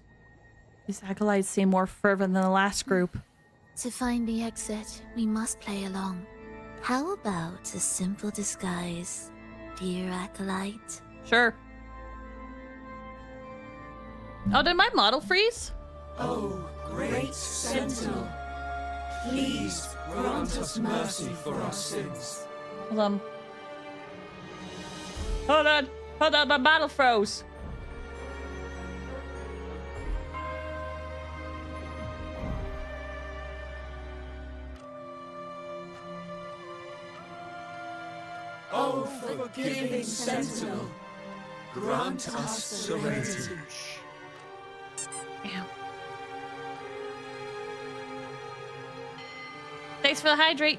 These acolytes seem more fervent than the last group. To find the exit, we must play along. How about a simple disguise, dear acolyte? Sure. Oh, did my model freeze? Oh, great Sentinel, please grant us mercy for our sins. Hold on. Hold on. Hold on, my battle froze. Oh, forgiving Sentinel, grant us serenity. Ow. Thanks for the hydrate.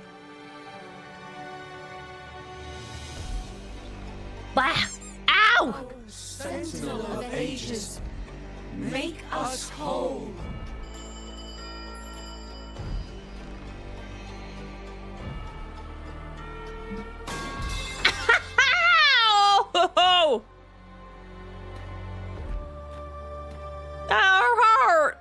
Bah! Ow! Sentinel of ages, make us whole. Ow! That hurt!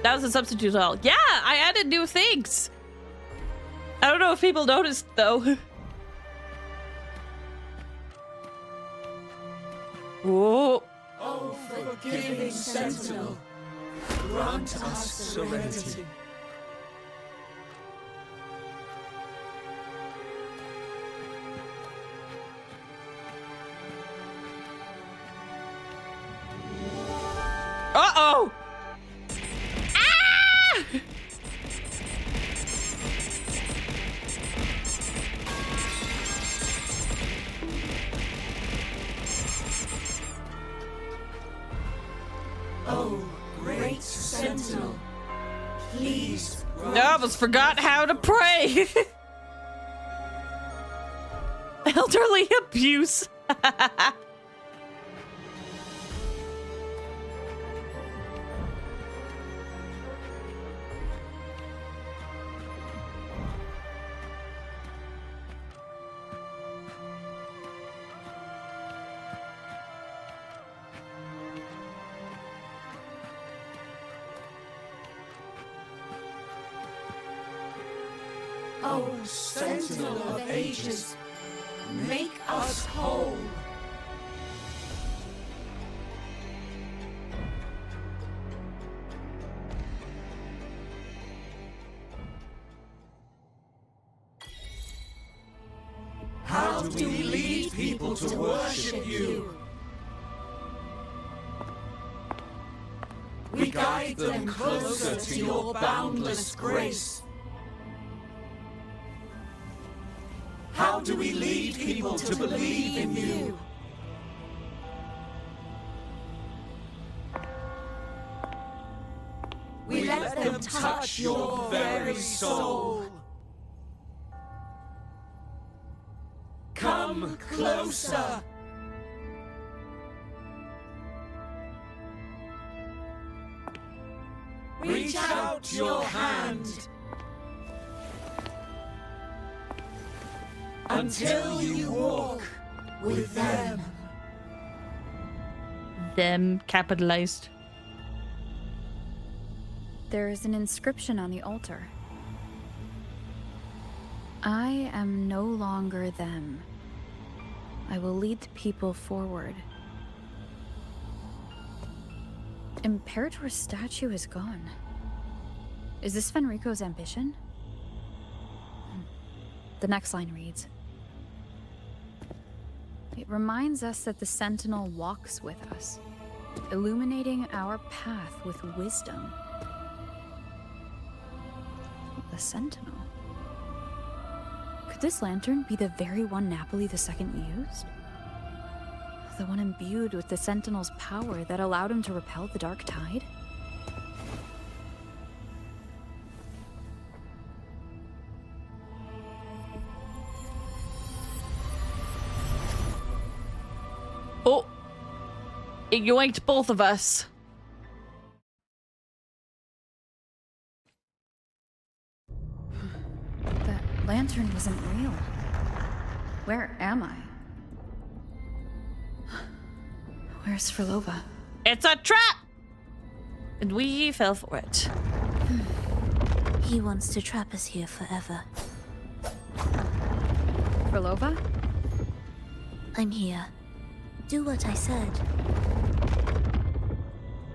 That was a substitute all. Yeah, I added new things. I don't know if people noticed though. Whoa. Oh, forgiving Sentinel, grant us serenity. Uh-oh! Ah! Oh, great Sentinel, please. I almost forgot how to pray. Elderly abuse. Oh, Sentinel of ages, make us whole. How do we lead people to worship you? We guide them closer to your boundless grace. How do we lead people to believe in you? We let them touch your very soul. Come closer. Reach out your hand. Until you walk with them. Them capitalized. There is an inscription on the altar. I am no longer them. I will lead the people forward. Imperator's statue is gone. Is this Fenrico's ambition? The next line reads, it reminds us that the Sentinel walks with us, illuminating our path with wisdom. The Sentinel? Could this lantern be the very one Napoli II used? The one imbued with the Sentinel's power that allowed him to repel the Dark Tide? Oh! It yoinked both of us. That lantern wasn't real. Where am I? Where's Phrolova? It's a trap! And we fell for it. He wants to trap us here forever. Phrolova? I'm here. Do what I said.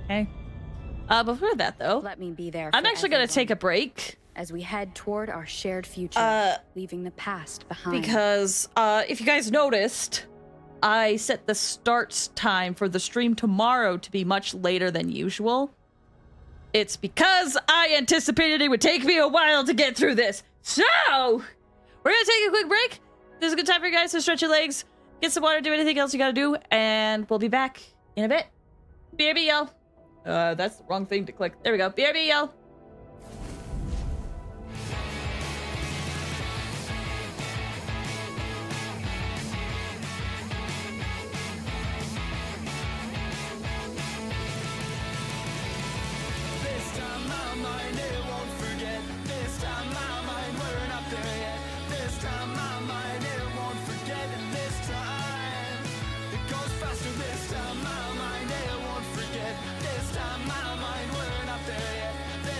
Okay. Before that, though, Let me be there. I'm for actually going to everyone take a break. as we head toward our shared future, leaving the past behind. Because if you guys noticed, I set the start time for the stream tomorrow to be much later than usual. It's because I anticipated it would take me a while to get through this. So, we're going to take a quick break. This is a good time for you guys to stretch your legs, get some water, do anything else you got to do, and we'll be back in a bit. BRB, y'all. That's the wrong thing to click. There we go. BRB, y'all. This time my mind, we're not there yet.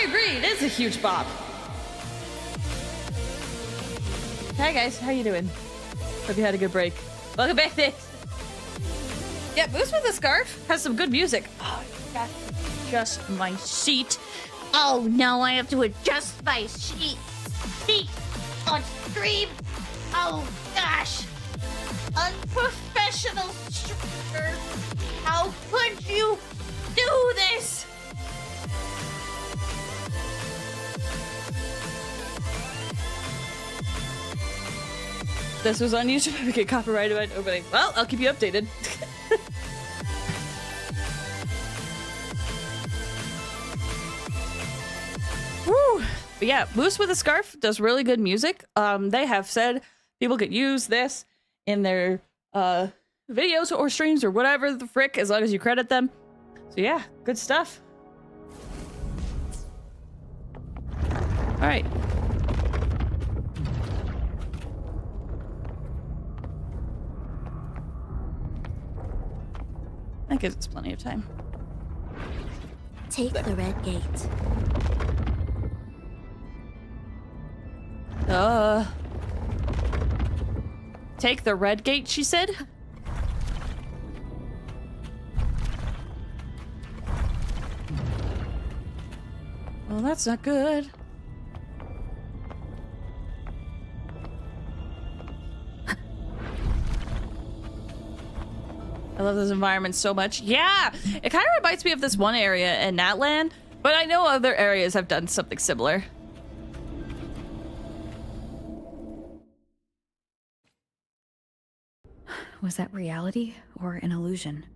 agree. It is a huge bop. Hi guys, how you doing? Hope you had a good break. Welcome back, thanks. Yeah, Boost with a Scarf has some good music. Oh, that's just my seat. Oh no, I have to adjust my seat on stream. Oh gosh. Unprofessional streamer. How could you do this? This was on YouTube. We get copyrighted by nobody. Well, I'll keep you updated. Woo! But yeah, Moose with a Scarf does really good music. They have said people could use this in their videos or streams or whatever the frick, as long as you credit them. So yeah, good stuff. All right. That gives us plenty of time. Take the red gate. Take the red gate, she said? Well, that's not good. I love this environment so much. Yeah! It kind of reminds me of this one area in Natland, but I know other areas have done something similar. Was that reality or an illusion?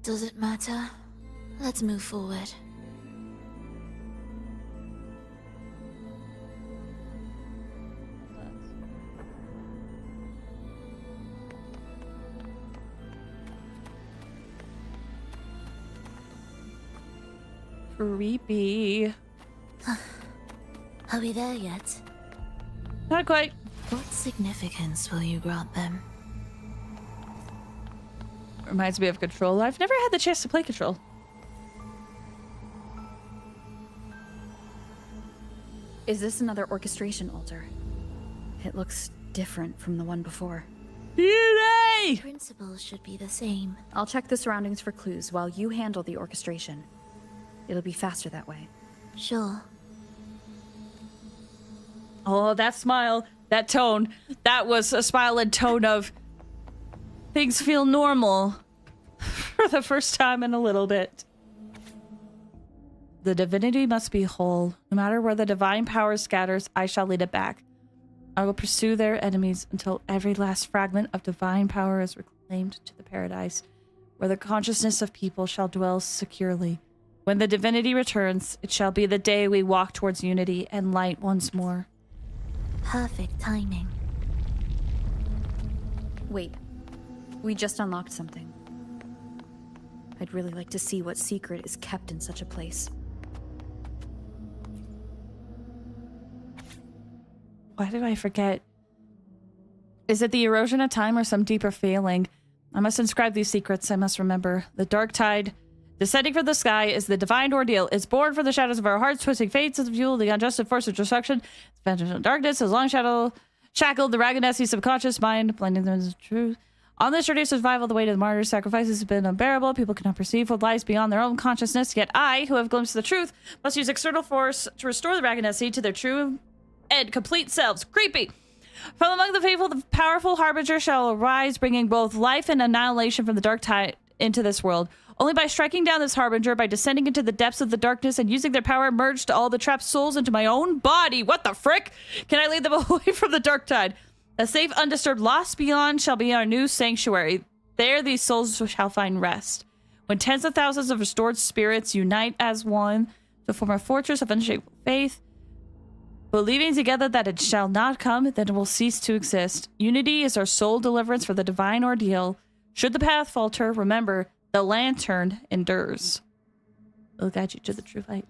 Does it matter? Let's move forward. Creepy. Are we there yet? Not quite. What significance will you grant them? Reminds me of Control. I've never had the chance to play Control. Is this another orchestration altar? It looks different from the one before. Yay! Principles should be the same. I'll check the surroundings for clues while you handle the orchestration. It'll be faster that way. Sure. Oh, that smile, that tone. That was a smile and tone of things feel normal for the first time in a little bit. The divinity must be whole. No matter where the divine power scatters, I shall lead it back. I will pursue their enemies until every last fragment of divine power is reclaimed to the paradise, where the consciousness of people shall dwell securely. When the divinity returns, it shall be the day we walk towards unity and light once more. Perfect timing. Wait. We just unlocked something. I'd really like to see what secret is kept in such a place. Why did I forget? Is it the erosion of time or some deeper feeling? I must inscribe these secrets. I must remember. The dark tide descending from the sky is the divine ordeal. It's born from the shadows of our hearts, twisting fates of fuel, the unjust force of destruction. It's vengeance of darkness, as long shadow shackled the Raganesi subconscious mind, blending them into truth. On this journey of survival, the weight of the martyr's sacrifices has been unbearable. People cannot perceive what lies beyond their own consciousness. Yet I, who have glimpsed the truth, must use external force to restore the Raganesi to their true and complete selves. Creepy! From among the faithful, the powerful harbinger shall arise, bringing both life and annihilation from the dark tide into this world. Only by striking down this harbinger, by descending into the depths of the darkness and using their power merged all the trapped souls into my own body, what the frick, can I lead them away from the dark tide. A safe, undisturbed, lost beyond shall be our new sanctuary. There these souls shall find rest. When tens of thousands of restored spirits unite as one to form a fortress of unshakable faith, believing together that it shall not come, then it will cease to exist. Unity is our sole deliverance for the divine ordeal. Should the path falter, remember, the lantern endures. It'll guide you to the true light.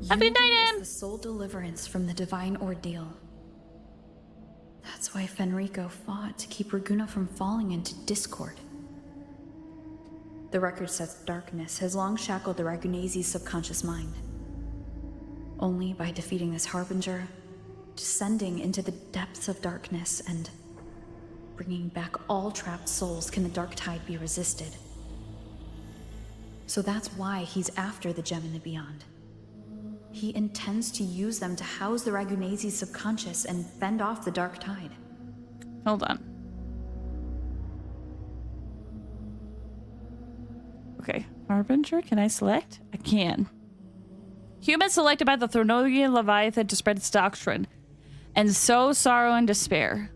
Happy night, Anne! The sole deliverance from the divine ordeal. That's why Fenrico fought, to keep Raguna from falling into discord. The record says darkness has long shackled the Ragunazi's subconscious mind. Only by defeating this harbinger, descending into the depths of darkness, and bringing back all trapped souls can the dark tide be resisted. So that's why he's after the gem in the beyond. He intends to use them to house the Ragunazi's subconscious and fend off the dark tide. Hold on. Okay, Harbinger, can I select? I can. Humans selected by the Thronodian Leviathan to spread its doctrine, and sow sorrow and despair.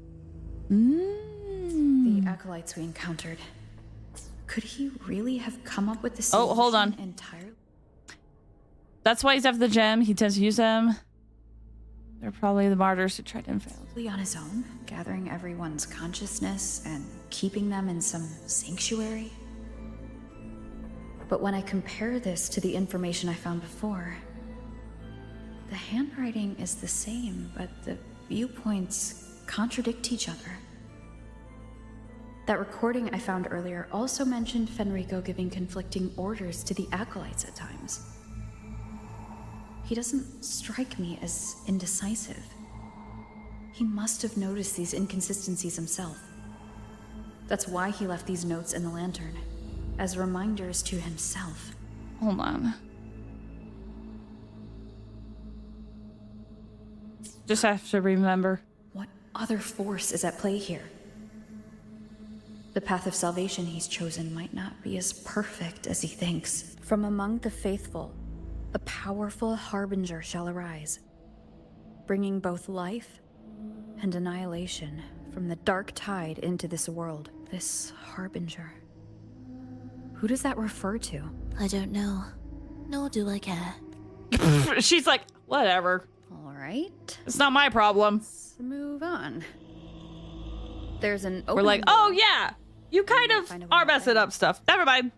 The acolytes we encountered. Could he really have come up with the solution? Oh, hold on. Entirely? That's why he's after the gem. He tends to use them. They're probably the martyrs who tried and failed. On his own, gathering everyone's consciousness and keeping them in some sanctuary. But when I compare this to the information I found before, the handwriting is the same, but the viewpoints contradict each other. That recording I found earlier also mentioned Fenrico giving conflicting orders to the acolytes at times. He doesn't strike me as indecisive. He must have noticed these inconsistencies himself. That's why he left these notes in the lantern, as reminders to himself. Hold on. Just have to remember. What other force is at play here? The path of salvation he's chosen might not be as perfect as he thinks. From among the faithful, a powerful harbinger shall arise, bringing both life and annihilation from the dark tide into this world. This harbinger. Who does that refer to? I don't know. Nor do I care. She's like, whatever. All right. It's not my problem. Let's move on. There's an open We're like, door. oh yeah, you kind of are messing up stuff. Never mind.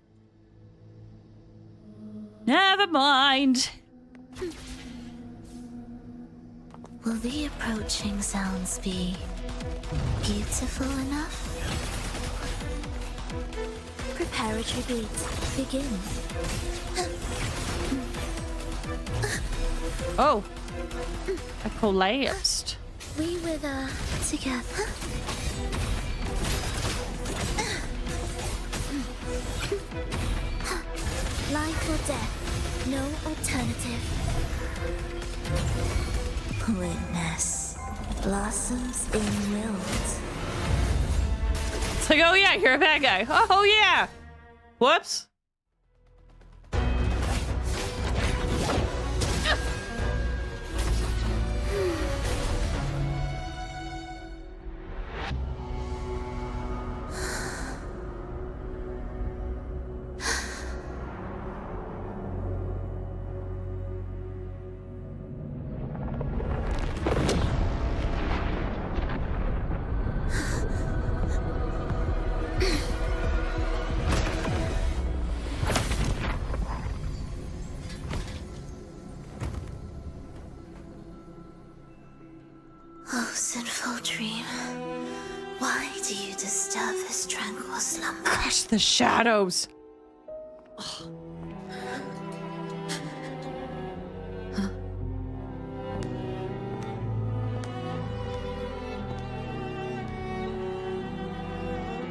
Never mind. Will the approaching sounds be beautiful enough? Preparatory beats begin. Oh, I collapsed. We wither together. Life or death, no alternative. Witness blossoms in wilt. It's like, oh yeah, you're a bad guy. Oh yeah. Whoops. Oh, sinful dream. Why do you disturb this tranquil slumber? Gosh, the shadows.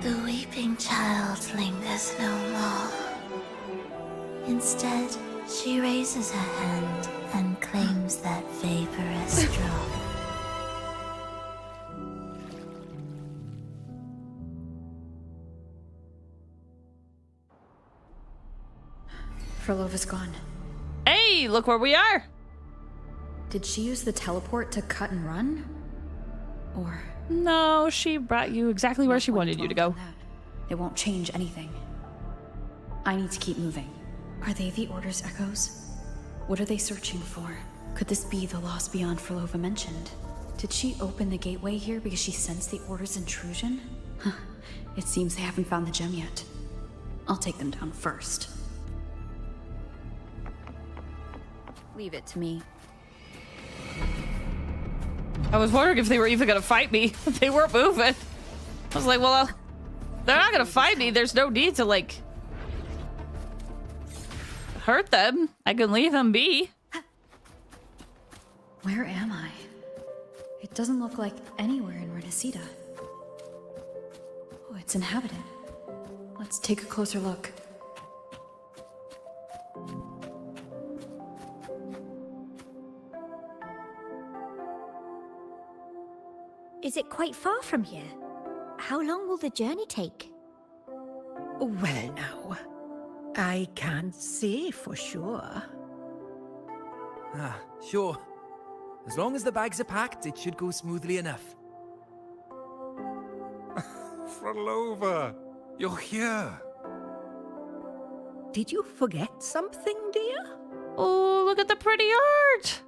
The weeping child lingers no more. Instead, she raises her hand and claims that vaporous drop. Phrolova's gone. Hey, look where we are. Did she use the teleport to cut and run? Or... No, she brought you exactly where she wanted you to go. It won't change anything. I need to keep moving. Are they the Order's echoes? What are they searching for? Could this be the lost beyond Phrolova mentioned? Did she open the gateway here because she sensed the Order's intrusion? Huh. It seems they haven't found the gem yet. I'll take them down first. Leave it to me. I was wondering if they were even gonna fight me. They weren't moving. I was like, well, they're not gonna fight me. There's no need to, like, hurt them. I can leave them be. Where am I? It doesn't look like anywhere in Renacita. Oh, it's inhabited. Let's take a closer look. Is it quite far from here? How long will the journey take? Well, now, I can't say for sure. Ah, sure. As long as the bags are packed, it should go smoothly enough. Phrolova, you're here. Did you forget something, dear? Oh, look at the pretty art.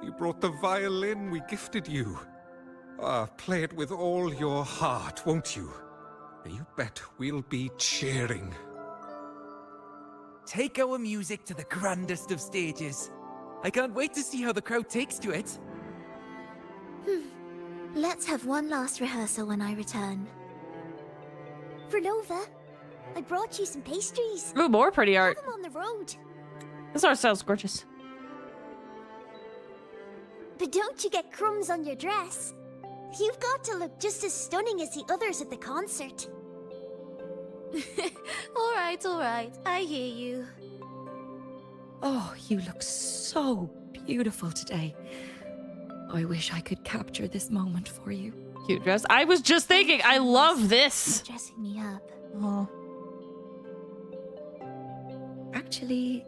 You brought the violin we gifted you. Play it with all your heart, won't you? You bet we'll be cheering. Take our music to the grandest of stages. I can't wait to see how the crowd takes to it. Let's have one last rehearsal when I return. Phrolova, I brought you some pastries. Ooh, more pretty art. Have them on the road. This art style's gorgeous. But don't you get crumbs on your dress. You've got to look just as stunning as the others at the concert. All right. I hear you. Oh, you look so beautiful today. I wish I could capture this moment for you. Cute dress. I was just thinking, I love this. Dressing me up. Oh. Actually,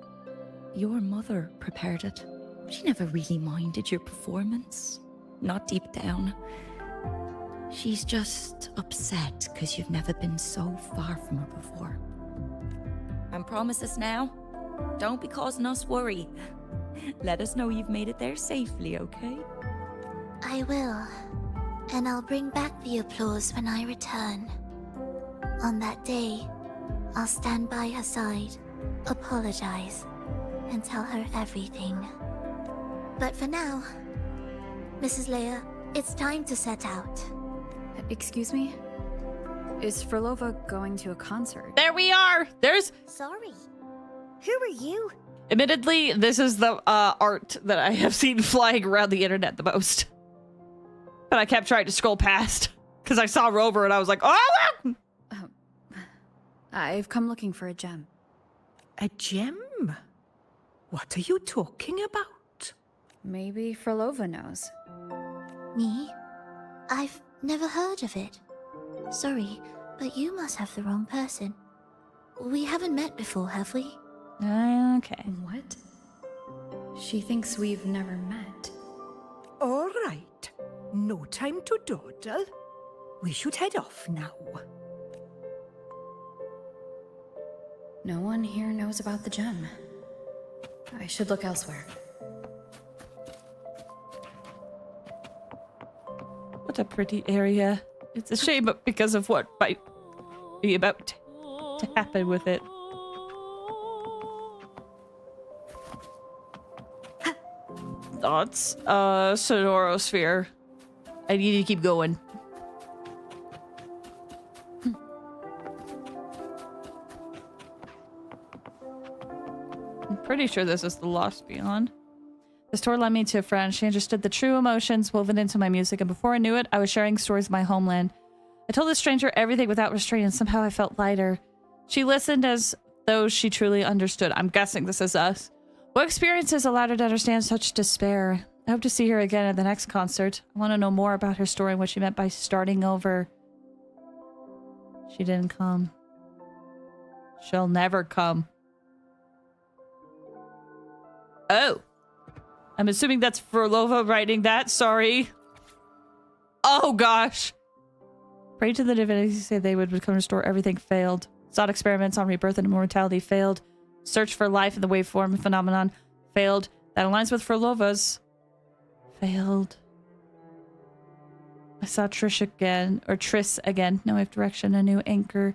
your mother prepared it. She never really minded your performance. Not deep down. She's just upset because you've never been so far from her before. And promise us now, don't be causing us worry. Let us know you've made it there safely, okay? I will. And I'll bring back the applause when I return. On that day, I'll stand by her side, apologize, and tell her everything. But for now, Mrs. Leia, it's time to set out. Excuse me? Is Phrolova going to a concert? There we are. There's... Sorry. Who are you? Admittedly, this is the art that I have seen flying around the internet the most. But I kept trying to scroll past because I saw Rover and I was like, oh! I've come looking for a gem. A gem? What are you talking about? Maybe Phrolova knows. Me? I've never heard of it. Sorry, but you must have the wrong person. We haven't met before, have we? Okay. What? She thinks we've never met. All right. No time to dawdle. We should head off now. No one here knows about the gem. I should look elsewhere. What a pretty area. It's a shame because of what might be about to happen with it. Thoughts? Sonorosphere. I need to keep going. I'm pretty sure this is the Lost Beyond. This tour led me to a friend. She understood the true emotions woven into my music, and before I knew it, I was sharing stories of my homeland. I told this stranger everything without restraint, and somehow I felt lighter. She listened as though she truly understood. I'm guessing this is us. What experiences allowed her to understand such despair? I hope to see her again at the next concert. I want to know more about her story and what she meant by starting over. She didn't come. She'll never come. Oh. I'm assuming that's Phrolova writing that. Sorry. Oh, gosh. Pray to the divinities who say they would become restore everything failed. Sought experiments on rebirth and immortality failed. Search for life in the waveform phenomenon failed. That aligns with Phrolova's. Failed. I saw Trish again, or Triss again. No wave direction, a new anchor.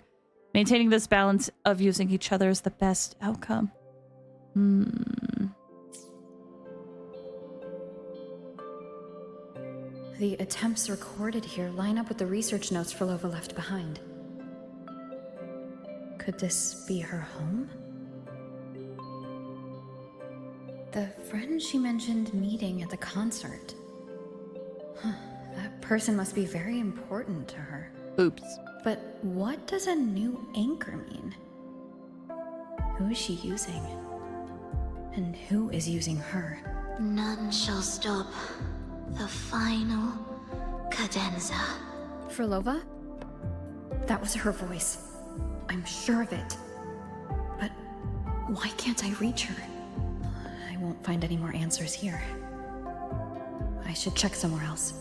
Maintaining this balance of using each other is the best outcome. The attempts recorded here line up with the research notes Phrolova left behind. Could this be her home? The friend she mentioned meeting at the concert. That person must be very important to her. Oops. But what does a new anchor mean? Who is she using? And who is using her? None shall stop the final cadenza. Phrolova? That was her voice. I'm sure of it. But why can't I reach her? I won't find any more answers here. I should check somewhere else.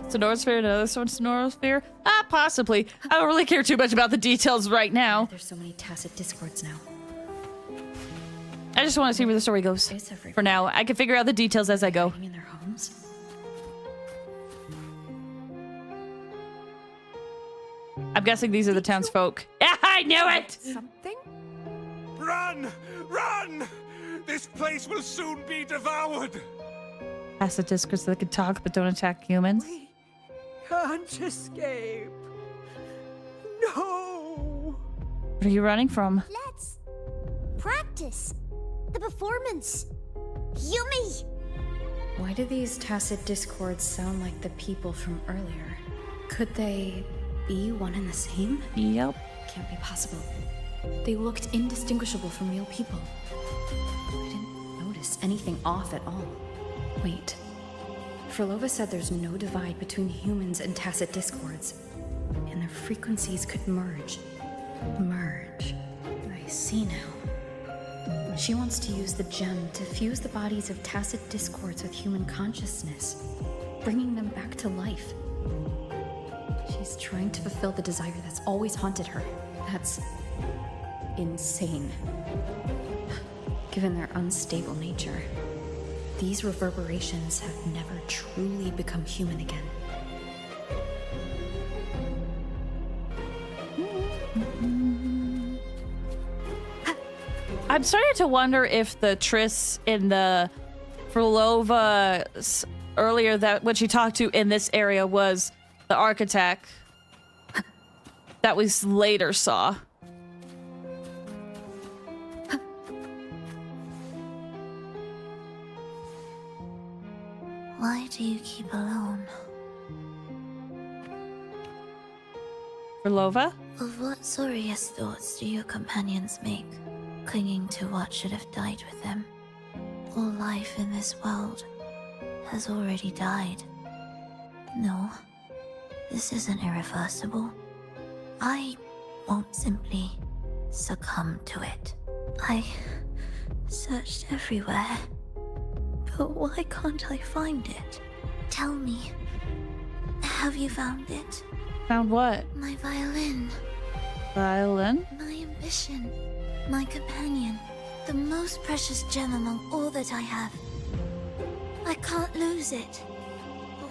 Sonorosphere, another Sonorosphere? Possibly. I don't really care too much about the details right now. There's so many tacit discords now. I just want to see where the story goes. For now, I can figure out the details as I go. In their homes? I'm guessing these are the townsfolk. Yeah, I knew it! Something? Run! Run! This place will soon be devoured! Acid discords that can talk but don't attack humans. We can't escape. No! What are you running from? Let's practice the performance. Yummy! Why do these tacit discords sound like the people from earlier? Could they be one and the same? Yep. Can't be possible. They looked indistinguishable from real people. I didn't notice anything off at all. Wait. Phrolova said there's no divide between humans and tacit discords, and their frequencies could merge. Merge. I see now. She wants to use the gem to fuse the bodies of tacit discords with human consciousness, bringing them back to life. She's trying to fulfill the desire that's always haunted her. That's insane. Given their unstable nature, these reverberations have never truly become human again. I'm starting to wonder if the Triss in the Phrolova earlier, that what she talked to in this area was the architect that we later saw. Why do you keep alone? Phrolova? Of what sorriest thoughts do your companions make, clinging to what should have died with them? All life in this world has already died. No, this isn't irreversible. I won't simply succumb to it. I searched everywhere, but why can't I find it? Tell me, have you found it? Found what? My violin. Violin? My ambition. My companion. The most precious gem among all that I have. I can't lose it.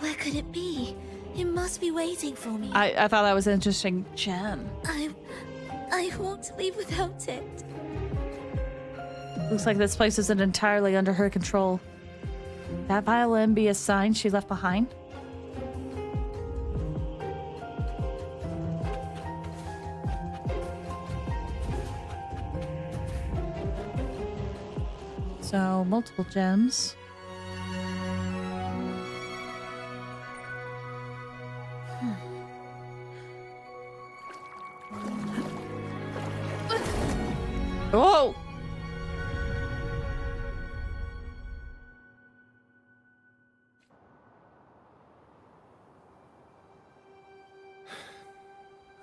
Where could it be? It must be waiting for me. I thought that was an interesting gem. I won't leave without it. Looks like this place isn't entirely under her control. That violin be a sign she left behind? So, multiple gems. Whoa!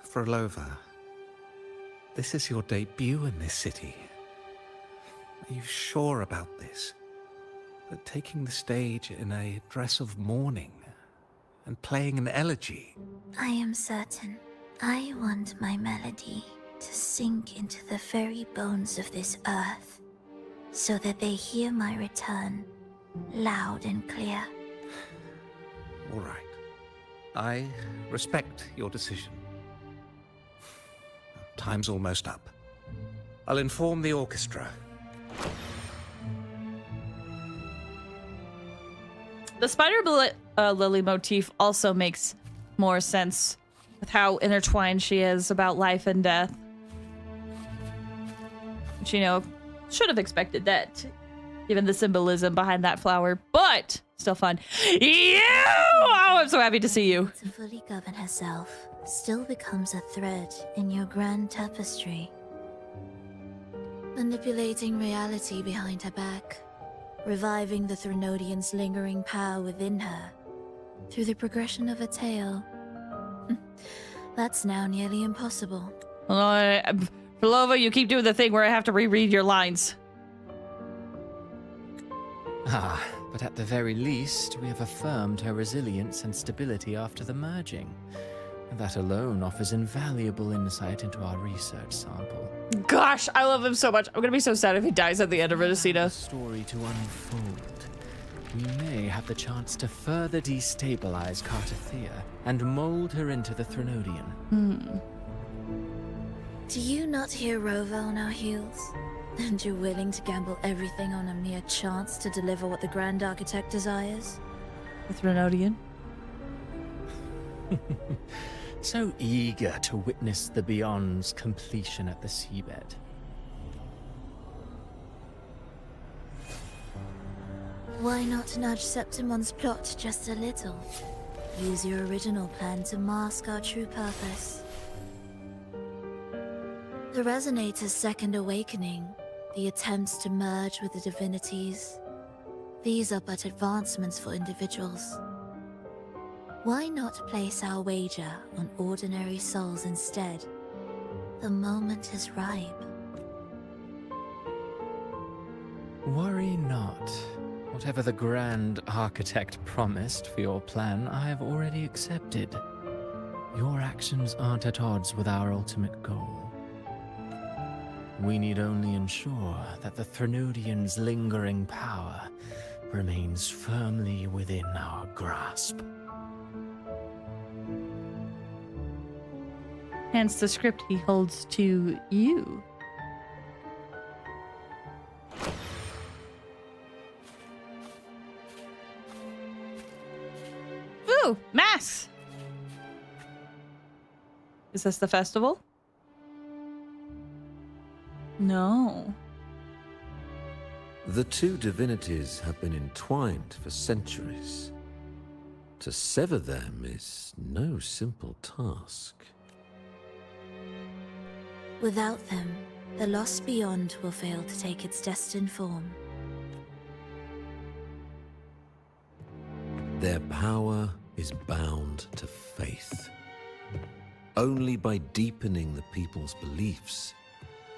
Phrolova, this is your debut in this city. Are you sure about this? That taking the stage in a dress of mourning and playing an elegy? I am certain. I want my melody to sink into the very bones of this earth, so that they hear my return, loud and clear. All right. I respect your decision. Time's almost up. I'll inform the orchestra. The spider lily motif also makes more sense with how intertwined she is about life and death. Which, you know, should have expected that, given the symbolism behind that flower, but still fun. You! Oh, I'm so happy to see you. To fully govern herself still becomes a thread in your grand tapestry. Manipulating reality behind her back, reviving the Threnodian's lingering power within her through the progression of a tale. That's now nearly impossible. Phrolova, you keep doing the thing where I have to reread your lines. Ah, but at the very least, we have affirmed her resilience and stability after the merging. That alone offers invaluable insight into our research sample. Gosh, I love him so much. I'm gonna be so sad if he dies at the end of Renacita. Story to unfold. We may have the chance to further destabilize Cartathea and mold her into the Threnodian. Do you not hear Rova on our heels? And you're willing to gamble everything on a mere chance to deliver what the Grand Architect desires? The Threnodian? So eager to witness the Beyond's completion at the seabed. Why not nudge Septimon's plot just a little? Use your original plan to mask our true purpose. The Resonator's second awakening, the attempts to merge with the divinities, these are but advancements for individuals. Why not place our wager on ordinary souls instead? The moment is ripe. Worry not. Whatever the Grand Architect promised for your plan, I have already accepted. Your actions aren't at odds with our ultimate goal. We need only ensure that the Threnodian's lingering power remains firmly within our grasp. Hence the script he holds to you. Ooh, masks! Is this the festival? No. The two divinities have been entwined for centuries. To sever them is no simple task. Without them, the lost beyond will fail to take its destined form. Their power is bound to faith. Only by deepening the people's beliefs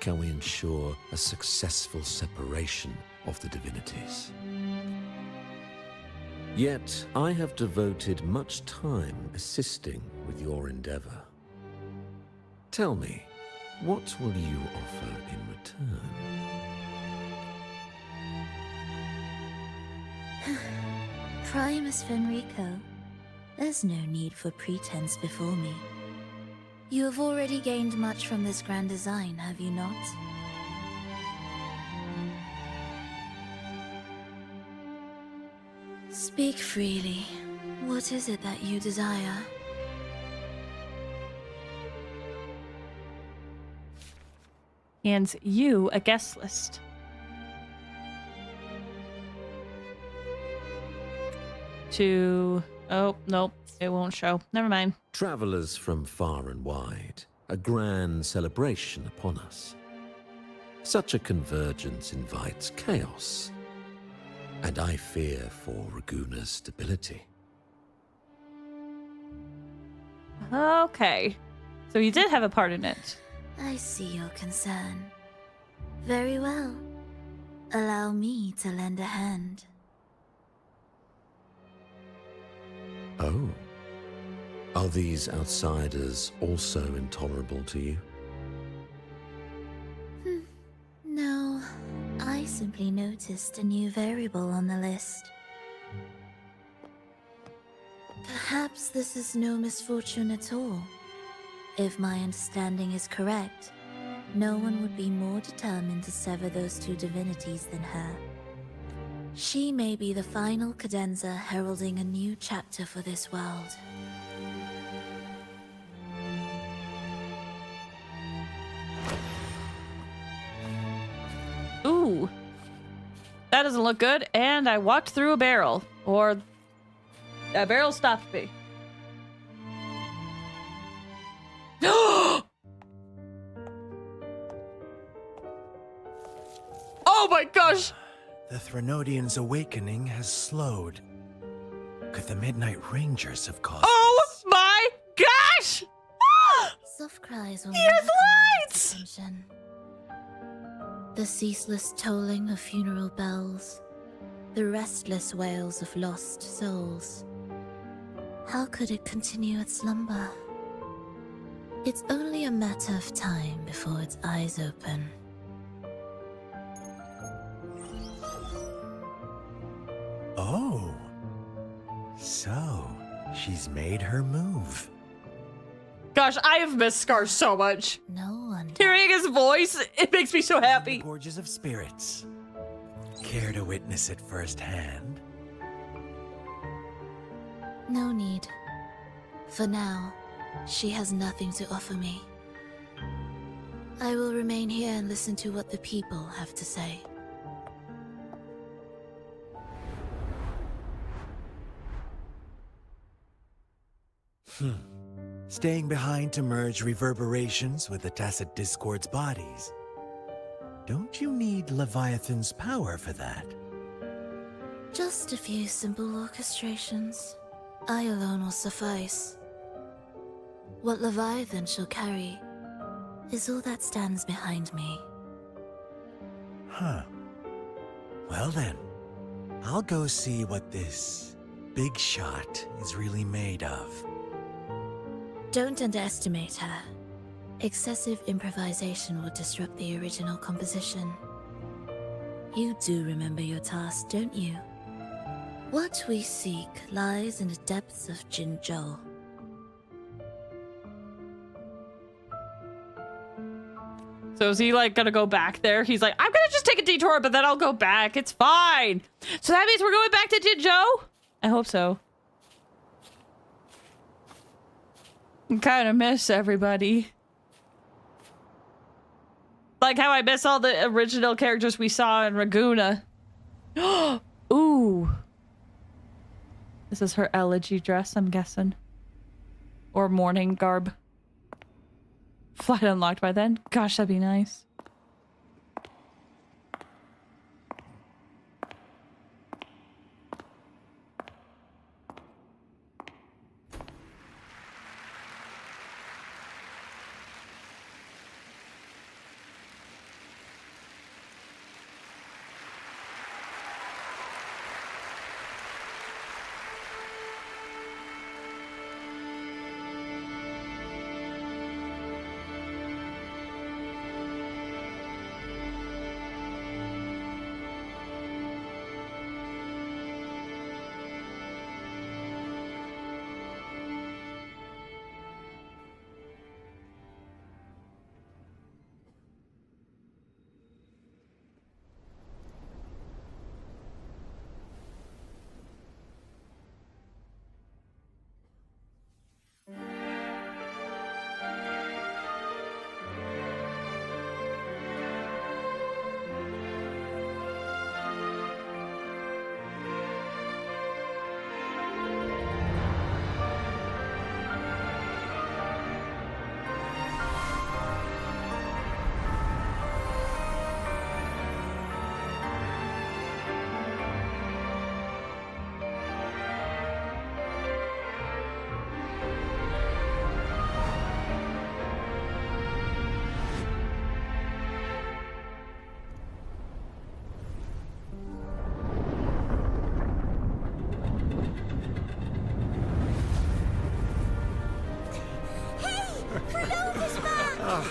can we ensure a successful separation of the divinities. Yet, I have devoted much time assisting with your endeavor. Tell me, what will you offer in return? Primus Fenrico, there's no need for pretense before me. You have already gained much from this grand design, have you not? Speak freely. What is it that you desire? Hands you a guest list. Oh, nope, it won't show. Never mind. Travelers from far and wide, a grand celebration upon us. Such a convergence invites chaos, and I fear for Raguna's stability. Okay, so you did have a part in it. I see your concern. Very well. Allow me to lend a hand. Oh. Are these outsiders also intolerable to you? No, I simply noticed a new variable on the list. Perhaps this is no misfortune at all. If my understanding is correct, no one would be more determined to sever those two divinities than her. She may be the final cadenza heralding a new chapter for this world. Ooh. That doesn't look good. And I walked through a barrel. Or a barrel stopped me. Oh my gosh! The Threnodians' awakening has slowed. Could the Midnight Rangers have caused Oh my gosh! Soft cries will He has never command lights! attention. The ceaseless tolling of funeral bells, the restless wails of lost souls. How could it continue its slumber? It's only a matter of time before its eyes open. Oh. So, she's made her move. Gosh, I have missed Scar so much. No one. Hearing his voice, it makes me so happy. Gorges of spirits. Care to witness it firsthand? No need. For now, she has nothing to offer me. I will remain here and listen to what the people have to say. Staying behind to merge reverberations with the Tacit Discord's bodies. Don't you need Leviathan's power for that? Just a few simple orchestrations. I alone will suffice. What Leviathan shall carry is all that stands behind me. Huh. Well then, I'll go see what this big shot is really made of. Don't underestimate her. Excessive improvisation will disrupt the original composition. You do remember your task, don't you? What we seek lies in the depths of Jinzhou. So is he like gonna go back there? He's like, I'm gonna just take a detour, but then I'll go back. It's fine. So that means we're going back to Jinzhou? I hope so. I kind of miss everybody. Like how I miss all the original characters we saw in Raguna. Ooh. This is her elegy dress, I'm guessing. Or mourning garb. Flight unlocked by then? Gosh, that'd be nice.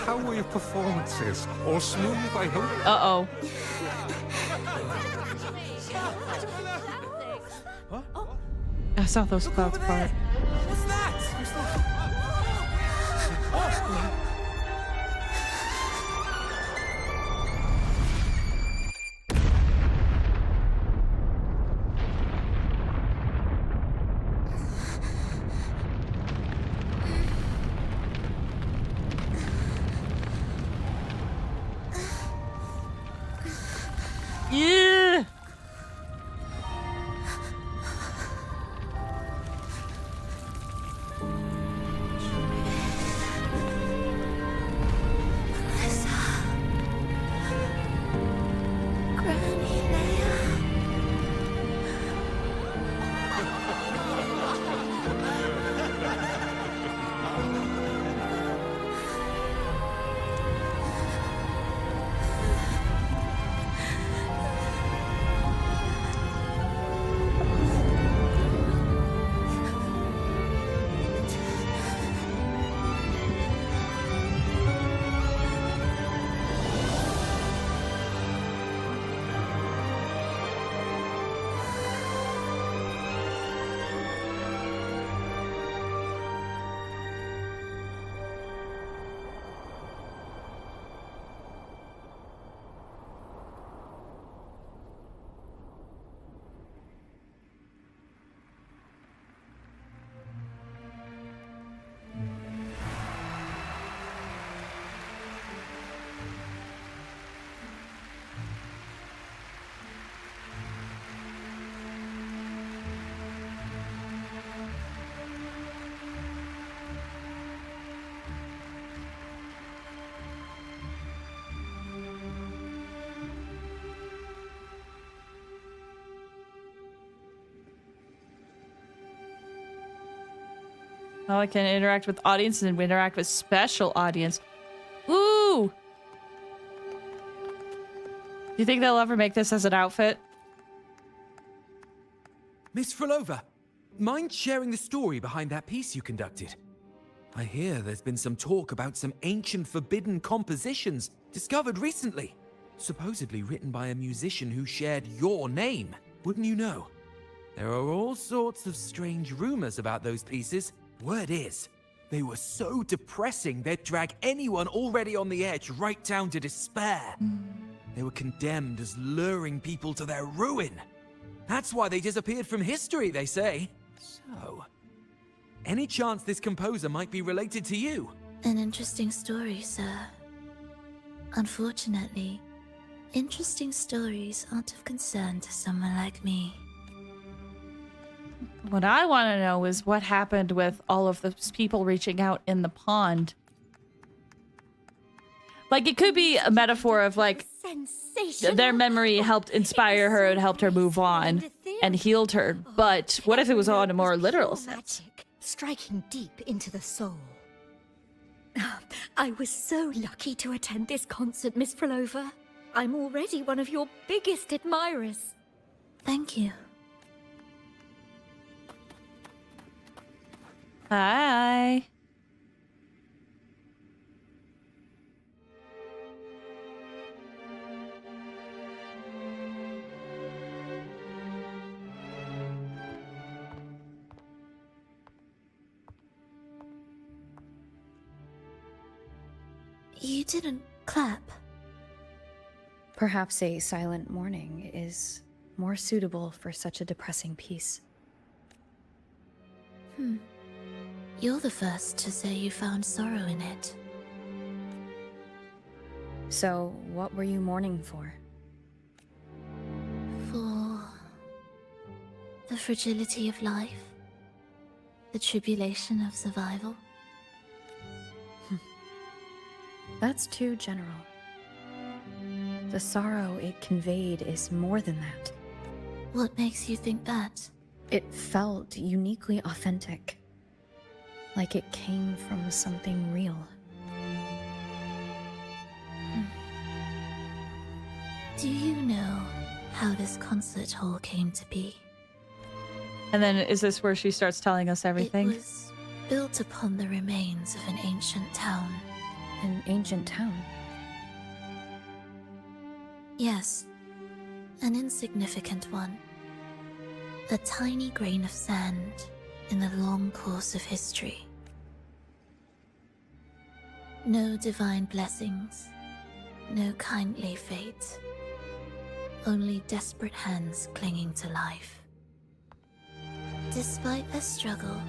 How were your performances? All smooth, I hope? Uh-oh. I saw those clouds part. What's that? Oh, I can interact with audience and interact with special audience. Ooh! Do you think they'll ever make this as an outfit? Miss Phrolova, mind sharing the story behind that piece you conducted? I hear there's been some talk about some ancient forbidden compositions discovered recently, supposedly written by a musician who shared your name. Wouldn't you know? There are all sorts of strange rumors about those pieces. Word is, they were so depressing they'd drag anyone already on the edge right down to despair. They were condemned as luring people to their ruin. That's why they disappeared from history, they say. So, any chance this composer might be related to you? An interesting story, sir. Unfortunately, interesting stories aren't of concern to someone like me. What I want to know is what happened with all of those people reaching out in the pond. Like, it could be a metaphor of, like, their memory helped inspire her and helped her move on and healed her. But what if it was on a more literal sense? Striking deep into the soul. I was so lucky to attend this concert, Miss Phrolova. I'm already one of your biggest admirers. Thank you. Hi. You didn't clap. Perhaps a silent mourning is more suitable for such a depressing piece. You're the first to say you found sorrow in it. So, what were you mourning for? For the fragility of life, the tribulation of survival. That's too general. The sorrow it conveyed is more than that. What makes you think that? It felt uniquely authentic. Like it came from something real. Do you know how this concert hall came to be? And then is this where she starts telling us everything? It was built upon the remains of an ancient town. An ancient town? Yes, an insignificant one. A tiny grain of sand in the long course of history. No divine blessings, no kindly fate. Only desperate hands clinging to life. Despite their struggle,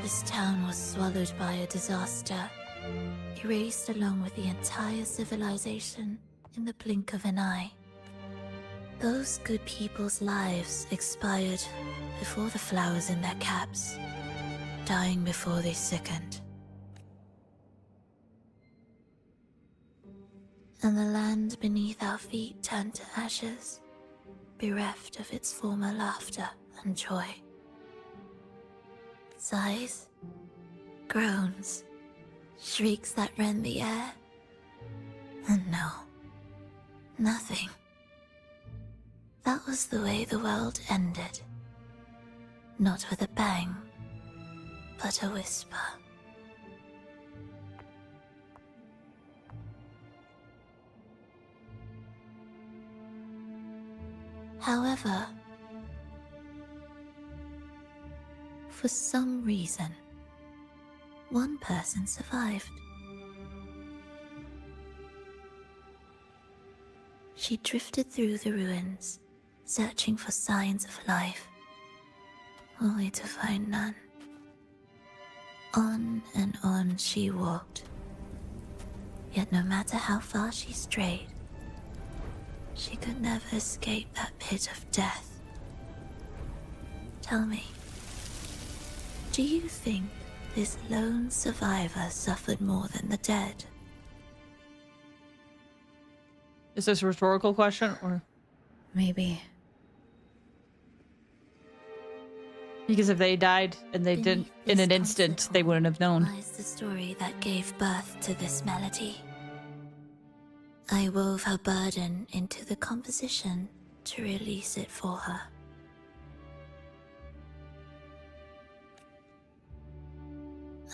this town was swallowed by a disaster, erased along with the entire civilization in the blink of an eye. Those good people's lives expired before the flowers in their caps, dying before they sickened. And the land beneath our feet turned to ashes, bereft of its former laughter and joy. Sighs, groans, shrieks that rend the air. And no, nothing. That was the way the world ended. Not with a bang, but a whisper. However, for some reason, one person survived. She drifted through the ruins, searching for signs of life, only to find none. On and on she walked, yet no matter how far she strayed, she could never escape that pit of death. Tell me, do you think this lone survivor suffered more than the dead? Is this a rhetorical question, or? Maybe. Because if they died and they didn't in an instant, they wouldn't have known. Lies the story that gave birth to this melody. I wove her burden into the composition to release it for her.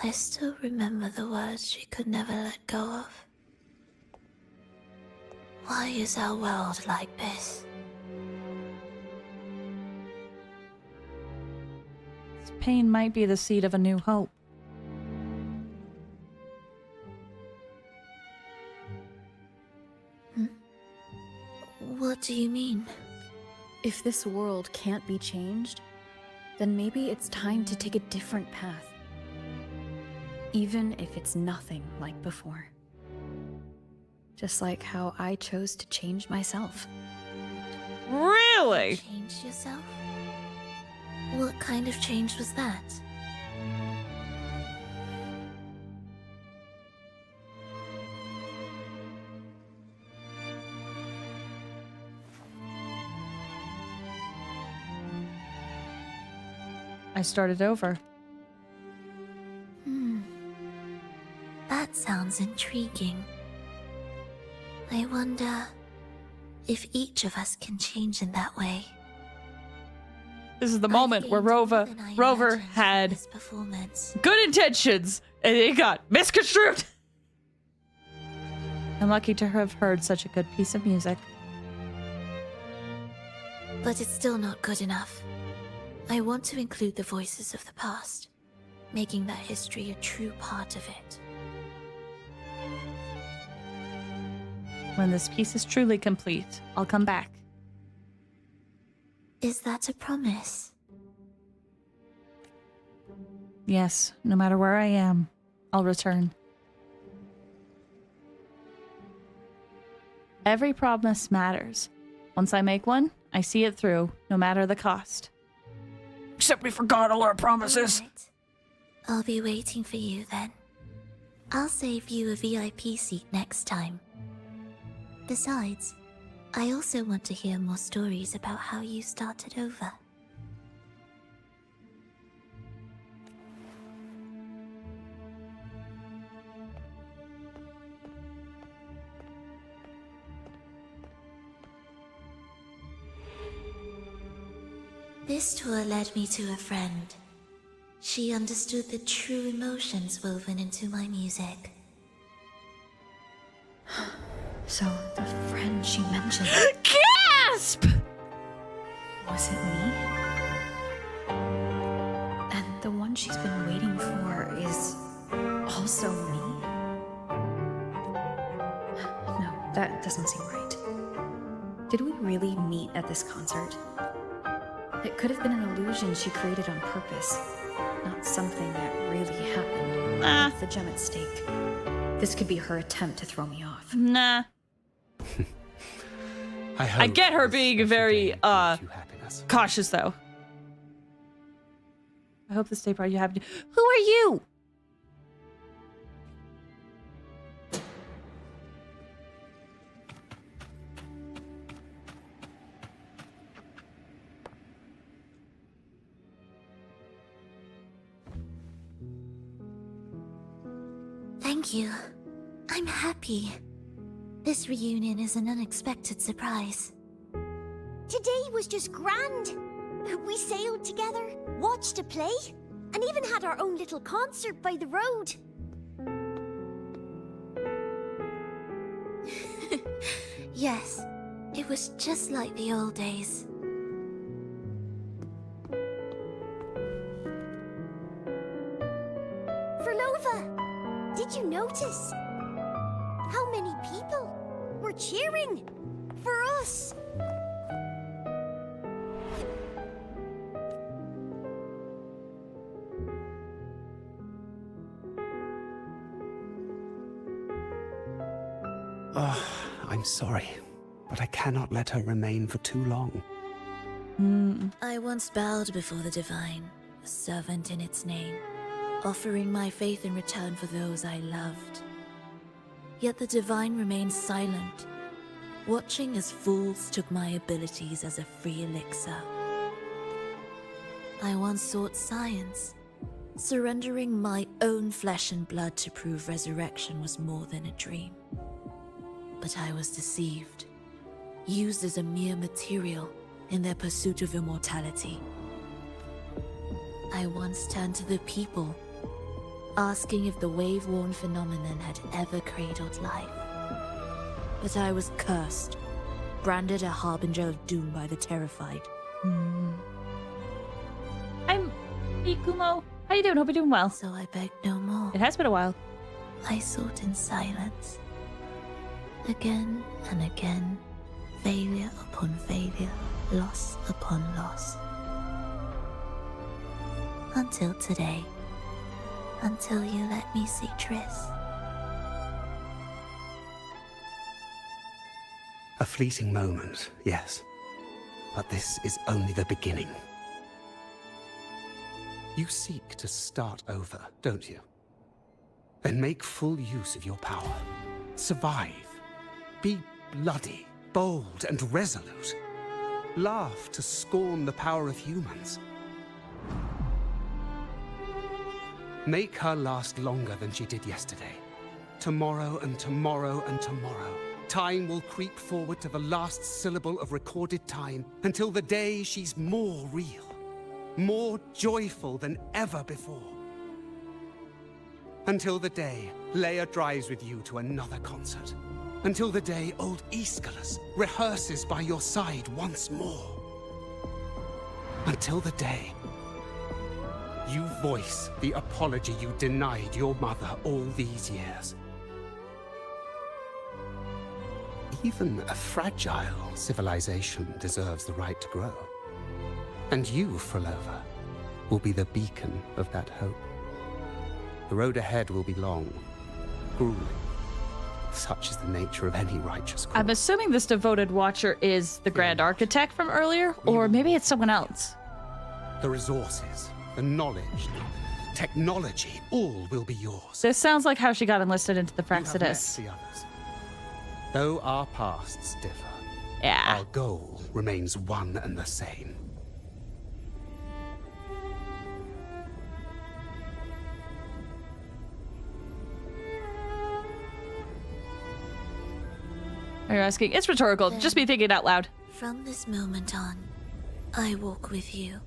I still remember the words she could never let go of. Why is our world like this? This pain might be the seed of a new hope. What do you mean? If this world can't be changed, then maybe it's time to take a different path. Even if it's nothing like before. Just like how I chose to change myself. Really? Change yourself? What kind of change was that? I started over. That sounds intriguing. I wonder if each of us can change in that way. This is the moment where Rover had good intentions and it got misconstrued. I'm lucky to have heard such a good piece of music. But it's still not good enough. I want to include the voices of the past, making that history a true part of it. When this piece is truly complete, I'll come back. Is that a promise? Yes, no matter where I am, I'll return. Every promise matters. Once I make one, I see it through, no matter the cost. Except we forgot all our promises. Right. I'll be waiting for you then. I'll save you a VIP seat next time. Besides, I also want to hear more stories about how you started over. This tour led me to a friend. She understood the true emotions woven into my music. So, the friend she mentioned... Gasp! Was it me? And the one she's been waiting for is also me? No, that doesn't seem right. Did we really meet at this concert? It could have been an illusion she created on purpose, not something that really happened. With the gem at stake. This could be her attempt to throw me off. Nah. I get her being very cautious though. I hope this day brought you happy. Who are you? Thank you. I'm happy. This reunion is an unexpected surprise. Today was just grand. We sailed together, watched a play, and even had our own little concert by the road. Yes, it was just like the old days. Phrolova, did you notice how many people were cheering for us? Oh, I'm sorry, but I cannot let her remain for too long. I once bowed before the Divine, a servant in its name, offering my faith in return for those I loved. Yet the Divine remained silent, watching as fools took my abilities as a free elixir. I once sought science, surrendering my own flesh and blood to prove resurrection was more than a dream. But I was deceived, used as a mere material in their pursuit of immortality. I once turned to the people, asking if the wave-worn phenomenon had ever cradled life. But I was cursed, branded a harbinger of doom by the terrified. Hey, Kumo. How you doing? Hope you're doing well. So I begged no more. It has been a while. I sought in silence. Again and again, failure upon failure, loss upon loss. Until today. Until you let me see Triss. A fleeting moment, yes. But this is only the beginning. You seek to start over, don't you? Then make full use of your power. Survive. Be bloody, bold, and resolute. Laugh to scorn the power of humans. Make her last longer than she did yesterday. Tomorrow and tomorrow and tomorrow. Time will creep forward to the last syllable of recorded time until the day she's more real, more joyful than ever before. Until the day Leia drives with you to another concert. Until the day old Aeschylus rehearses by your side once more. Until the day you voice the apology you denied your mother all these years. Even a fragile civilization deserves the right to grow. And you, Phrolova, will be the beacon of that hope. The road ahead will be long, grueling. Such is the nature of any righteous cause. I'm assuming this devoted watcher is the Grand Architect from earlier, or maybe it's someone else. The resources, the knowledge, the technology, all will be yours. This sounds like how she got enlisted into the You have met Praxidus. the others. Though our pasts differ, Yeah. our goal remains one and the same. Are you asking? It's rhetorical. Just be thinking out loud. From this moment on, I walk with you.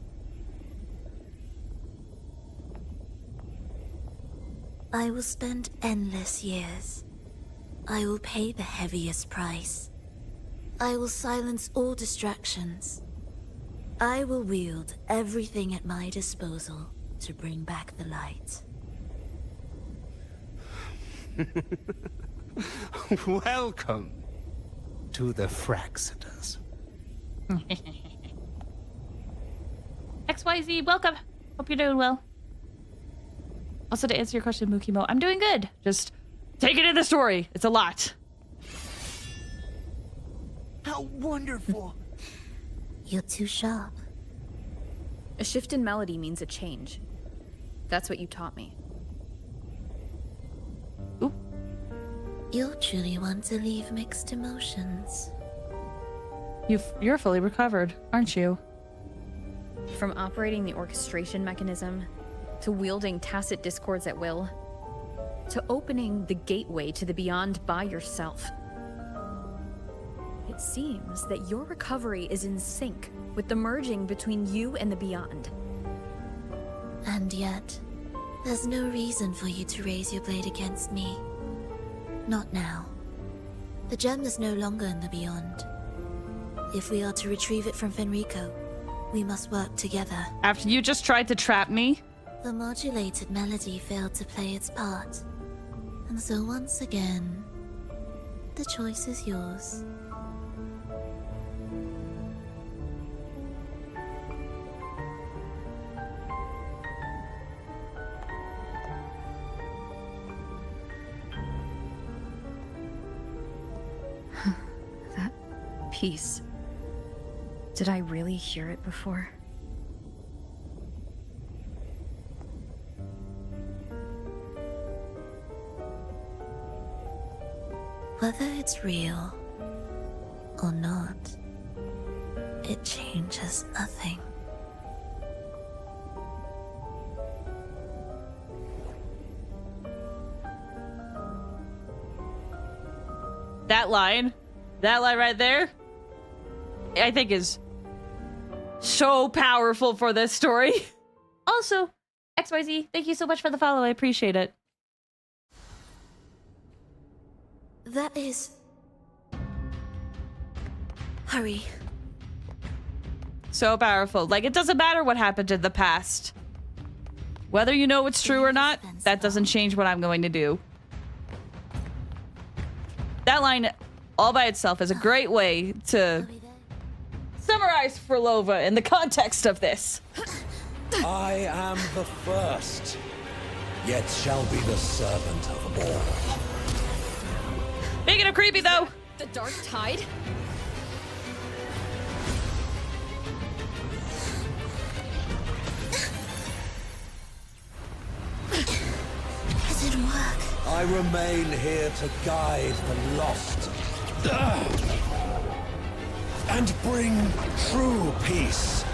I will spend endless years. I will pay the heaviest price. I will silence all distractions. I will wield everything at my disposal to bring back the light. Welcome to the Praxidus. XYZ, welcome. Hope you're doing well. Also, to answer your question, Mukimo, I'm doing good. Just take it in the story. It's a lot. How wonderful! You're too sharp. A shift in melody means a change. That's what you taught me. You'll truly want to leave mixed emotions. You're fully recovered, aren't you? From operating the orchestration mechanism, to wielding tacit discords at will, to opening the gateway to the beyond by yourself. It seems that your recovery is in sync with the merging between you and the beyond. And yet, there's no reason for you to raise your blade against me. Not now. The gem is no longer in the beyond. If we are to retrieve it from Fenrico, we must work together. After you just tried to trap me? The modulated melody failed to play its part. And so once again, the choice is yours. That piece. Did I really hear it before? Whether it's real or not, it changes nothing. That line right there, I think is so powerful for this story. Also, XYZ, thank you so much for the follow. I appreciate it. That is... Hurry. So powerful. Like, it doesn't matter what happened in the past. Whether you know it's true or not, that doesn't change what I'm going to do. That line all by itself is a great way to summarize Phrolova in the context of this. I am the first, yet shall be the servant of all. Making it creepy, though. The dark tide? It didn't work. I remain here to guide the lost. And bring true peace.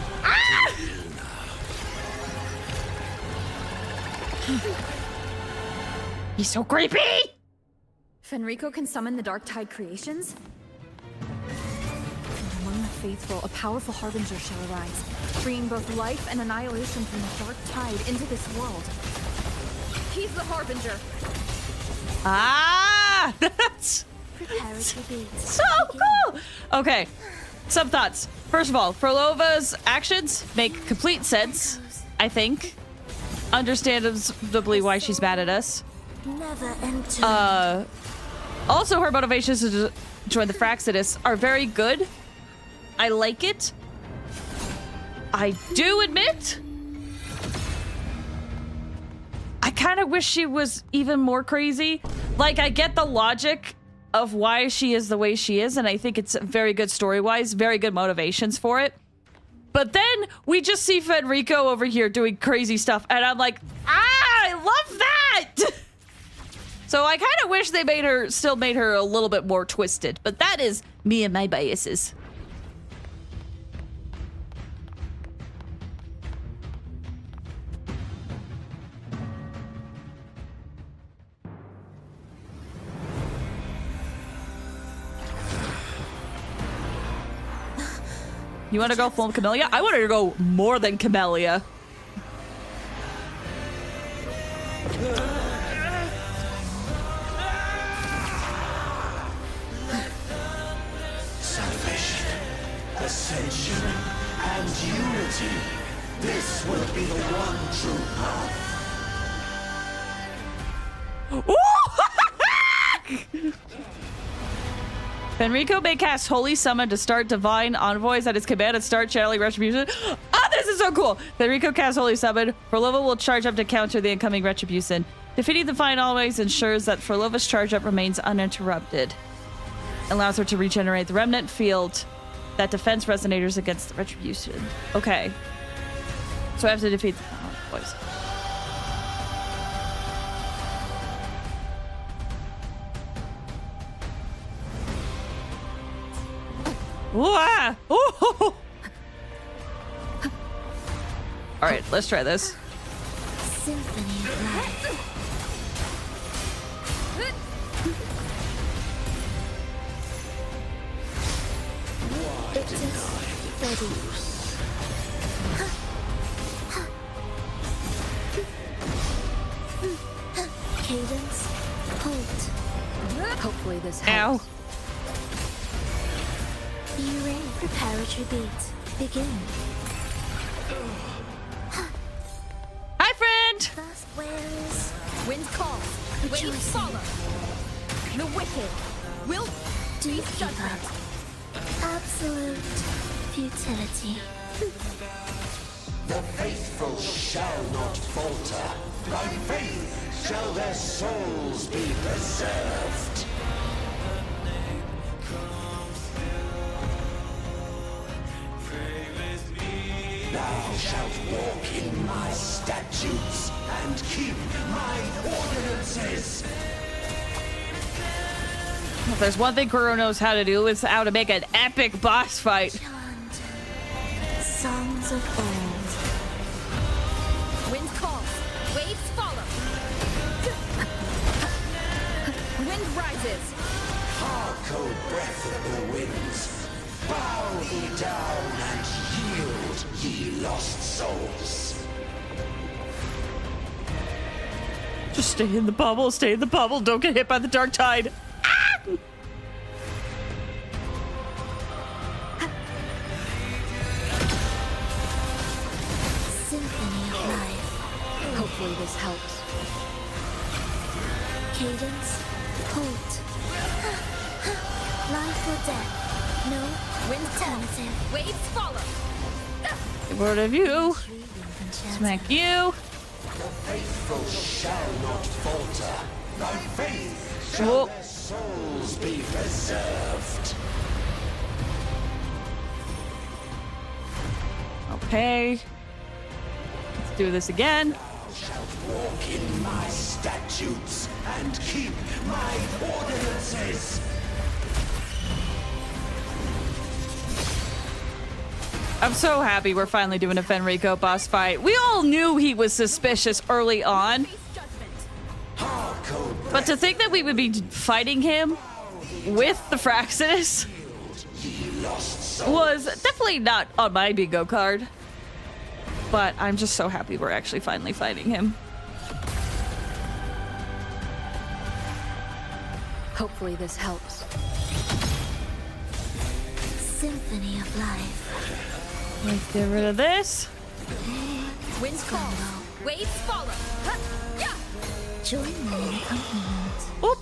He's so creepy! Fenrico can summon the dark tide creations? From among the faithful, a powerful harbinger shall arise, bringing both life and annihilation from the dark tide into this world. He's the harbinger. Ah! That's so cool! Okay, some thoughts. First of all, Phrolova's actions make complete sense, I think. Understandably why she's mad at us. Never enter. Also, her motivations to join the Fraxidus are very good. I like it. I do admit, I kind of wish she was even more crazy. Like, I get the logic of why she is the way she is, and I think it's very good story-wise, very good motivations for it. But then we just see Fenrico over here doing crazy stuff, and I'm like, I love that! So I kind of wish they still made her a little bit more twisted, but that is me and my biases. You want to go full Camellia? I wanted to go more than Camellia. Salvation, ascension, and unity. This will be the one true path. Fenrico may cast Holy Summon to start Divine Envoys at his command and start channeling Retribution. Oh, this is so cool! Fenrico casts Holy Summon. Phrolova will charge up to counter the incoming Retribution. Defeating Divine Envoys ensures that Phrolova's charge up remains uninterrupted. Allows her to regenerate the Remnant field that defends Resonators against the Retribution. Okay. So I have to defeat the Envoys. All right, let's try this. Symphony of life. It is ready. Cadence, hold. Hopefully this helps. Ow. You ready? Prepare a tribute. Begin. Hi, friend! First wins. Wind calls. Waves follow. The wicked will Do judgment. Absolute futility. The faithful shall not falter. By faith shall their souls be preserved. Thou shalt walk in my statutes and keep my ordinances. If there's one thing Kuro knows how to do, it's how to make an epic boss fight. Songs of old. Wind calls. Waves follow. Wind rises. Hark Stay in the bubble, stay in the bubble. Don't get hit by the dark tide. Ah! Symphony of life. Hopefully this helps. Cadence, hold. Life or death. No alternative. Waves follow. Word of you. Smack you. The faithful shall not falter. By faith shall Whoa. their souls be preserved. Okay. Let's do this again. Thou shalt walk in my statutes and keep my ordinances. I'm so happy we're finally doing a Fenrico boss fight. We all knew he was suspicious early on. But to think that we would be fighting him with the Fraxis was definitely not on my bingo card. But I'm just so happy we're actually finally fighting him. Hopefully this helps. Symphony of life. Let's get rid of this. Winds call. Waves follow. Join me in accompaniment. Oop.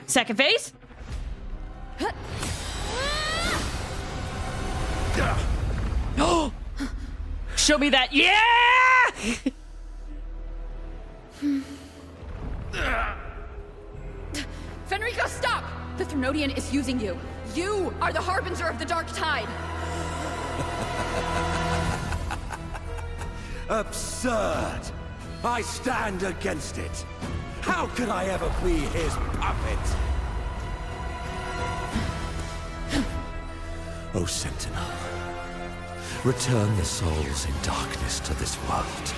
Second phase. Oh! Show me that. Yeah! Fenrico, stop! The Thrunodian is using you. You are the harbinger of the dark tide. Absurd! I stand against it. How could I ever be his puppet? O Sentinel, return the souls in darkness to this world.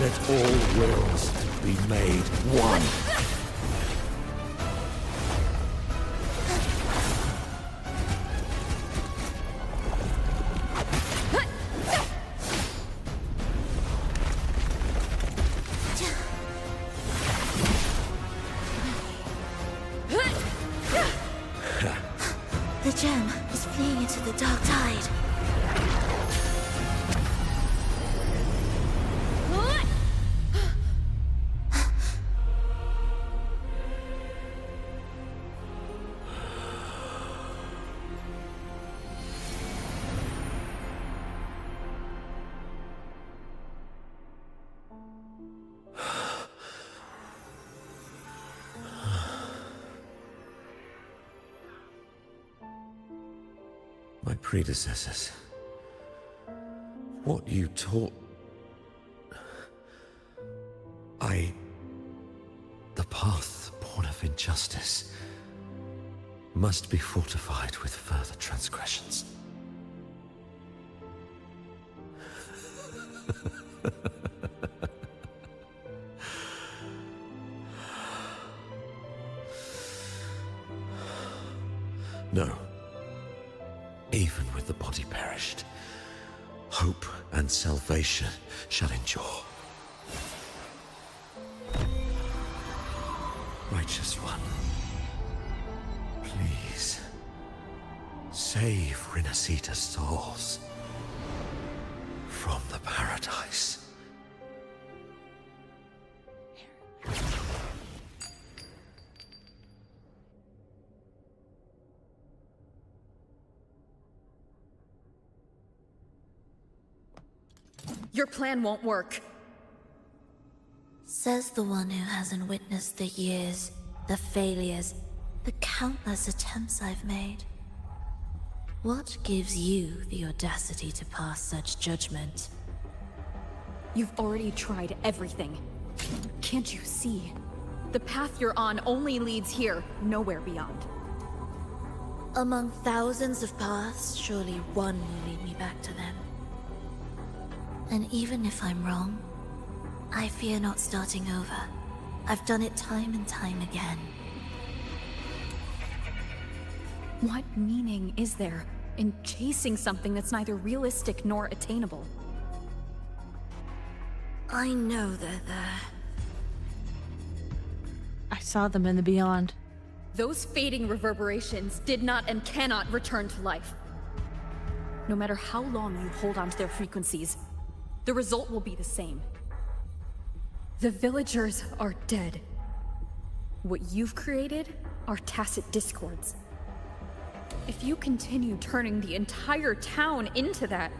Let all wills be made one. The gem is fleeing into the dark tide. My predecessors. What you taught... The path born of injustice must be fortified with further transgressions. No. Even with the body perished, hope and salvation shall endure. Righteous One, please save Rinasita's souls from the paradise. Your plan won't work. Says the one who hasn't witnessed the years, the failures, the countless attempts I've made. What gives you the audacity to pass such judgment? You've already tried everything. Can't you see? The path you're on only leads here, nowhere beyond. Among thousands of paths, surely one will lead me back to them. And even if I'm wrong, I fear not starting over. I've done it time and time again. What meaning is there in chasing something that's neither realistic nor attainable? I know they're there. saw them in the beyond. Those fading reverberations did not and cannot return to life. No matter how long you hold on to their frequencies, the result will be the same. The villagers are dead. What you've created are tacit discords. If you continue turning the entire town into that,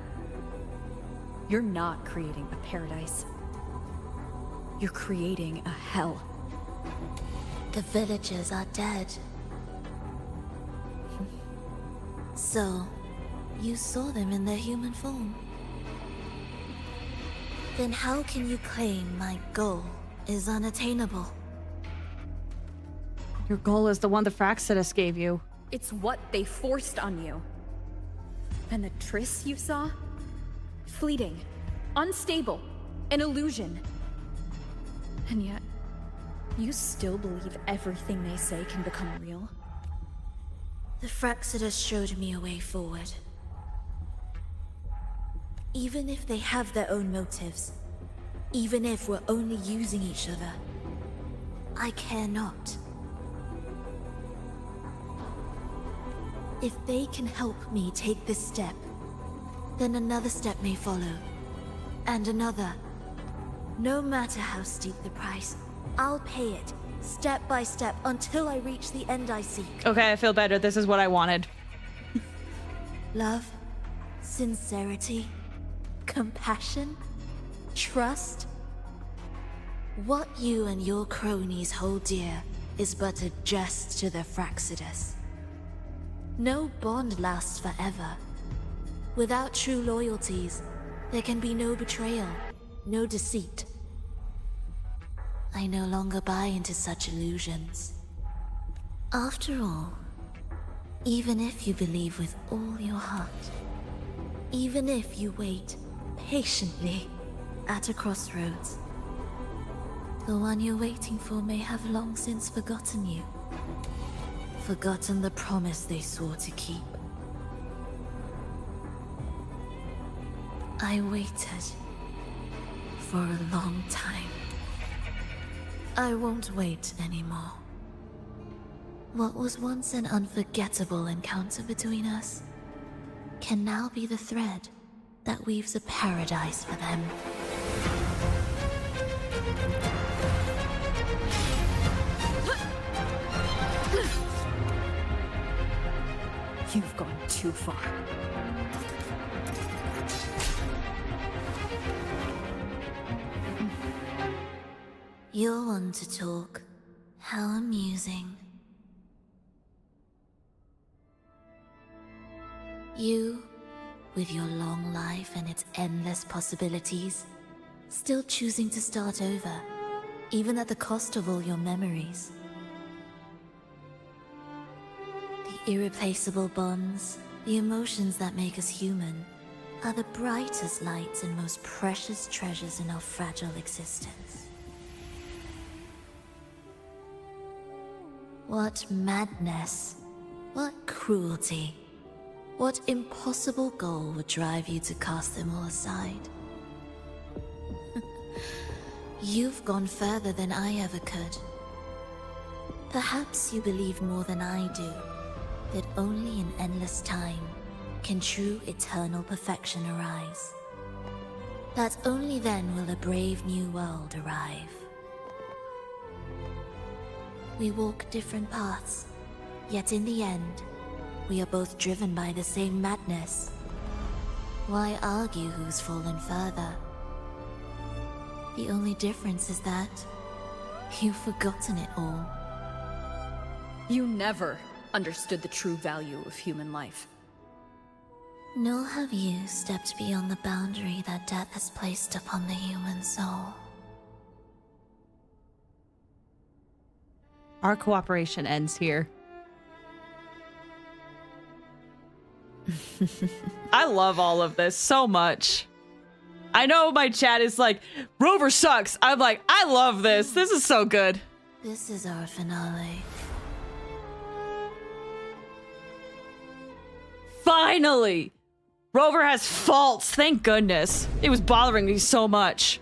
you're not creating a paradise. You're creating a hell. The villagers are dead. So, you saw them in their human form. Then how can you claim my goal is unattainable? Your goal is the one the Fraxidus gave you. It's what they forced on you. And the Triss you saw? Fleeting, unstable, an illusion. And yet, you still believe everything they say can become real? The Fraxidus showed me a way forward. Even if they have their own motives, even if we're only using each other, I care not. If they can help me take this step, then another step may follow, and another. No matter how steep the price, I'll pay it, step by step, until I reach the end I seek. Okay, I feel better. This is what I wanted. Love, sincerity, compassion, trust. What you and your cronies hold dear is but a jest to the Fraxidus. No bond lasts forever. Without true loyalties, there can be no betrayal, no deceit. I no longer buy into such illusions. After all, even if you believe with all your heart, even if you wait patiently at a crossroads, the one you're waiting for may have long since forgotten you. Forgotten the promise they swore to keep. I waited for a long time. I won't wait anymore. What was once an unforgettable encounter between us can now be the thread that weaves a paradise for them. You've gone too far. You're one to talk. How amusing. You, with your long life and its endless possibilities, still choosing to start over, even at the cost of all your memories. The irreplaceable bonds, the emotions that make us human, are the brightest lights and most precious treasures in our fragile existence. What madness, what cruelty, what impossible goal would drive you to cast them all aside? You've gone further than I ever could. Perhaps you believe more than I do, that only in endless time can true eternal perfection arise. That only then will a brave new world arrive. We walk different paths, yet in the end, we are both driven by the same madness. Why argue who's fallen further? The only difference is that you've forgotten it all. You never understood the true value of human life. Nor have you stepped beyond the boundary that death has placed upon the human soul. Our cooperation ends here. I love all of this so much. I know my chat is like, Rover sucks. I'm like, I love this. This is so good. This is our finale. Finally! Rover has faults, thank goodness. It was bothering me so much.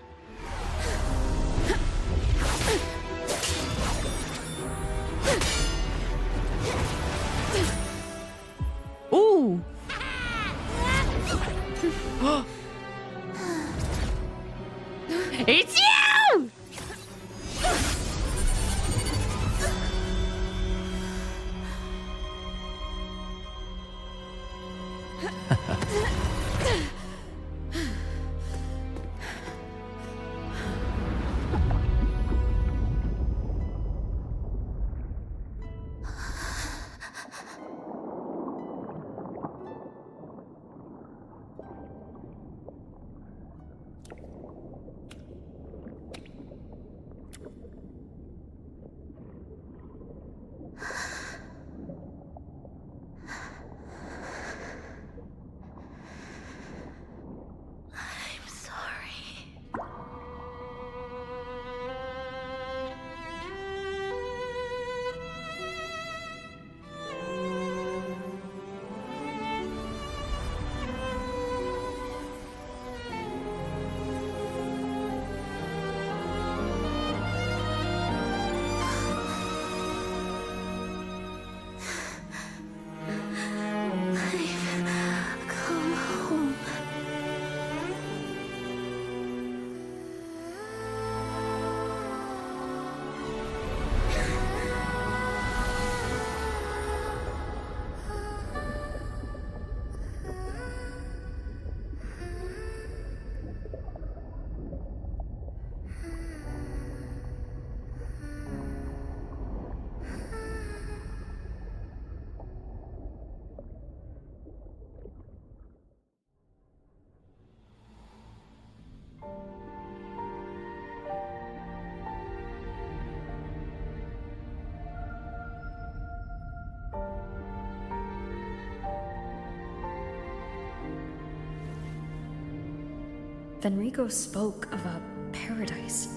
Fenrico spoke of a paradise.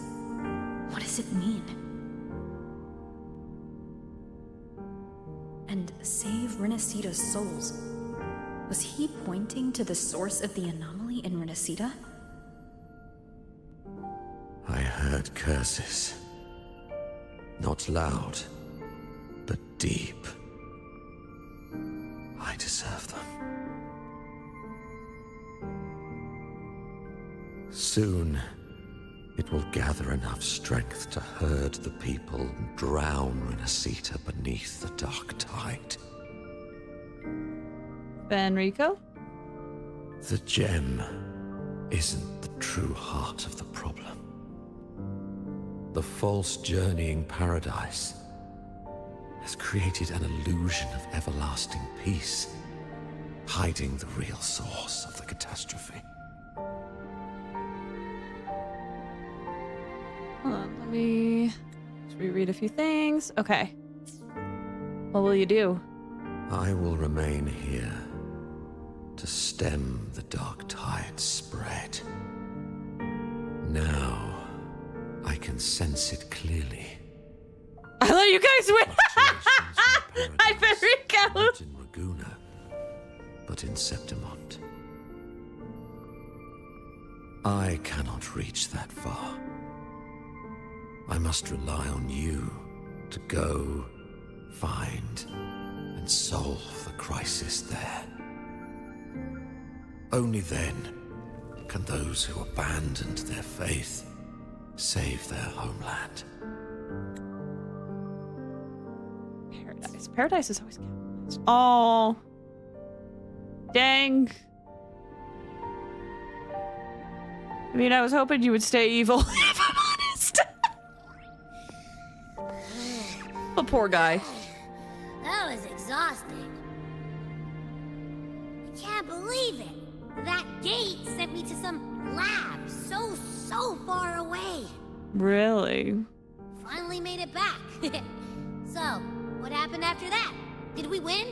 What does it mean? And save Renacita's souls. Was he pointing to the source of the anomaly in Renacita? I heard curses. Not loud, but deep. I deserve them. Soon, it will gather enough strength to herd the people and drown Renacita beneath the dark tide. Fenrico? The gem isn't the true heart of the problem. The false journeying paradise has created an illusion of everlasting peace, hiding the real source of the catastrophe. Hold on, let me just reread a few things. Okay. What will you do? I will remain here to stem the dark tide's spread. Now, I can sense it clearly. I let you guys win! Hi, Federico! Not in Raguna, but in Septimont. I cannot reach that far. I must rely on you to go, find, and solve the crisis there. Only then can those who abandoned their faith save their homeland. Paradise. Paradise is always capitalized. Oh. Dang. I mean, I was hoping you would stay evil, if I'm honest. The poor guy. That was exhausting. I can't believe it. That gate sent me to some lab so far away. Really? Finally made it back. So, what happened after that? Did we win?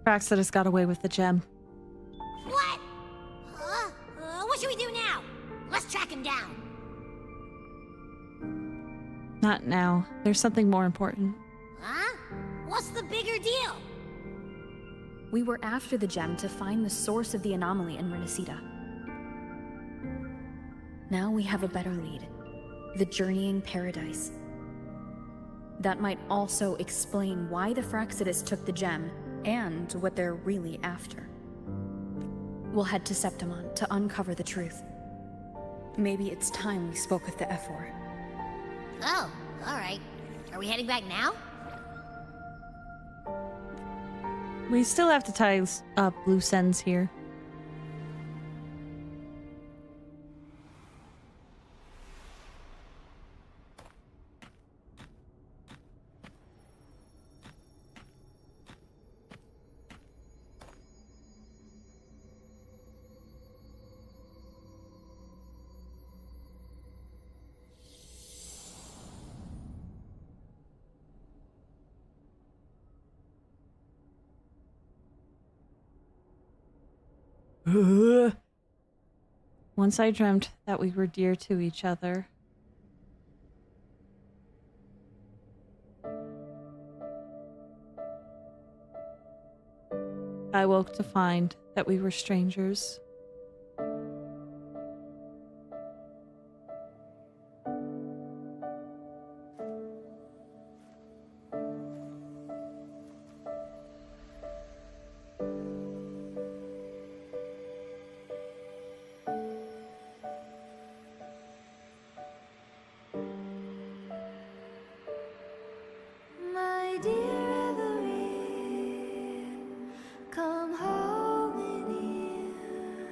Praxidus got away with the gem. What? What should we do now? Let's track him down. Not now. There's something more important. Huh? What's the bigger deal? We were after the gem to find the source of the anomaly in Renacita. Now we have a better lead. The journeying paradise. That might also explain why the Phraxidus took the gem, and what they're really after. We'll head to Septimont to uncover the truth. Maybe it's time we spoke with the Ephor. Oh, alright. Are we heading back now? We still have to tie up loose ends here. Once I dreamt that we were dear to each other. I woke to find that we were strangers. My dear Evelyn, come home in here.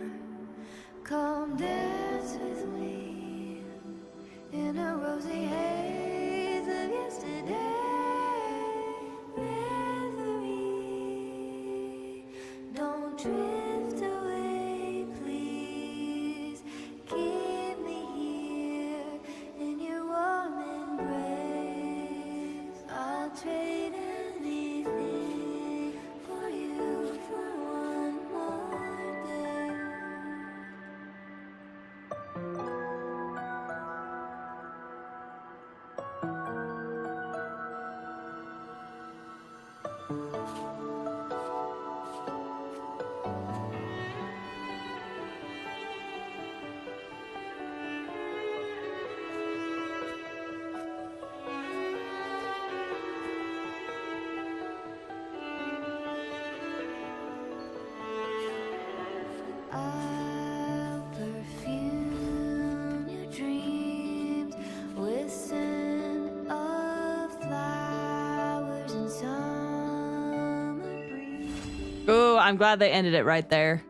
I'm glad they ended it right there.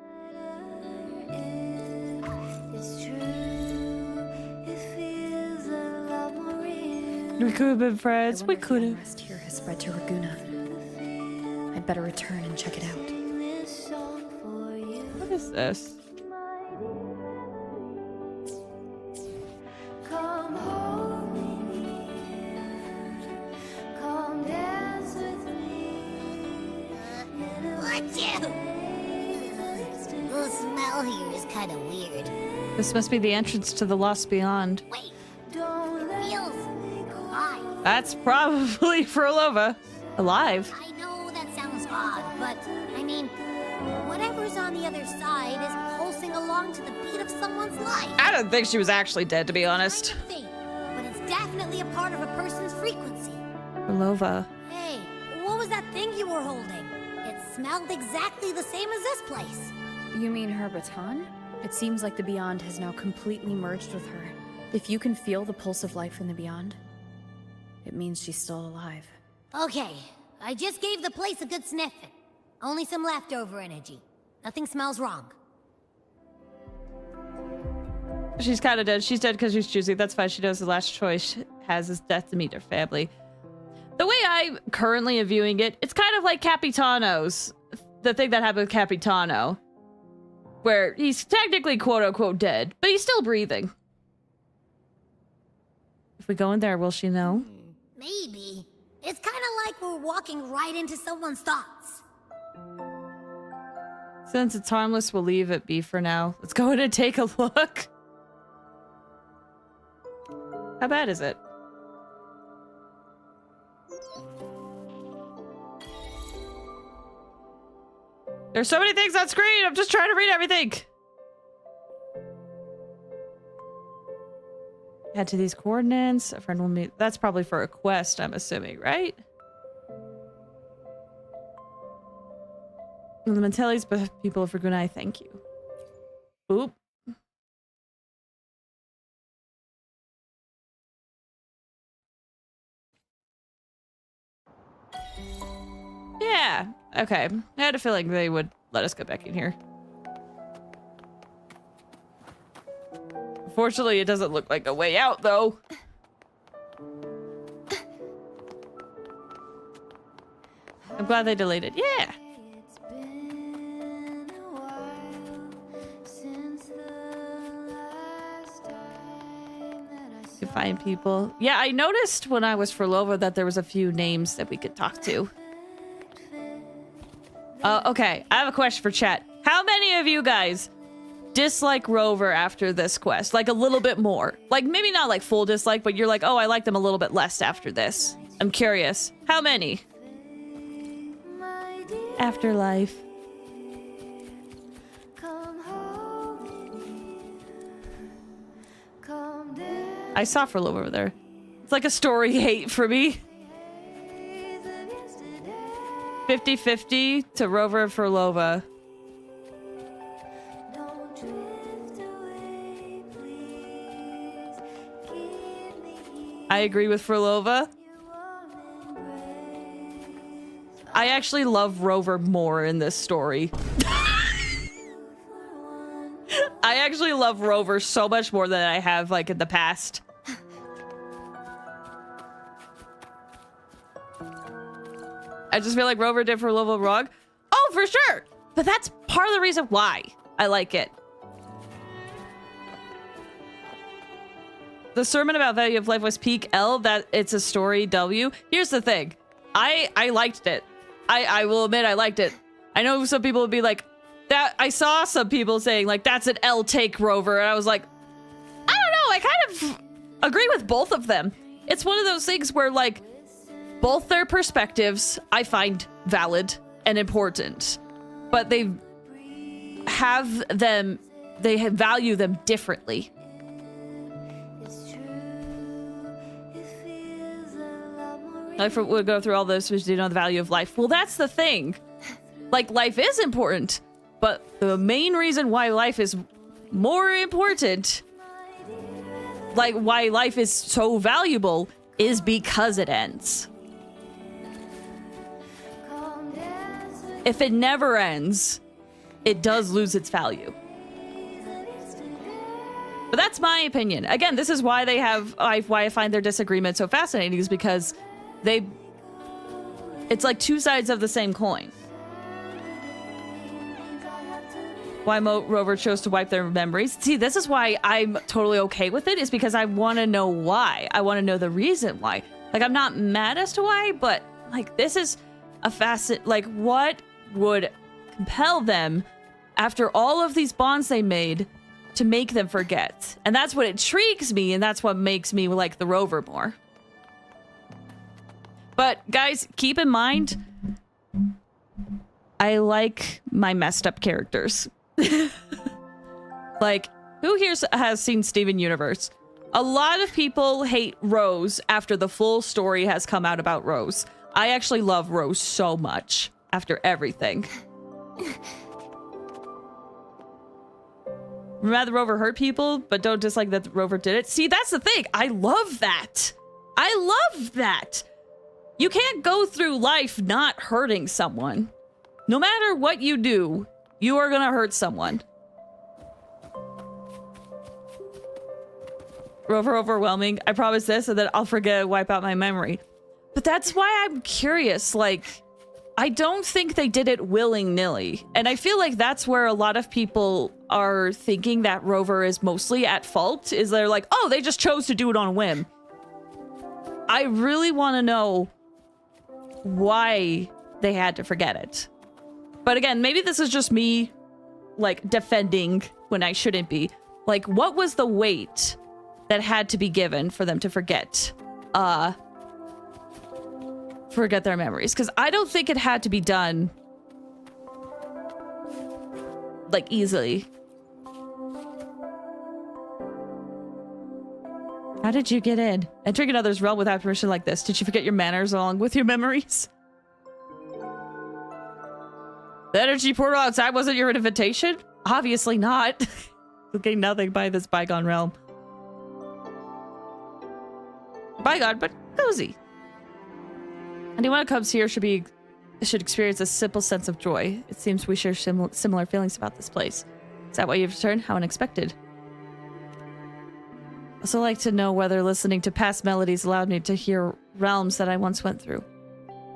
We could have been friends. We could have. Rest here has spread to Raguna. I'd better return and check it out. What is this? Come hold me near. Come dance with me. What you? The smell here is kind of weird. This must be the entrance to the Lost Beyond. Wait, feels alive. That's probably Phrolova. Alive. I know that sounds odd, but I mean, whatever's on the other side is pulsing along to the beat of someone's life. I don't think she was actually dead, to be honest. Fate, but it's definitely a part of a person's frequency. Phrolova. Hey, what was that thing you were holding? It smelled exactly the same as this place. You mean her baton? It seems like the Beyond has now completely merged with her. If you can feel the pulse of life in the Beyond, it means she's still alive. Okay, I just gave the place a good sniffing. Only some leftover energy. Nothing smells wrong. She's kind of dead. She's dead because she's choosing. That's fine. She knows the last choice she has is death to meet her family. The way I currently am viewing it, it's kind of like Capitano's. The thing that happened with Capitano. Where he's technically quote-unquote dead, but he's still breathing. If we go in there, will she know? Maybe. It's kind of like we're walking right into someone's thoughts. Since it's harmless, we'll leave it be for now. Let's go in and take a look. How bad is it? There's so many things on screen. I'm just trying to read everything. Head to these coordinates. A friend will meet. That's probably for a quest, I'm assuming, right? The Mantellis, but people of Raguna, I thank you. Oop. Yeah. Okay. I had a feeling they would let us go back in here. Unfortunately, it doesn't look like a way out, though. I'm glad they delayed it. Yeah. You find people. Yeah, I noticed when I was Phrolova that there was a few names that we could talk to. Okay, I have a question for chat. How many of you guys dislike Rover after this quest? Like a little bit more. Like maybe not like full dislike, but you're like, oh, I like them a little bit less after this. I'm curious. How many? Afterlife. I saw Phrolova over there. It's like a story hate for me. 50-50 to Rover and Phrolova. I agree with Phrolova. I actually love Rover more in this story. I actually love Rover so much more than I have like in the past. I just feel like Rover did Phrolova wrong. Oh, for sure. But that's part of the reason why I like it. The sermon about value of life was peak L, that it's a story W. Here's the thing. I liked it. I will admit I liked it. I know some people would be like, that. I saw some people saying like, that's an L take, Rover. And I was like, I don't know. I kind of agree with both of them. It's one of those things where like, both their perspectives I find valid and important, but they value them differently. Life would go through all this, which do know the value of life. Well, that's the thing. Like, life is important, but the main reason why life is more important, like why life is so valuable, is because it ends. if it never ends, it does lose its value. But that's my opinion. Again, this is why why I find their disagreement so fascinating, is because it's like two sides of the same coin. Why Rover chose to wipe their memories. See, this is why I'm totally okay with it, is because I want to know why. I want to know the reason why. Like, I'm not mad as to why, but like, this is a facet. Like, what would compel them after all of these bonds they made to make them forget? And that's what intrigues me, and that's what makes me like the Rover more. But guys, keep in mind, I like my messed up characters. Like, who here has seen Steven Universe? A lot of people hate Rose after the full story has come out about Rose. I actually love Rose so much after everything. Rather Rover hurt people, but don't dislike that the Rover did it. See, that's the thing. I love that. I love that. You can't go through life not hurting someone. No matter what you do, you are gonna hurt someone. Rover overwhelming. I promise this, and then I'll forget, wipe out my memory. But that's why I'm curious. Like, I don't think they did it willy-nilly. And I feel like that's where a lot of people are thinking that Rover is mostly at fault, is they're like, oh, they just chose to do it on a whim. I really want to know why they had to forget it. But again, maybe this is just me, like, defending when I shouldn't be. Like, what was the weight that had to be given for them to forget their memories? Because I don't think it had to be done, like, easily. How did you get in? Entering another's realm without permission like this. Did you forget your manners along with your memories? The energy portal outside wasn't your invitation? Obviously not. Gain nothing by this bygone realm. Bygone, but cozy. Anyone who comes here should experience a simple sense of joy. It seems we share similar feelings about this place. Is that why you've returned? How unexpected. I also like to know whether listening to past melodies allowed me to hear realms that I once went through.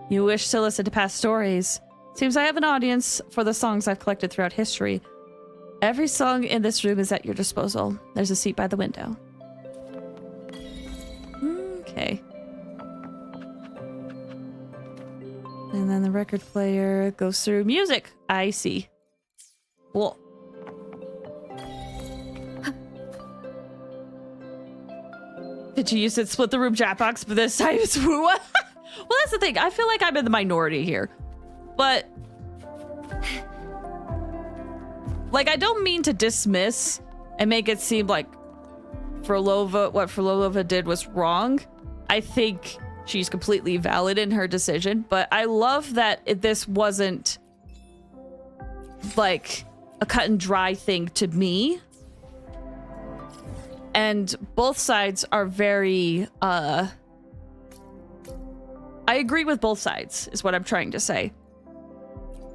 You wish to listen to past stories. Seems I have an audience for the songs I've collected throughout history. Every song in this room is at your disposal. There's a seat by the window. Okay. And then the record player goes through music. I see. Cool. Did you use it split the room chat box, but this time it's Woo? Well, that's the thing. I feel like I'm in the minority here. But like, I don't mean to dismiss and make it seem like what Phrolova did was wrong. I think she's completely valid in her decision, but I love that this wasn't like a cut and dry thing to me. And both sides are very, I agree with both sides, is what I'm trying to say.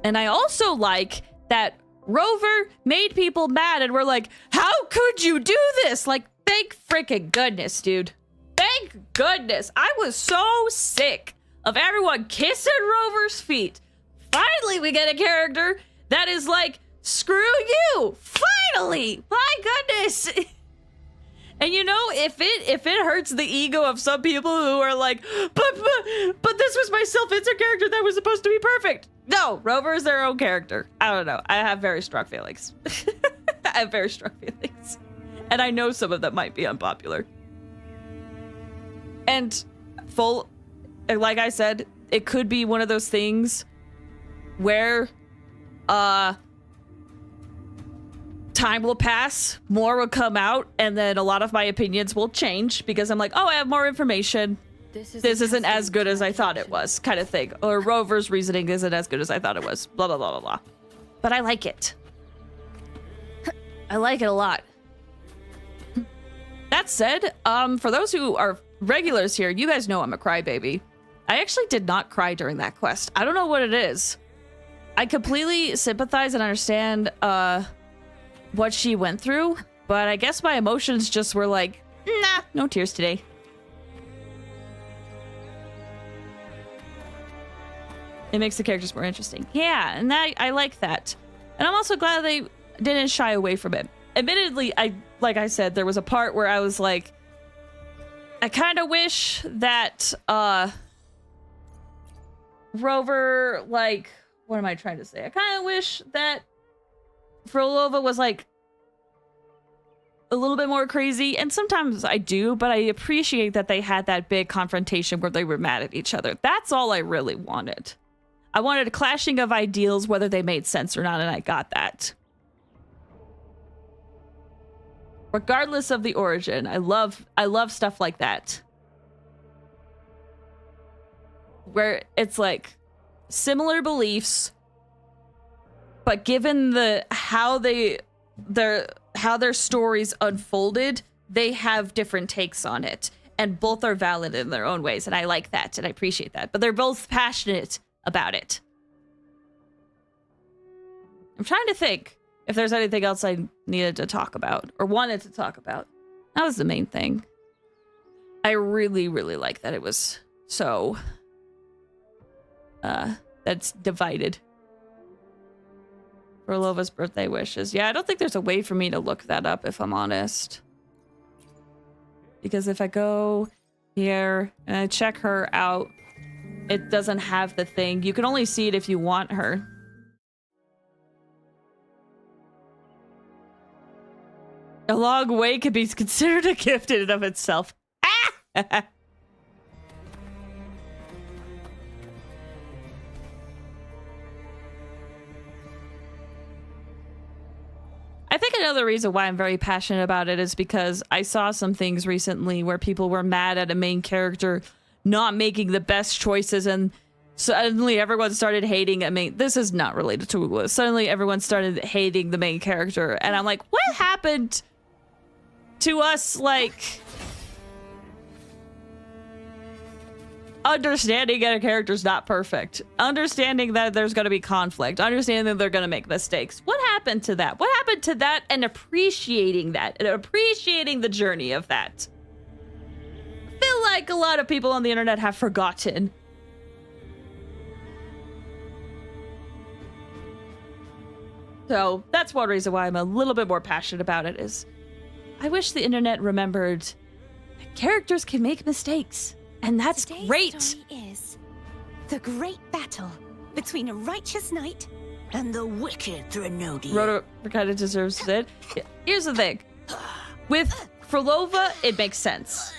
And I also like that Rover made people mad and we're like, how could you do this? Like, thank freaking goodness, dude. Thank goodness. I was so sick of everyone kissing Rover's feet. Finally, we get a character that is like, screw you. Finally. My goodness. And you know, if it hurts the ego of some people who are like, but this was my self-insert character that was supposed to be perfect. No, Rover is their own character. I don't know. I have very strong feelings. I have very strong feelings. And I know some of them might be unpopular. And like I said, it could be one of those things where time will pass, more will come out, and then a lot of my opinions will change because I'm like, oh, I have more information. This isn't as good as I thought it was, kind of thing. Or Rover's reasoning isn't as good as I thought it was. Blah, blah, blah, blah, blah. But I like it. I like it a lot. That said, for those who are regulars here, you guys know I'm a crybaby. I actually did not cry during that quest. I don't know what it is. I completely sympathize and understand what she went through, but I guess my emotions just were like, nah, no tears today. It makes the characters more interesting. Yeah, and I like that. And I'm also glad they didn't shy away from it. Admittedly, like I said, there was a part where I was like, I kind of wish that Rover, like, what am I trying to say? I kind of wish that Phrolova was like a little bit more crazy, and sometimes I do, but I appreciate that they had that big confrontation where they were mad at each other. That's all I really wanted. I wanted a clashing of ideals, whether they made sense or not, and I got that. Regardless of the origin, I love stuff like that. Where it's like similar beliefs, but given how their stories unfolded, they have different takes on it, and both are valid in their own ways, and I like that and I appreciate that. But they're both passionate about it. I'm trying to think if there's anything else I needed to talk about or wanted to talk about. That was the main thing. I really, really like that it was so that's divided. Phrolova's birthday wishes. Yeah, I don't think there's a way for me to look that up, if I'm honest. Because if I go here and I check her out, it doesn't have the thing. You can only see it if you want her. A long way could be considered a gift in and of itself. Ah! I think another reason why I'm very passionate about it is because I saw some things recently where people were mad at a main character not making the best choices, and suddenly everyone started hating this is not related to Woo. Suddenly everyone started hating the main character, and I'm like, what happened to us, like, understanding that a character's not perfect, understanding that there's going to be conflict, understanding that they're going to make mistakes? What happened to that? What happened to that, and appreciating that, and appreciating the journey of that? I feel like a lot of people on the internet have forgotten. So that's one reason why I'm a little bit more passionate about it, is I wish the internet remembered that characters can make mistakes. And that's Today's great. Story is the great battle between a righteous knight and the wicked Thrinodia. Rhoda kind of deserves it. Here's the thing. With Phrolova, it makes sense.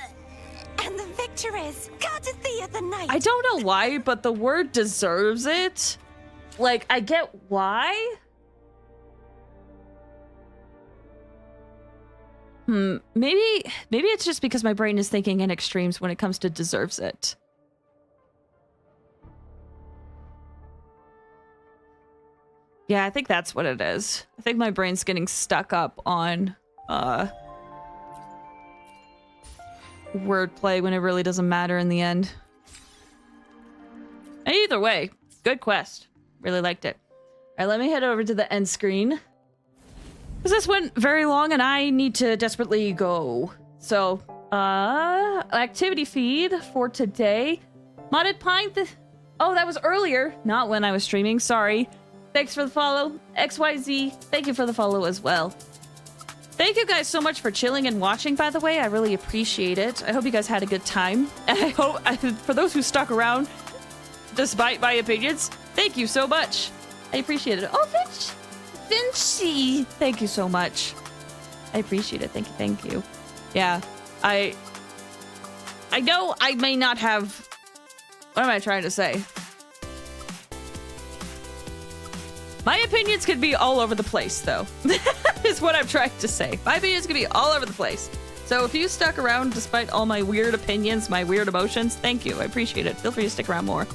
And the victor is Cardathea the Knight. I don't know why, but the word deserves it. Like, I get why. Maybe it's just because my brain is thinking in extremes when it comes to deserves it. Yeah, I think that's what it is. I think my brain's getting stuck up on wordplay when it really doesn't matter in the end. Either way, good quest. Really liked it. All right, let me head over to the end screen, because this went very long and I need to desperately go. So, activity feed for today. Modded Pine, oh, that was earlier, not when I was streaming, sorry. Thanks for the follow. XYZ, thank you for the follow as well. Thank you guys so much for chilling and watching, by the way. I really appreciate it. I hope you guys had a good time. And I hope, for those who stuck around, despite my opinions, thank you so much. I appreciate it. Oh, Vinci, thank you so much. I appreciate it. Thank you. Yeah, I know I may not have... What am I trying to say? My opinions could be all over the place, though. Is what I'm trying to say. My opinions could be all over the place. So if you stuck around despite all my weird opinions, my weird emotions, thank you. I appreciate it. Feel free to stick around more.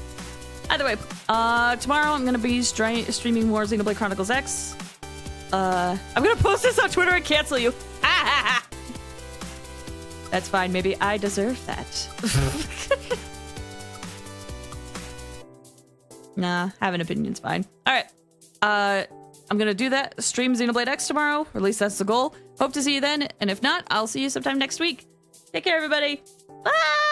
Either way, tomorrow I'm going to be streaming more Xenoblade Chronicles X. I'm going to post this on Twitter and cancel you. That's fine. Maybe I deserve that. Nah, have an opinion's fine. All right. I'm gonna do that. Stream Xenoblade X tomorrow. Or at least that's the goal. Hope to see you then. And if not, I'll see you sometime next week. Take care, everybody. Bye!